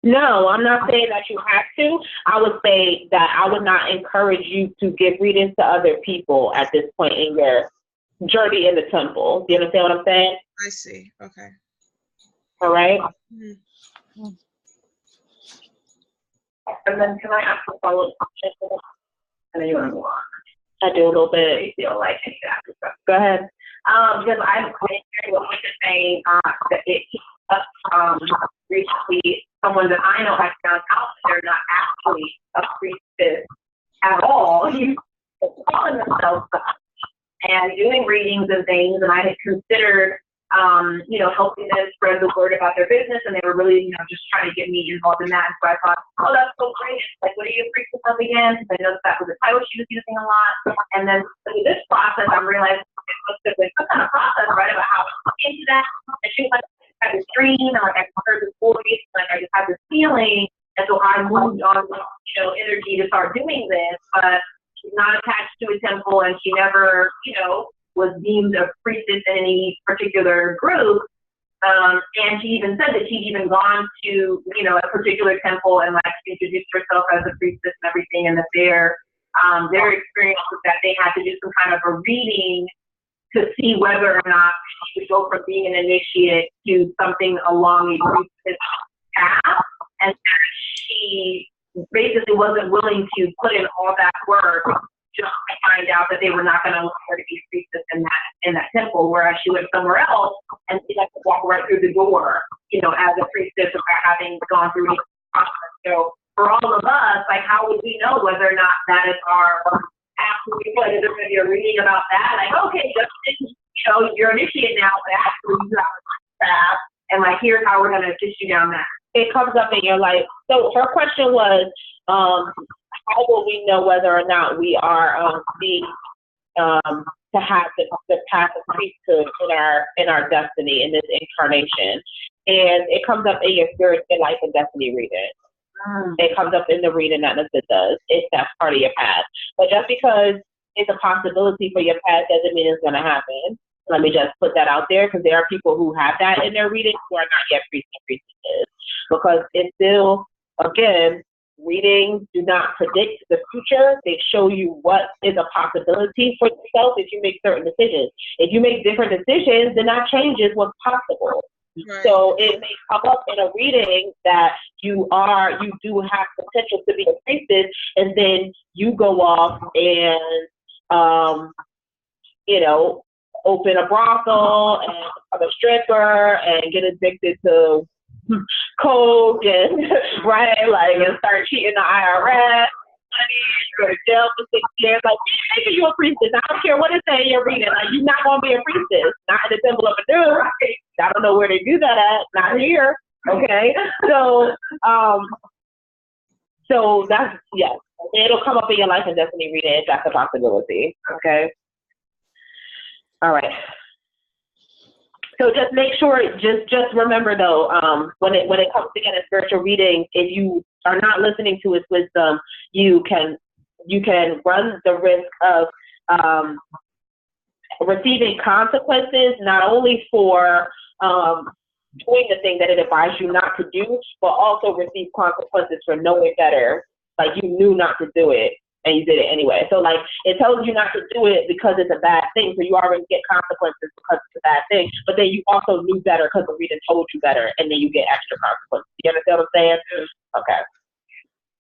Speaker 1: No, I'm not saying that you have to. I would say that I would not encourage you to give readings to other people at this point in your journey in the temple. Do you understand what I'm saying?
Speaker 2: I see. Okay.
Speaker 1: All right.
Speaker 2: Mm-hmm.
Speaker 4: And then can I ask a follow-up question? And then you want to move on.
Speaker 1: I do a little bit.
Speaker 4: I feel like I need to ask a question.
Speaker 1: Go ahead.
Speaker 4: Because I'm hearing what you're saying, that it keeps up, recently, someone that I know has found out that they're not actually a priestess at all. He's calling themselves that and doing readings and things, and I had considered, you know, helping them spread the word about their business, and they were really, you know, just trying to get me involved in that. And so I thought, oh, that's so great. Like, what are you a priestess of again? Because I noticed that was a title she was using a lot. And then through this process, I'm realizing it must have been some kind of process, right, about how I came to that. And she was like, I had this dream, and like I heard this voice, like I just had this feeling. And so I moved on, you know, energy to start doing this, but she's not attached to a temple, and she never, you know, was deemed a priestess in any particular group. And she even said that she'd even gone to, you know, a particular temple and like introduced herself as a priestess and everything, and that their experience was that they had to do some kind of a reading to see whether or not she could go from being an initiate to something along a priestess path, and she basically wasn't willing to put in all that work just to find out that they were not going to allow her to be priestess in that temple, whereas she went somewhere else and she had to walk right through the door, you know, as a priestess without having gone through any process. So for all of us, like, how would we know whether or not that is our absolute what? Is there going to be a reading about that? Like, okay, Justin, you know, you're initiated now, but actually you have a path, and like, here's how we're going to assist you down that.
Speaker 1: It comes up in your life. So her question was, how will we know whether or not we are to have the path of priesthood in our destiny in this incarnation? And it comes up in your spirit and life and destiny reading. It comes up in the reading that Nissa does, if that's part of your path. But just because it's a possibility for your path doesn't mean it's going to happen. Let me just put that out there, because there are people who have that in their reading who are not yet priests and priestesses. Because it's still, again, readings do not predict the future. They show you what is a possibility for yourself if you make certain decisions. If you make different decisions, then that changes what's possible. Right. So it may come up in a reading that you do have potential to be a priestess, and then you go off and, you know, open a brothel and become a stripper and get addicted to coke and right, like, and start cheating the IRS. Go to jail for 6 years. Like, maybe you're a priestess. I don't care what it says you're reading. Like, you're not gonna be a priestess. Not in the temple of a dude. Right? I don't know where they do that at. Not here. Okay. So that's, yes. It'll come up in your life and destiny reading if that's a possibility. Okay. All right. So just make sure, just remember though, when it comes to getting spiritual reading, if you are not listening to his wisdom, you can run the risk of receiving consequences, not only for doing the thing that it advised you not to do, but also receive consequences for knowing better. Like you knew not to do it and you did it anyway. So like it tells you not to do it because it's a bad thing. So you already get consequences because it's a bad thing. But then you also knew better because the reader told you better, and then you get extra consequences. You understand what I'm saying? Okay.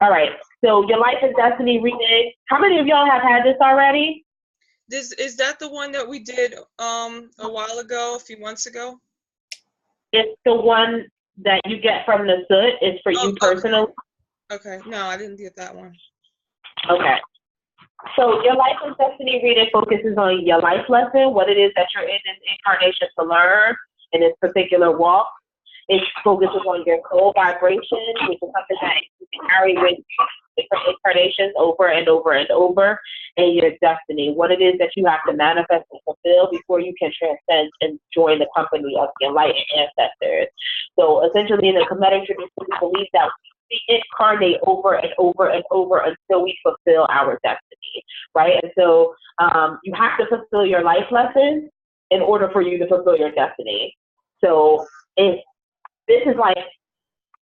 Speaker 1: All right. So your life and destiny reading. How many of y'all have had this already?
Speaker 2: Is that the one that we did a while ago, a few months ago?
Speaker 1: It's the one that you get from the soot. It's for you personally.
Speaker 2: Okay. No, I didn't get that one.
Speaker 1: Okay. So your life and destiny reading focuses on your life lesson, what it is that you're in this incarnation to learn in this particular walk. It focuses on your soul vibration, which is something that you can carry with different incarnations over and over and over, and your destiny, what it is that you have to manifest and fulfill before you can transcend and join the company of the enlightened ancestors. So essentially in the Kemmitted tradition, we believe that we incarnate over and over and over until we fulfill our destiny, right? And so you have to fulfill your life lessons in order for you to fulfill your destiny. So if this is like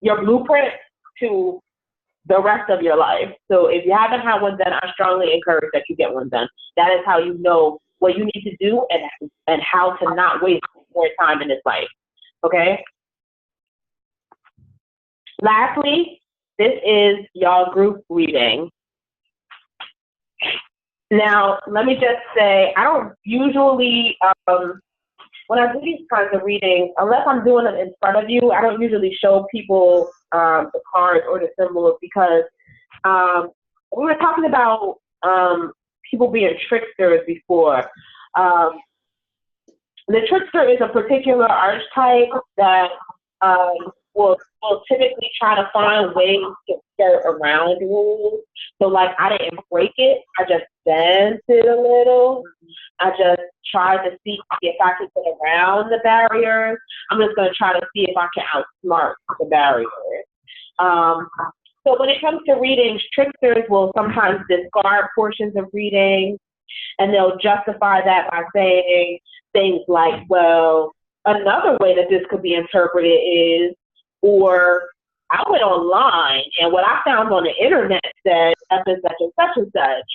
Speaker 1: your blueprint to the rest of your life. So if you haven't had one done, I strongly encourage that you get one done. That is how you know what you need to do and how to not waste more time in this life. Okay? Lastly, this is y'all group reading. Now, let me just say, I don't usually, when I do these kinds of readings, unless I'm doing it in front of you, I don't usually show people the cards or the symbols because we were talking about people being tricksters before. The trickster is a particular archetype that will typically try to find ways to skirt around rules. So like I didn't break it, I just bent it a little. I just tried to see if I could get around the barriers. I'm just going to try to see if I can outsmart the barriers. So when it comes to readings, tricksters will sometimes discard portions of readings, and they'll justify that by saying things like, well, another way that this could be interpreted is, or I went online and what I found on the internet said such and such and such and such.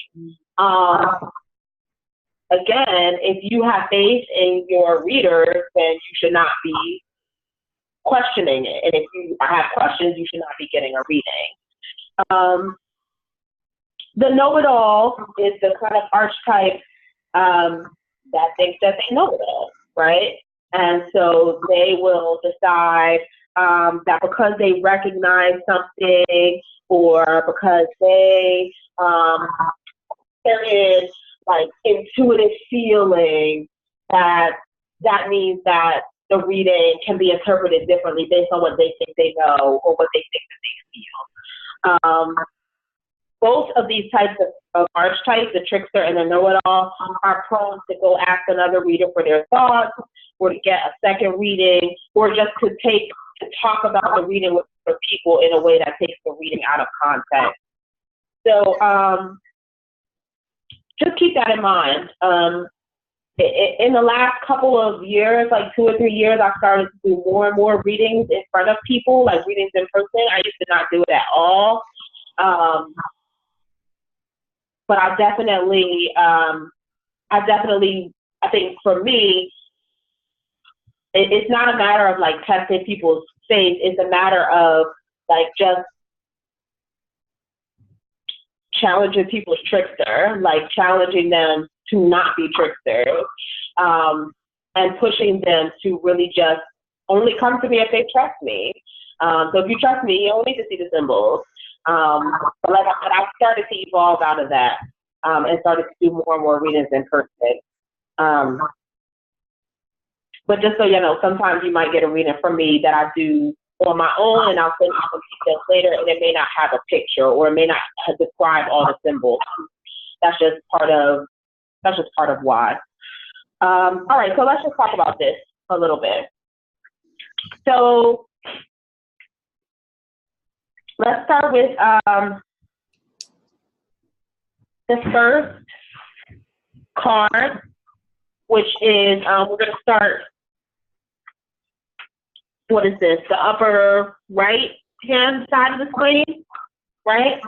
Speaker 1: Again, if you have faith in your readers, then you should not be questioning it. And if you have questions, you should not be getting a reading. The know-it-all is the kind of archetype that thinks that they know it all, right? And so they will decide that because they recognize something or because there is like intuitive feeling that means that the reading can be interpreted differently based on what they think they know or what they think that they feel. Both of these types of archetypes, the trickster and the know-it-all, are prone to go ask another reader for their thoughts, or to get a second reading, or just to talk about the reading with other people in a way that takes the reading out of context. So just keep that in mind. In the last couple of years, like 2 or 3 years, I started to do more and more readings in front of people, like readings in person. I used to not do it at all. But I definitely, I think for me, it's not a matter of like testing people's faith. It's a matter of like just challenging people's trickster, like challenging them to not be tricksters, and pushing them to really just only come to me if they trust me. So if you trust me, you don't need to see the symbols. But like I said, I started to evolve out of that and started to do more and more readings in person. But just so you know, sometimes you might get a reading from me that I do on my own, and I'll send you some details later, and it may not have a picture or it may not describe all the symbols. That's just part of why. All right, so let's just talk about this. a little bit. So let's start with the first card, which is, we're going to start, what is this? The upper right hand side of the screen, right?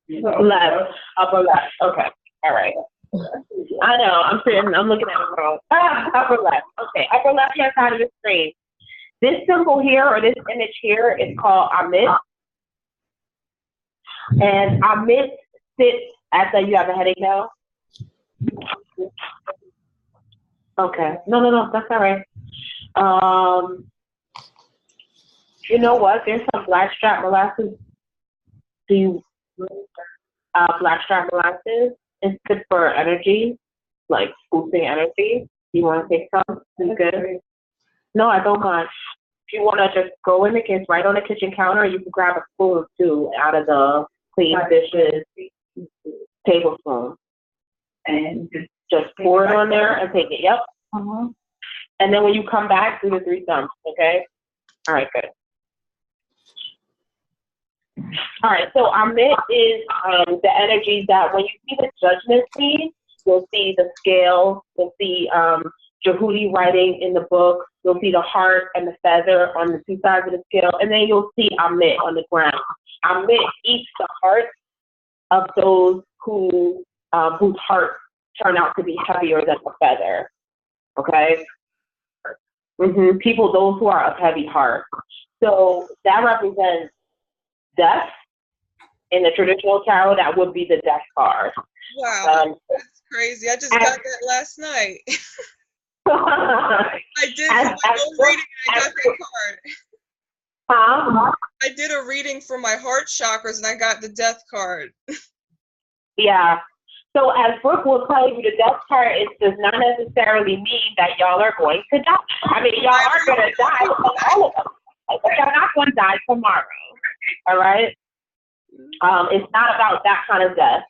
Speaker 1: Left, upper left. Okay, all right. I know, I'm looking at it wrong. Upper left. Okay, upper left hand side of the screen. This symbol here, or this image here, is called Amit. And Amit sits at the, you have a headache now? Okay, no, that's all right. You know what? There's some blackstrap molasses. Do you, blackstrap molasses? It's good for energy, like boosting energy. You want to take some? It's good. No, I don't mind. If you want to just go in the kitchen, right on the kitchen counter, you can grab a spoon too out of the clean dishes tablespoon, and just pour it on there and take it. Yep. And then when you come back, do the 3 thumbs. Okay. All right. Good. All right. So Amit is the energy that when you see the judgment seed, you'll see the scale. You'll see Jehudi writing in the book. You'll see the heart and the feather on the 2 sides of the scale, and then you'll see Amit on the ground. Amit eats the heart of those who whose hearts turn out to be heavier than the feather. Okay? People, those who are of heavy heart. So that represents death. In the traditional tarot, that would be the death card.
Speaker 2: Wow, that's crazy. I just got that last night. I did my own reading and I got that card. I did a reading for my heart chakras and I got the death card. Yeah.
Speaker 1: So as Brooke will tell you, the death card does not necessarily mean that y'all are going to die. I mean, y'all are going to die, all of them. But y'all not going to die tomorrow. All right? It's not about that kind of death.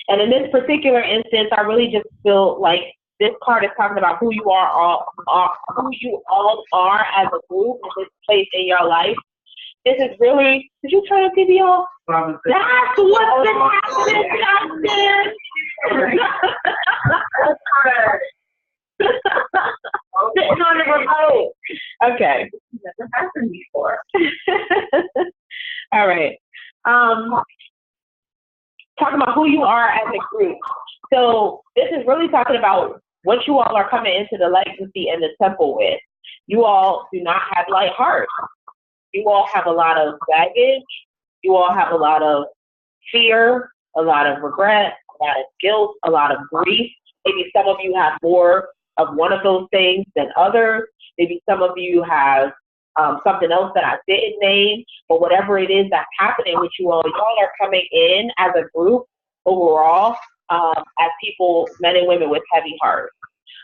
Speaker 1: And in this particular instance, I really just feel like this card is talking about who you are who you all are as a group in this place in your life. This is really, did you turn the TV off? That's what's been happening downstairs. Sitting on the remote. Okay. Never happened before. All right. Talking about who you are as a group. So this is really talking about what you all are coming into the legacy and the temple with. You all do not have light hearts. You all have a lot of baggage. You all have a lot of fear, a lot of regret, a lot of guilt, a lot of grief. Maybe some of you have more of one of those things than others. Maybe some of you have something else that I didn't name, but whatever it is that's happening with you all are coming in as a group overall as people, men and women with heavy hearts,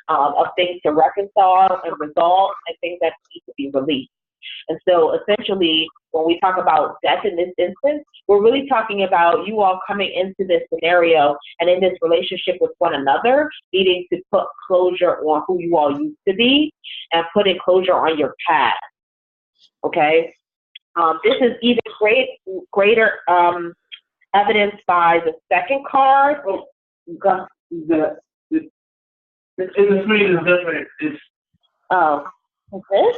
Speaker 1: of things to reconcile and resolve and things that need to be released. And so essentially, when we talk about death in this instance, we're really talking about you all coming into this scenario and in this relationship with one another, needing to put closure on who you all used to be and putting closure on your past. Okay? This is even greater evidence by the second card.
Speaker 5: The screen is different.
Speaker 1: Oh, is this?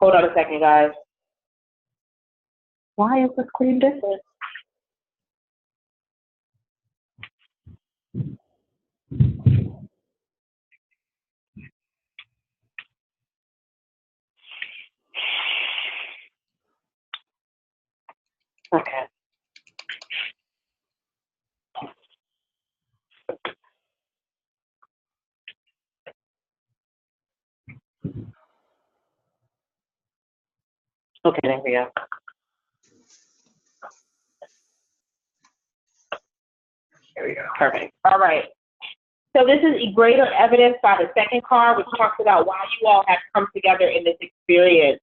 Speaker 1: Hold on a second, guys. Why is the screen different? Okay. Okay, there we go. There we go. Perfect. All right. So this is greater evidence by the second card, which talks about why you all have come together in this experience.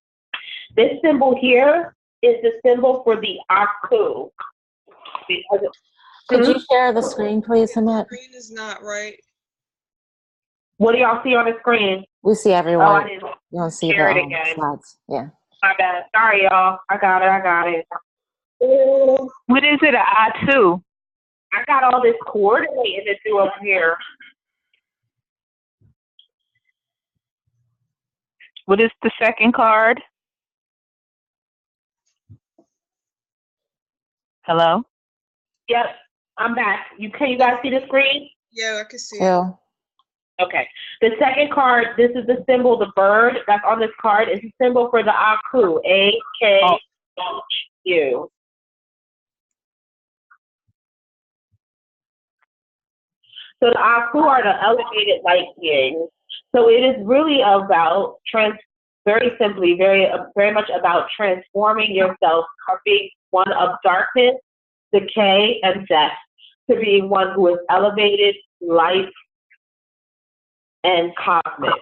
Speaker 1: This symbol here is the symbol for the Aku.
Speaker 3: Could you share the screen, please, Annette?
Speaker 2: The screen is not right.
Speaker 1: What do y'all see on the screen?
Speaker 3: We see
Speaker 1: Oh, I
Speaker 3: everyone.
Speaker 1: didn't
Speaker 3: You don't see
Speaker 1: share it
Speaker 3: the
Speaker 1: again.
Speaker 3: slides. Yeah.
Speaker 1: My bad. Sorry, y'all. I got it.
Speaker 6: What is it, a I2?
Speaker 1: I got all this coordinating to do over here.
Speaker 6: What is the second card? Hello?
Speaker 1: Yep, I'm back. Can you guys see the screen?
Speaker 2: Yeah, I can see it.
Speaker 3: Two.
Speaker 1: Okay. The second card, this is the symbol, the bird that's on this card is a symbol for the Aku, A-K-H-U. So the Aku are the elevated light beings. So it is really about very simply, very much about transforming yourself from being one of darkness, decay, and death to being one who is elevated, light, and cosmic.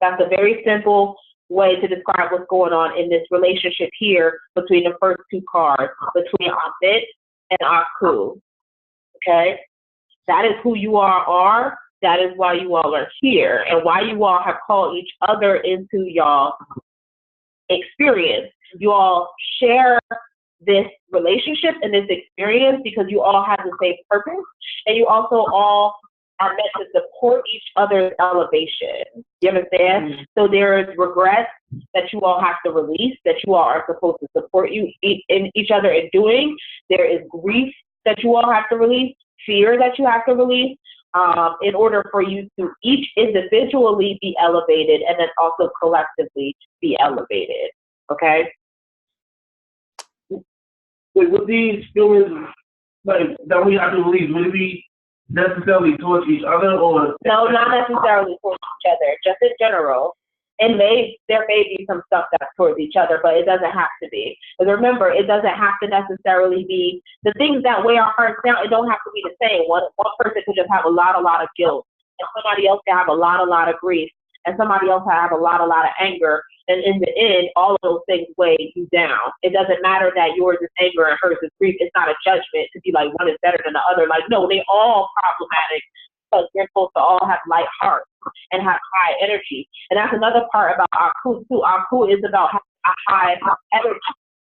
Speaker 1: That's a very simple way to describe what's going on in this relationship here between the first two cards, between Amit and Aku. Okay? That is who you all are. That is why you all are here and why you all have called each other into y'all experience. You all share this relationship and this experience because you all have the same purpose, and you also all are meant to support each other's elevation. You understand? Mm-hmm. So there is regret that you all have to release, that you all are supposed to support you in each other in doing. There is grief that you all have to release, fear that you have to release, in order for you to each individually be elevated and then also collectively be elevated. Okay?
Speaker 5: Wait, with these feelings, like, that we have to release, would it be necessarily towards each other, or?
Speaker 1: No, not necessarily towards each other, just in general. And there may be some stuff that's towards each other, but it doesn't have to be. Because remember, it doesn't have to necessarily be the things that weigh our hearts down. It don't have to be the same. One person could just have a lot of guilt, and somebody else can have a lot of grief, and somebody else can have a lot of anger. And in the end, all of those things weigh you down. It doesn't matter that yours is anger and hers is grief. It's not a judgment to be like one is better than the other. Like, no, they all problematic because they're supposed to all have light hearts and have high energy. And that's another part about Aku too. Aku is about a high energy.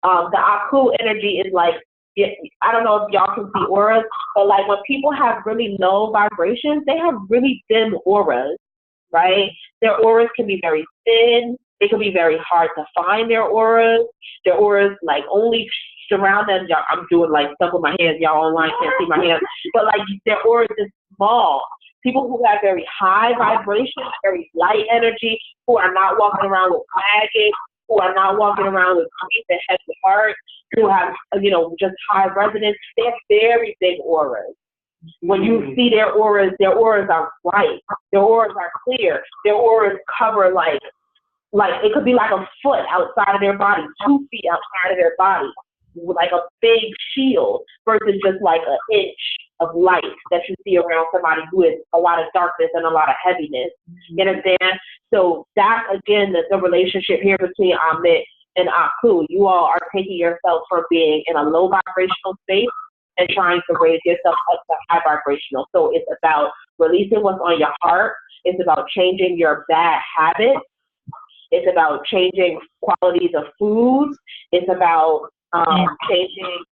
Speaker 1: The Aku energy is like, I don't know if y'all can see auras, but like when people have really low vibrations, they have really dim auras, right? Their auras can be very thin. It can be very hard to find their auras. Their auras like only surround them. I'm doing like stuff with my hands. Y'all online can't see my hands, but like their auras is small. People who have very high vibration, very light energy, who are not walking around with maggots, who are not walking around with grief and heavy heart, who have, just high resonance, they have very big auras. When you see their auras are bright. Their auras are clear. Their auras cover like it could be like a foot outside of their body, 2 feet outside of their body, like a big shield versus just like an inch of light that you see around somebody who is a lot of darkness and a lot of heaviness. You understand? So that's, again, the relationship here between Amit and Aku. You all are taking yourself from being in a low vibrational state and trying to raise yourself up to high vibrational. So it's about releasing what's on your heart. It's about changing your bad habits. It's about changing qualities of food. It's about changing,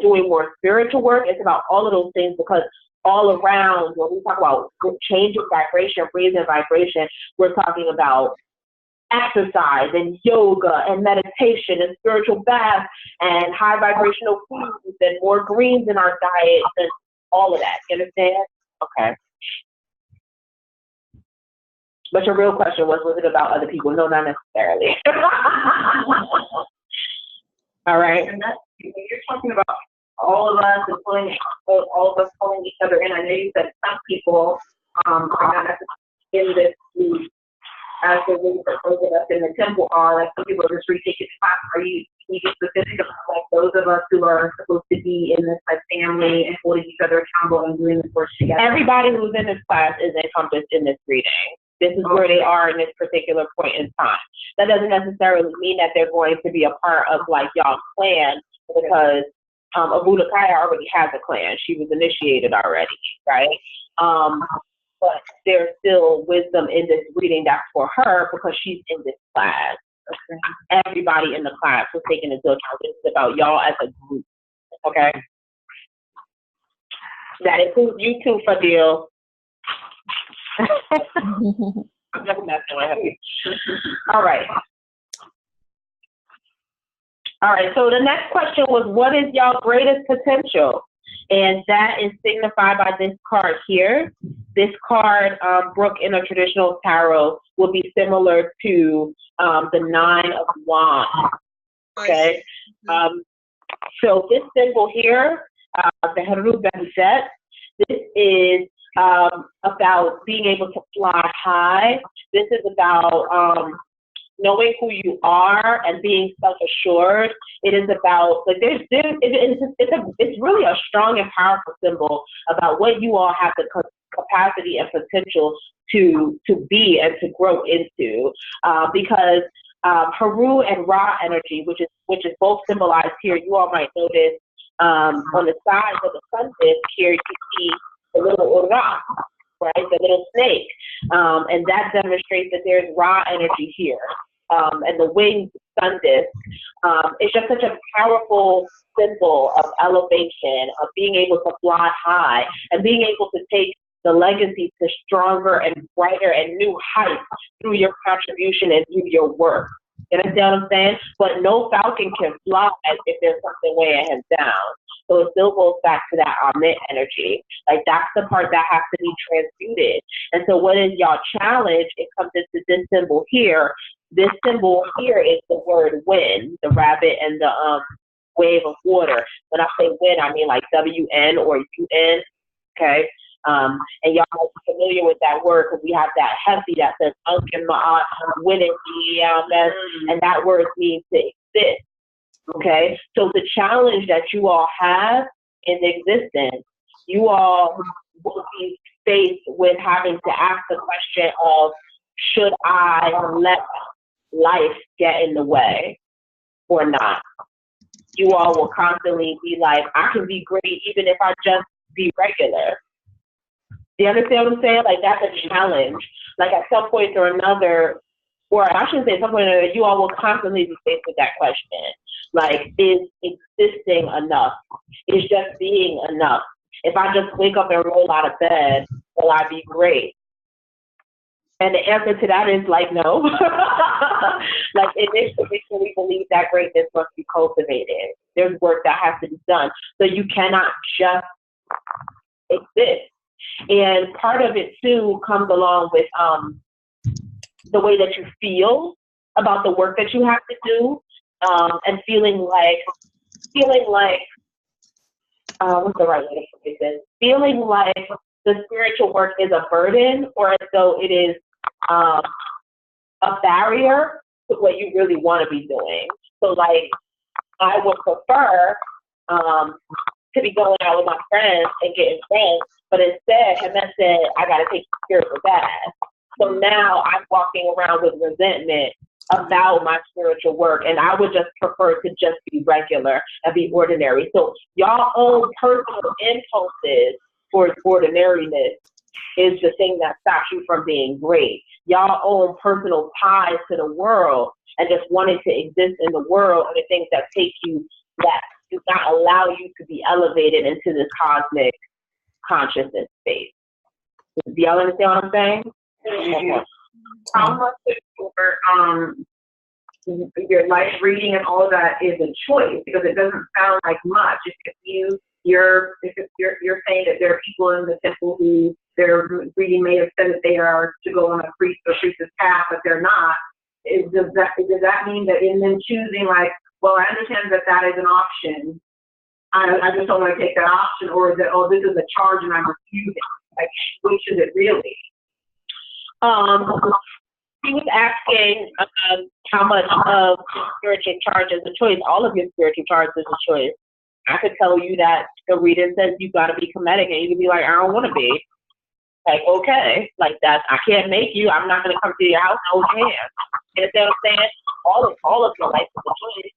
Speaker 1: doing more spiritual work. It's about all of those things, because all around, when we talk about changing vibration, raising vibration, we're talking about exercise and yoga and meditation and spiritual baths and high vibrational foods and more greens in our diet and all of that. You understand? Okay. But your real question was it about other people? No, not necessarily. All right.
Speaker 4: And that's, you're talking about all of us and all of us pulling each other in. I know you said some people are not necessarily in this group as the way proposing us in the temple are. Like some people are just ridiculous. Are you specific about like those of us who are supposed to be in this like family and holding each other accountable and doing this work together?
Speaker 1: Everybody who's in this class is encompassed in this reading. This is where they are in this particular point in time. That doesn't necessarily mean that they're going to be a part of like y'all's clan, because Abuda Kaya already has a clan. She was initiated already, right? but there's still wisdom in this reading that's for her because she's in this class. Okay. Everybody in the class was taken into account. This is about y'all as a group. Okay. That includes you too, Fadil. I'm just messing with him. All right. All right. So the next question was, what is y'all greatest potential? And that is signified by this card here. This card, Brooke, in a traditional tarot, will be similar to the 9 of Wands. Okay. So this symbol here, the Heru Benset, this is about being able to fly high. This is about knowing who you are and being self-assured. It is about, like, it's really a strong and powerful symbol about what you all have the capacity and potential to be and to grow into. Because Haru and Ra energy, which is both symbolized here, you all might notice on the sides of the sun disk here, you see the little Ra, right, the little snake. And that demonstrates that there's Ra energy here. And the winged sun disk, it's just such a powerful symbol of elevation, of being able to fly high, and being able to take the legacy to stronger and brighter and new heights through your contribution and through your work. You understand what I'm saying? But no falcon can fly if there's something weighing him down. So it still goes back to that Amit energy. Like, that's the part that has to be transmuted. And so what is y'all challenge? It comes into this symbol here. This symbol here is the word wind, the rabbit and the wave of water. When I say wind, I mean like W-N or U-N, okay? And y'all might be familiar with that word because we have that hefty that says Unkin Ma'at, winning, and that word means to exist, okay? So the challenge that you all have in existence, you all will be faced with having to ask the question of, should I let life get in the way or not? You all will constantly be like, I can be great even if I just be regular. Do you understand what I'm saying? Like, that's a challenge. Like, at some point or another, or I shouldn't say at some point or another, you all will constantly be faced with that question. Like, is existing enough? Is just being enough? If I just wake up and roll out of bed, will I be great? And the answer to that is like, no. Like, initially we believe that greatness must be cultivated. There's work that has to be done. So you cannot just exist. And part of it too comes along with the way that you feel about the work that you have to do, and feeling like what's the right way to put this? Feeling like the spiritual work is a burden, or as though it is a barrier to what you really want to be doing. So, like, I would prefer to be going out with my friends and getting friends, but instead, Hemet said, I got to take a spiritual bath. So now I'm walking around with resentment about my spiritual work, and I would just prefer to just be regular and be ordinary. So y'all own personal impulses towards ordinariness is the thing that stops you from being great. Y'all own personal ties to the world and just wanting to exist in the world, and the things that take you, that do not allow you to be elevated into this cosmic consciousness space. Do y'all understand what I'm saying?
Speaker 4: Mm-hmm. How much your life reading and all of that is a choice, because it doesn't sound like much. If you're saying that there are people in the temple who their reading may have said that they are to go on a priest or priestess path, but they're not. Does that mean that in them choosing, like, well, I understand that that is an option, I just don't want to take that option, or is it, oh, this is a charge and I'm refusing? Like, which is it really?
Speaker 1: He was asking how much of spiritual charge is a choice. All of your spiritual charge is a choice. I could tell you that the reading says you got to be Kemmitted, and you can be like, I don't want to be. Like, okay, like that. I can't make you. I'm not going to come to your house. No chance. You understand what I'm saying? All of your life is a choice.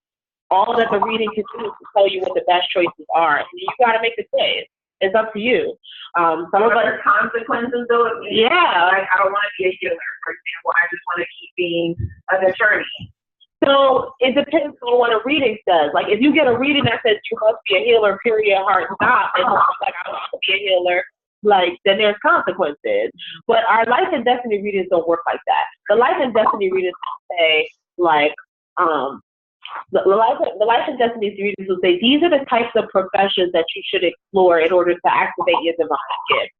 Speaker 1: All that the reading can do is to tell you what the best choices are. And you got to make the choice. It's up to you. Some of us
Speaker 4: consequences though.
Speaker 1: Yeah.
Speaker 4: Like I don't want to be a healer, for example. I just want to keep being an attorney.
Speaker 1: So it depends on what a reading says. Like if you get a reading that says you must be a healer, period, hard stop, and you're like I want to be a healer, like then there's consequences. But our life and destiny readings don't work like that. The life and destiny readings say like the life and destiny readings will say these are the types of professions that you should explore in order to activate your divine gift.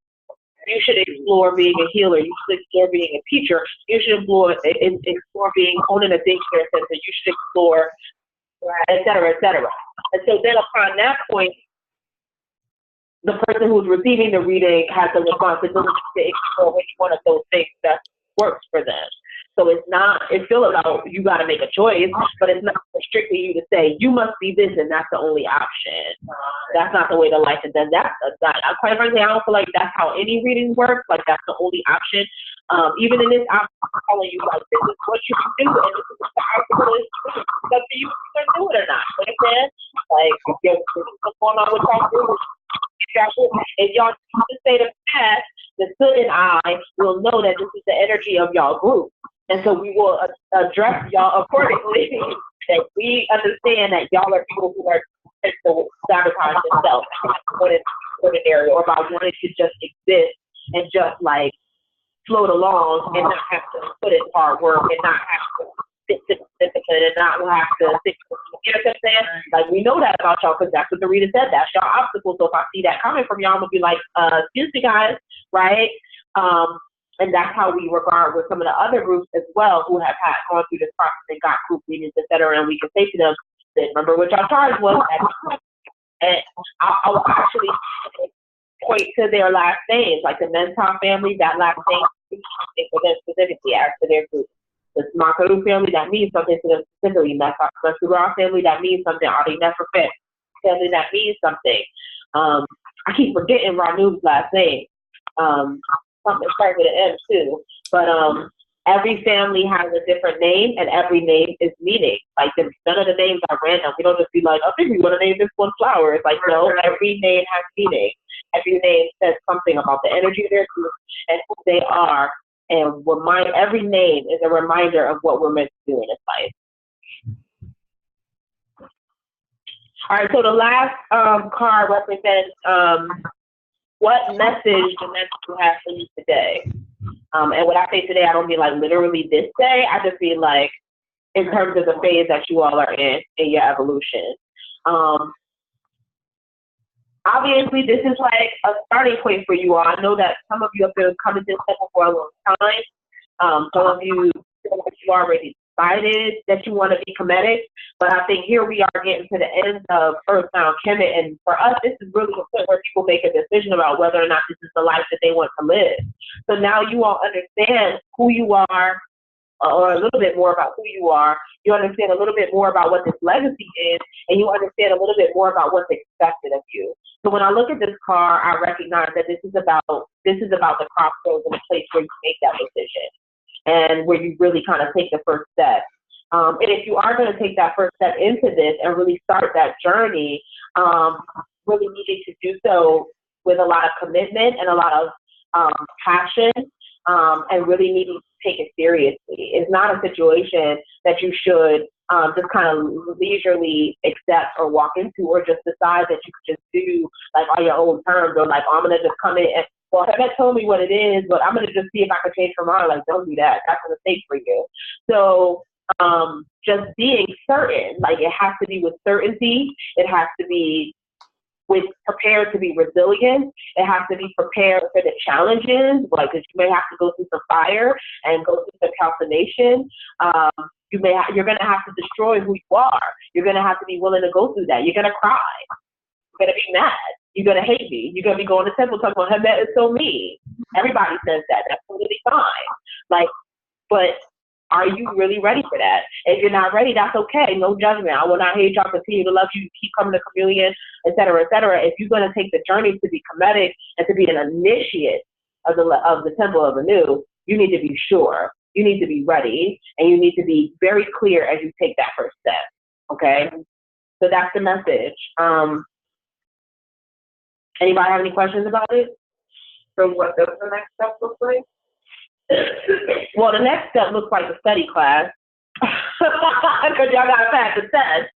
Speaker 1: You should explore being a healer. You should explore being a teacher. You should explore being owning a daycare center. You should explore, et cetera, et cetera. And so then upon that point, the person who's receiving the reading has the responsibility to explore which one of those things that works for them. So it's still about you got to make a choice, but it's not strictly you to say you must be this and that's the only option. That's not the way the life is done. Quite frankly, I don't feel like that's how any reading works. Like that's the only option. Even in this option, I'm telling you like this is what you can do, and this is what the obstacle is. It's up to you if you can do it or not. You understand? Like what's going on with y'all group? If y'all choose to stay the past, the Soot and I will know that this is the energy of y'all group. And so we will address y'all accordingly. That we understand that y'all are people who are to sabotage themselves ordinary or by wanting to just exist and just like float along and not have to put in hard work and not have to stick to discipline and not have to stick to, you know what I'm saying? Like we know that about y'all because that's what the reader said. That's y'all obstacle. So if I see that coming from y'all, I'm gonna be like, excuse me guys, right? And that's how we regard with some of the other groups as well who have gone through this process and got group meetings, et cetera. And we can say to them, remember what y'all charge was. And I'll actually point to their last names, like the Mentor family, that last name for them specifically, as to their group. The Makaru family, that means something to them specifically. Masura family, that means something. Adi Nefrafet family, that means something. I keep forgetting Ranub's last name. Something starts with an M too, but every family has a different name, and every name is meaning. Like none of the names are random. We don't just be like, I think we want to name this one flower. It's like no, every name has meaning. Every name says something about the energy of their group and who they are, and every name is a reminder of what we're meant to do in this life. All right, so the last card represents what message the message have for you today. And when I say today, I don't mean like literally this day. I just mean like in terms of the phase that you all are in your evolution. Obviously, this is like a starting point for you all. I know that some of you have been coming to this temple for a long time. Some of you feel like you already decided that you want to be Kemmitted, but I think here we are getting to the end of Earth Bound Kemet, and for us, this is really the point where people make a decision about whether or not this is the life that they want to live. So now you all understand who you are, or a little bit more about who you are. You understand a little bit more about what this legacy is, and you understand a little bit more about what's expected of you. So when I look at this card, I recognize that this is about the crossroads and the place where you make that decision, and where you really kind of take the first step. And if you are going to take that first step into this and really start that journey, really needing to do so with a lot of commitment and a lot of passion, and really needing to take it seriously. It's not a situation that you should just kind of leisurely accept or walk into, or just decide that you could just do like on your own terms, or like, oh, I'm going to just come in and, well, Hemet told me what it is, but I'm going to just see if I can change my mind. Like, don't do that. That's a mistake for you. So just being certain, like it has to be with certainty. It has to be prepared to be resilient. It has to be prepared for the challenges, like you may have to go through some fire and go through some calcination. You're going to have to destroy who you are. You're going to have to be willing to go through that. You're going to cry. You're going to be mad. You're going to hate me. You're going to be going to temple talking about, Hemet is so mean. Everybody says that. That's totally fine. Like, but are you really ready for that? If you're not ready, that's okay. No judgment. I will not hate y'all. Continue to love you. Keep coming to communion, et cetera, et cetera. If you're going to take the journey to be Kemmitted and to be an initiate of the temple of Anu, you need to be sure. You need to be ready, and you need to be very clear as you take that first step. Okay? So that's the message. Anybody have any questions about it?
Speaker 4: So what does the next step look like?
Speaker 1: Well, the next step looks like a study class. Because y'all got to pass the test.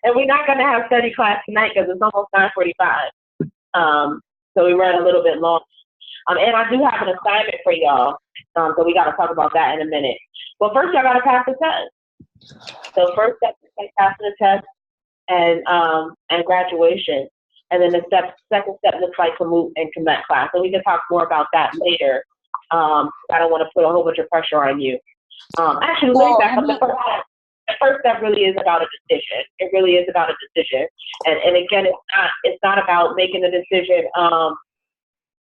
Speaker 1: And we're not going to have study class tonight because it's almost 9:45. So we ran a little bit long. And I do have an assignment for y'all. So we got to talk about that in a minute. But first, y'all got to pass the test. So first step is like passing the test and graduation. And then the second step looks like to move into that class. So we can talk more about that later. I don't want to put a whole bunch of pressure on you. Actually, let me back up. The first step really is about a decision. It really is about a decision. And again, it's not about making a decision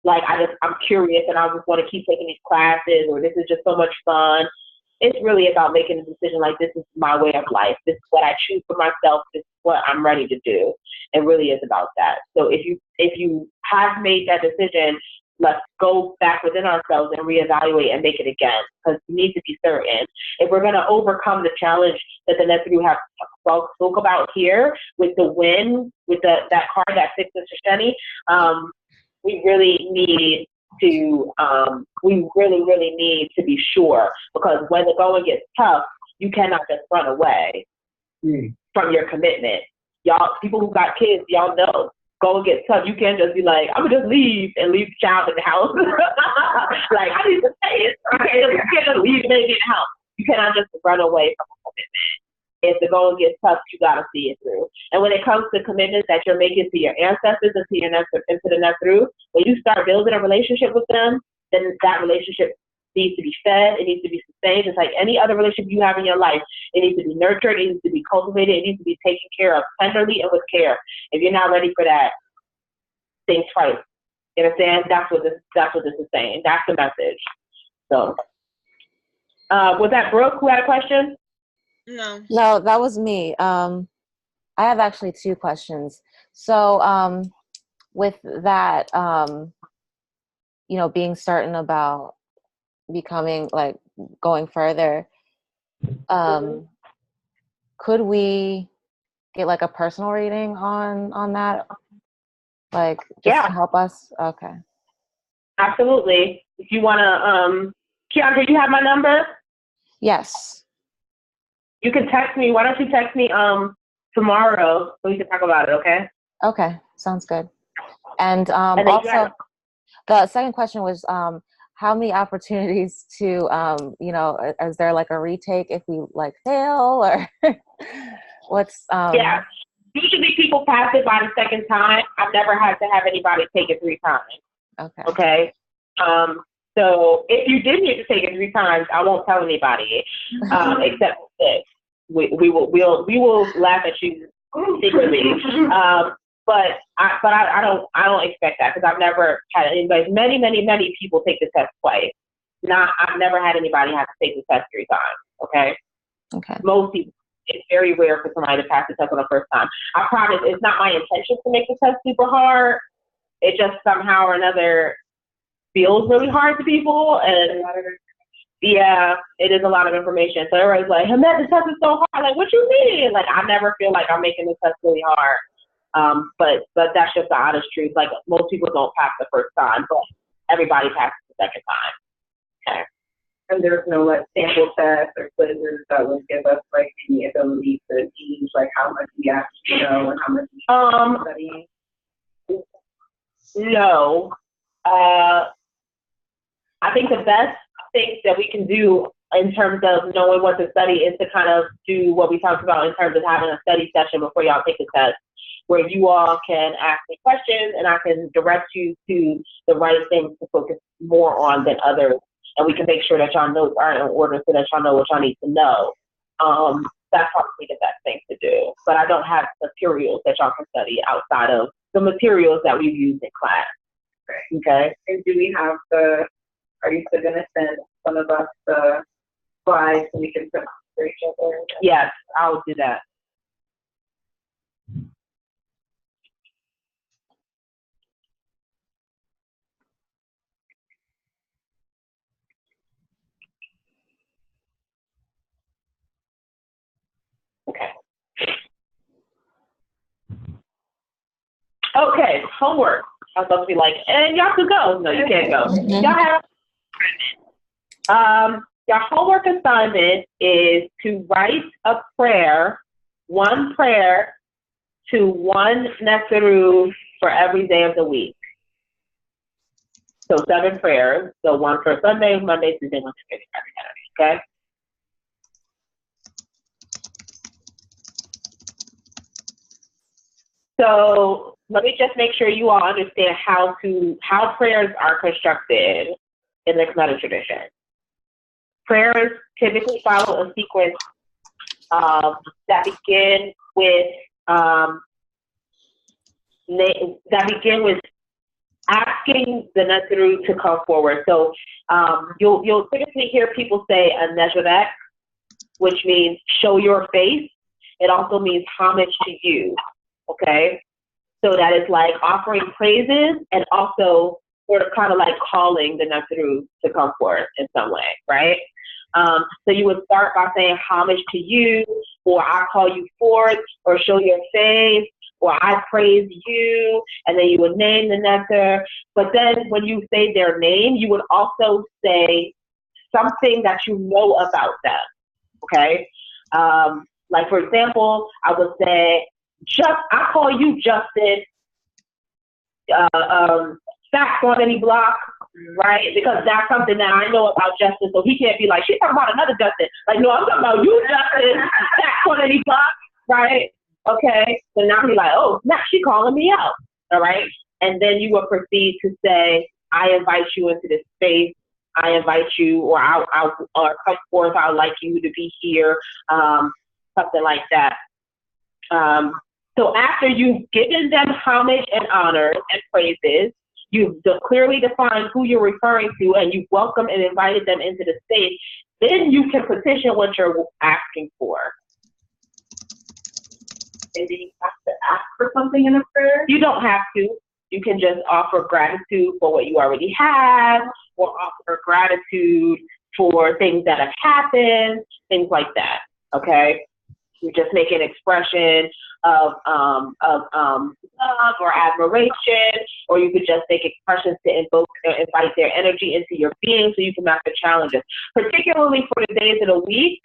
Speaker 1: like I'm curious and I just want to keep taking these classes, or this is just so much fun. It's really about making a decision like, this is my way of life. This is what I choose for myself. This is what I'm ready to do. It really is about that. So if you have made that decision, let's go back within ourselves and reevaluate and make it again, because we need to be certain. If we're going to overcome the challenge that the nephew have spoke about here with the win, with that card that fixed Mr. Shenny, we really need to really need to be sure, because when the going gets tough, you cannot just run away from your commitment. Y'all, people who got kids, y'all know, going gets tough. You can't just be like, I'm gonna just leave and leave the child in the house. Like, I need to say it. You can't just leave the baby in the house. You cannot just run away from a commitment. If the going gets tough, you gotta see it through. And when it comes to commitments that you're making to your ancestors and to your into the next through, when you start building a relationship with them, then that relationship needs to be fed. It needs to be sustained. It's like any other relationship you have in your life. It needs to be nurtured. It needs to be cultivated. It needs to be taken care of tenderly and with care. If you're not ready for that, think twice. You understand? That's what this is saying. That's the message. So, was that Brooke who had a question?
Speaker 3: No, that was me. I have actually two questions. So, with that, being certain about becoming, like, going further, could we get like a personal reading on that? Like, just to help us? Okay.
Speaker 1: Absolutely. If you want to, Keandra, you have my number?
Speaker 3: Yes.
Speaker 1: You can text me. Why don't you text me tomorrow so we can talk about it, okay?
Speaker 3: Okay, sounds good. And also, the second question was, how many opportunities to, is there like a retake if we like fail, or what's?
Speaker 1: Yeah, usually people pass it by the second time. I've never had to have anybody take it 3 times.
Speaker 3: Okay.
Speaker 1: Okay. So if you did need to take it 3 times, I won't tell anybody, except this. We will laugh at you secretly. But I don't expect that, because I've never had anybody. Many people take the test twice. I've never had anybody have to take the test 3 times. Okay.
Speaker 3: Okay.
Speaker 1: Most people, it's very rare for somebody to pass the test on the first time. I promise, it's not my intention to make the test super hard. It just somehow or another feels really hard to people, and yeah, it is a lot of information. So everybody's like, "Hey, man, the test is so hard." Like, what you mean? Like, I never feel like I'm making the test really hard. But that's just the honest truth. Like, most people don't pass the first time, but everybody passes the second time. Okay.
Speaker 4: And there's no like sample tests or quizzes that would give us like the ability to gauge like how much we actually know and how much we should be studying.
Speaker 1: No. I think the best things that we can do in terms of knowing what to study is to kind of do what we talked about in terms of having a study session before y'all take the test, where you all can ask me questions and I can direct you to the right things to focus more on than others. And we can make sure that y'all notes are in order so that y'all know what y'all need to know. That's probably the best thing to do. But I don't have materials that y'all can study outside of the materials that we've used in class. Okay?
Speaker 4: And do we have are you still going to send some of us the slides so we can put for each other?
Speaker 1: Yes, I'll do that. Okay. Okay, homework. I was supposed to be like, and y'all could go. No, you can't go. Y'all have your homework assignment is to write a prayer, one prayer to one Netheru for every day of the week. So 7 prayers. So one for Sunday, Monday, Tuesday, Wednesday, Friday, Saturday. Okay. So let me just make sure you all understand how prayers are constructed in the Kemmitted tradition. Prayers typically follow a sequence that begin with asking the Netheru to come forward. So you'll typically hear people say a nezhavek, which means show your face. It also means homage to you. Okay, so that is like offering praises and also sort of kind of like calling the Netheru to come forth in some way, right? So you would start by saying homage to you, or I call you forth, or show your face, or I praise you, and then you would name the Nether. But then when you say their name, you would also say something that you know about them, okay? Like for example, I would say, I call you Justin, facts on any block, right? Because that's something that I know about Justin, so he can't be like, she's talking about another Justin. Like, no, I'm talking about you, Justin, facts on any block, right? Okay, so now he's like, oh, now she's calling me out, all right? And then you will proceed to say, I invite you into this space. I invite you, or I'll come forth. I'd like you to be here, something like that. So after you've given them homage and honor and praises, you've clearly defined who you're referring to, and you've welcomed and invited them into the space, then you can petition what you're asking for.
Speaker 4: And do you have to ask for something in a prayer?
Speaker 1: You don't have to. You can just offer gratitude for what you already have, or offer gratitude for things that have happened, things like that, okay? You just make an expression of love or admiration, or you could just make expressions to invite their energy into your being so you can master challenges. Particularly for the days of the week,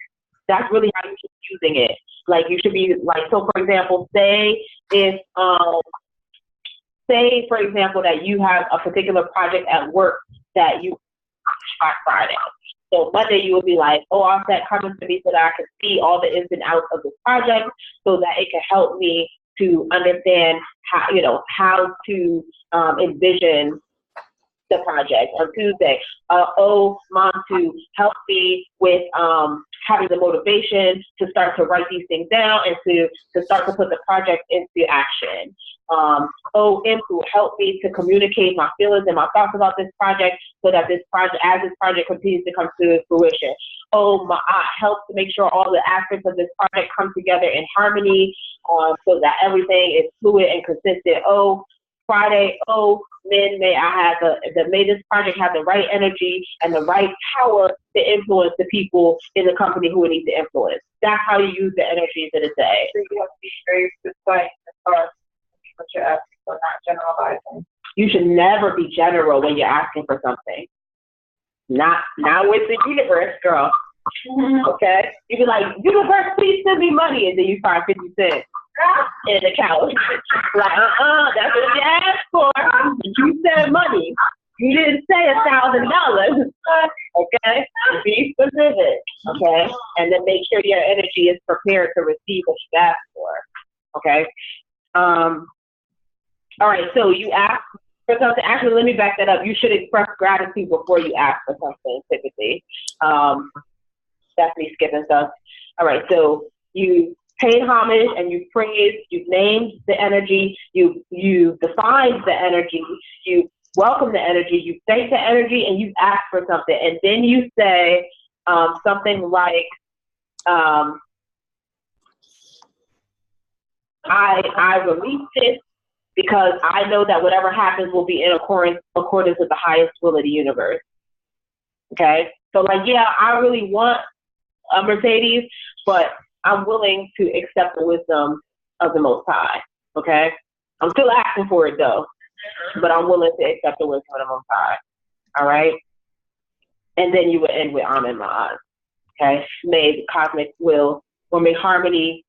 Speaker 1: that's really how you should be using it. Like you should be like, so for example, say for example that you have a particular project at work that you on Friday. So Monday you would be like, oh, Offset, coming to me so that I can see all the ins and outs of this project, so that it can help me to understand how to envision the project. On Tuesday, Mom, to help me with having the motivation to start to write these things down and to start to put the project into action. To help me to communicate my feelings and my thoughts about this project, so that this project continues to come to fruition. Help to make sure all the aspects of this project come together in harmony, so that everything is fluid and consistent. Friday, may this project have the right energy and the right power to influence the people in the company who it needs to influence. That's how you use the energies of the day.
Speaker 4: So you have to be very precise as far as what you're asking for, not generalizing.
Speaker 1: You should never be general when you're asking for something. Not with the universe, girl. Okay? You be like, universe, please send me money, and then you find 50 cents in the couch. Like, that's what you asked for. You said money. You didn't say $1,000. Okay? Be specific. Okay? And then make sure your energy is prepared to receive what you asked for. Okay? All right, so you ask for something. Actually, let me back that up. You should express gratitude before you ask for something, typically. That's me skipping stuff. All right, so you paid homage and you praised, you've named the energy, you defined the energy, you welcome the energy, you thank the energy, and you ask for something. And then you say something like, I release this because I know that whatever happens will be in accordance with the highest will of the universe. Okay? So like, yeah, I really want a Mercedes, but I'm willing to accept the wisdom of the Most High. Okay? I'm still asking for it though, but I'm willing to accept the list minimum 5. All right? And then you would end with I'm in my eyes. Okay? May the cosmic will, or may harmony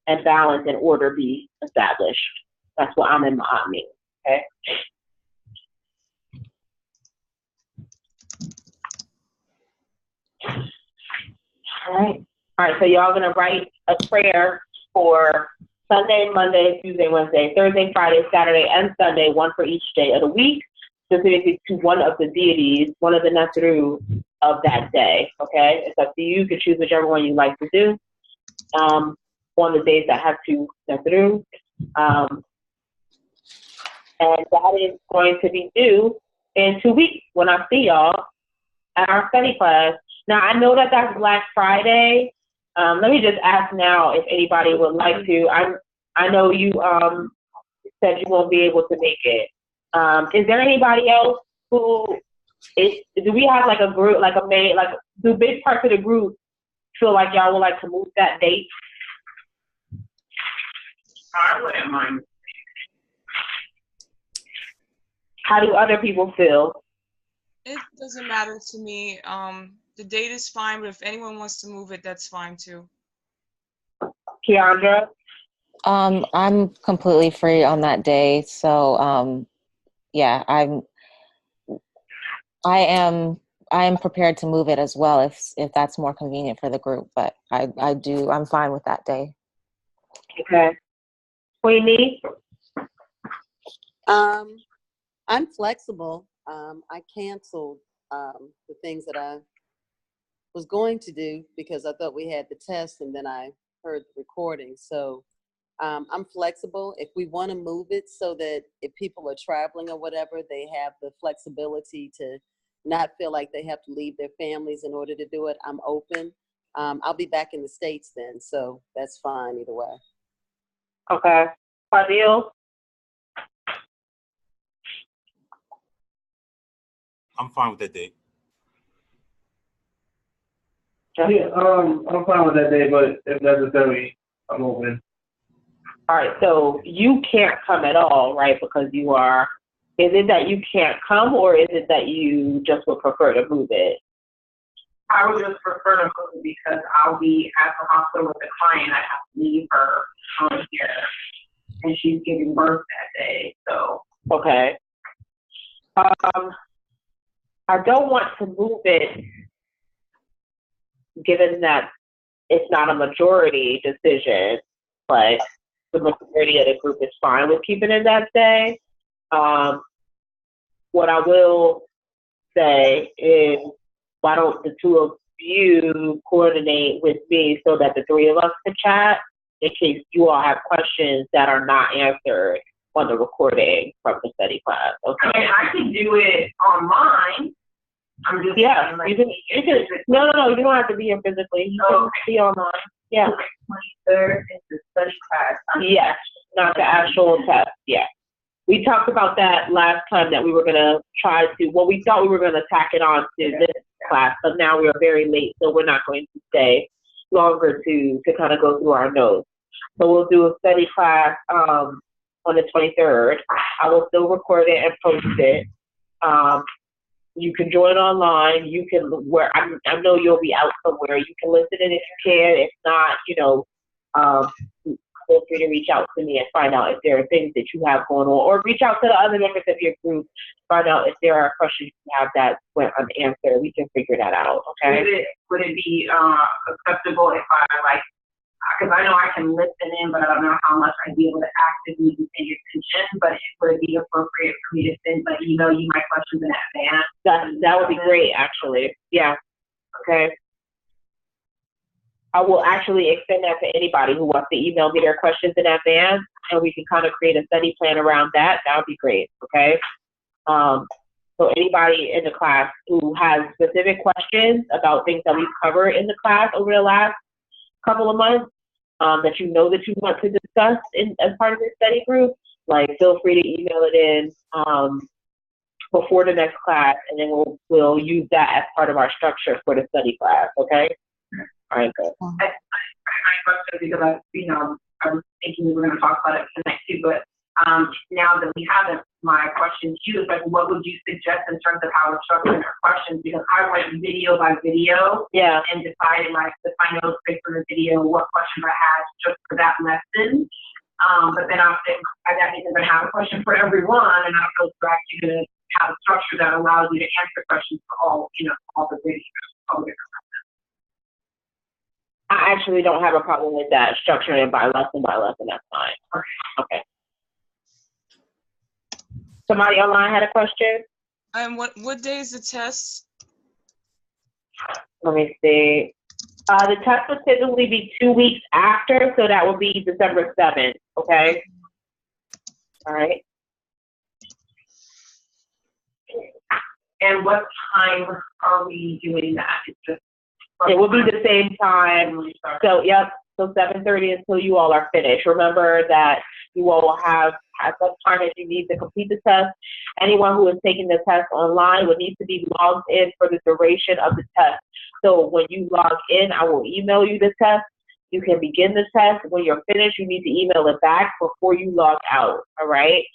Speaker 1: and balance and order be established. That's what I'm in my eye means. Okay? All right, so y'all gonna write a prayer for Sunday, Monday, Tuesday, Wednesday, Thursday, Friday, Saturday, and Sunday, one for each day of the week, specifically to one of the deities, one of the Natharu of that day, okay? It's up to you. You can choose whichever one you like to do on the days that have 2 Natharu. And that is going to be due in 2 weeks when I see y'all at our study class. Now, I know that that's Black Friday. Let me just ask now if anybody would like to. I know you said you won't be able to make it. Is there anybody else who do we have like a group, like a main, like do big parts of the group feel like y'all would like to move that date?
Speaker 4: I wouldn't mind.
Speaker 1: How do other people feel?
Speaker 2: It doesn't matter to me. The date is fine, but if anyone wants to move it, that's fine too.
Speaker 1: Keandra?
Speaker 3: I'm completely free on that day, so yeah, I am prepared to move it as well if that's more convenient for the group. But I'm fine with that day.
Speaker 1: Okay. Queenie?
Speaker 7: I'm flexible. I canceled the things that I was going to do because I thought we had the test and then I heard the recording. So I'm flexible. If we want to move it so that if people are traveling or whatever, they have the flexibility to not feel like they have to leave their families in order to do it, I'm open. I'll be back in the States then, so that's fine either way.
Speaker 1: Okay. Fadil?
Speaker 8: I'm fine with that date.
Speaker 5: Yeah, I'm fine with that day, but if necessary, I'm open.
Speaker 1: All right, so you can't come at all, right? Because you are, is it that you can't come or is it that you just would prefer to move it?
Speaker 4: I would just prefer to move because I'll be at the hospital with the client. I have to leave her here, and she's giving birth that day. So
Speaker 1: Okay. I don't want to move it, given that it's not a majority decision, but the majority of the group is fine with keeping it that day. What I will say is, why don't the 2 of you coordinate with me so that the 3 of us can chat in case you all have questions that are not answered on the recording from the study class. Okay.
Speaker 4: I mean, I can do it online. I'm just
Speaker 1: Yeah,
Speaker 4: like,
Speaker 1: you can, no, you don't have to be here physically. You can be online. Yeah.
Speaker 4: 23rd is the study class.
Speaker 1: Yes, not the actual test. Yeah. We talked about that last time that we were gonna try to. Well, we thought we were gonna tack it on to this class, but now we are very late, so we're not going to stay longer to kind of go through our notes. So we'll do a study class on the 23rd. I will still record it and post it. You can join online. You can, where I know you'll be out somewhere. You can listen in if you can. If not, feel free to reach out to me and find out if there are things that you have going on, or reach out to the other members of your group, find out if there are questions you have that went unanswered. We can figure that out. Okay.
Speaker 4: Would it be acceptable if I because I know I can listen in, but I don't know how much I'd be able to actively pay attention. But would it be appropriate for me to email you my questions in advance?
Speaker 1: That would be great, actually. Yeah. Okay. I will actually extend that to anybody who wants to email me their questions in advance, and we can kind of create a study plan around that. That would be great. Okay. So anybody in the class who has specific questions about things that we've covered in the class over the last couple of months, that you want to discuss as part of this study group, like feel free to email it in before the next class, and then we'll use that as part of our structure for the study class. Okay. All right. Good.
Speaker 4: My question, because I was thinking we were going to talk about it tonight too, but Now that we have it, my question to you is like, what would you suggest in terms of how we're structuring our questions? Because I went video by video, and decided like if I know pick from the video what questions I had just for that lesson. But then I think that means I'm going to have a question for everyone, and I was actually going to have a structure that allows you to answer questions for all, all the videos. All the
Speaker 1: I actually don't have a problem with that, structuring it by lesson, that's fine. Okay. Somebody online had a question?
Speaker 2: What day is the test?
Speaker 1: Let me see. The test would typically be 2 weeks after, so that would be December 7th, okay? All right.
Speaker 4: And what time are we doing that? It's just
Speaker 1: it will be the same time. So, yep, so 7:30 until you all are finished. Remember that you all will have as much time as you need to complete the test. Anyone who is taking the test online would need to be logged in for the duration of the test. So when you log in, I will email you the test. You can begin the test. When you're finished, you need to email it back before you log out, all right?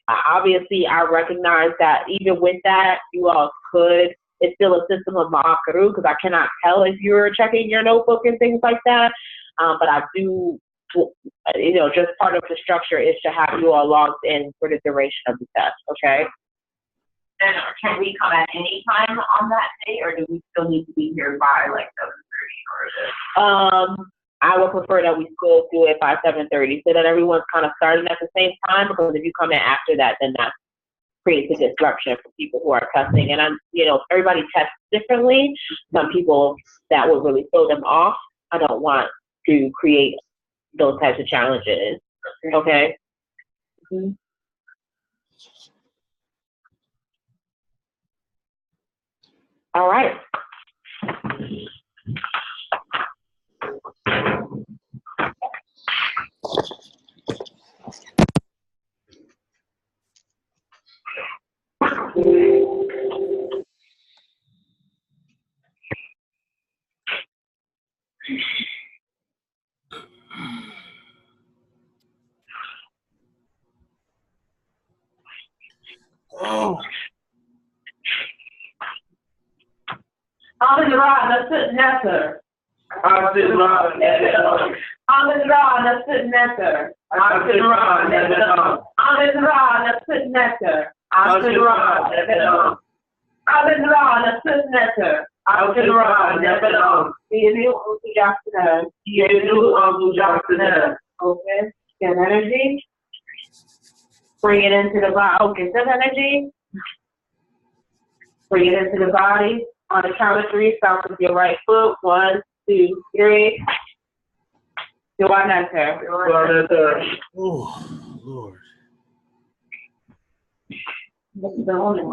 Speaker 1: Obviously, I recognize that even with that, you all could, it's still a system of Ma'akaru because I cannot tell if you're checking your notebook and things like that. But I do, just part of the structure is to have you all logged in for the duration of the test, okay?
Speaker 4: And can we come at any time on that day, or do we still need to be here by like 7:30 or?
Speaker 1: I would prefer that we still do it by 7:30 so that everyone's kind of starting at the same time, because if you come in after that, then that creates a disruption for people who are testing. And everybody tests differently. Some people that would really throw them off. I don't want to create those types of challenges. Okay. Mm-hmm. All right.
Speaker 8: Oh.
Speaker 4: I'm in the rod, that's sitting there, sir.
Speaker 5: I'm sitting around.
Speaker 4: I'm in the rod, that's sitting there, sir.
Speaker 5: I'm sitting around.
Speaker 4: I'm in the rod, that's sitting there, sir.
Speaker 5: I'm sitting around.
Speaker 4: I'm in the rod, that's sitting there, sir.
Speaker 5: I'm sitting around.
Speaker 1: Okay. Get energy. Bring it into the body. Okay, send energy. Bring it into the body. On the count of 3, start with your right foot. 1, 2, 3. Joaneta.
Speaker 8: Oh, Lord.
Speaker 1: This is the only one.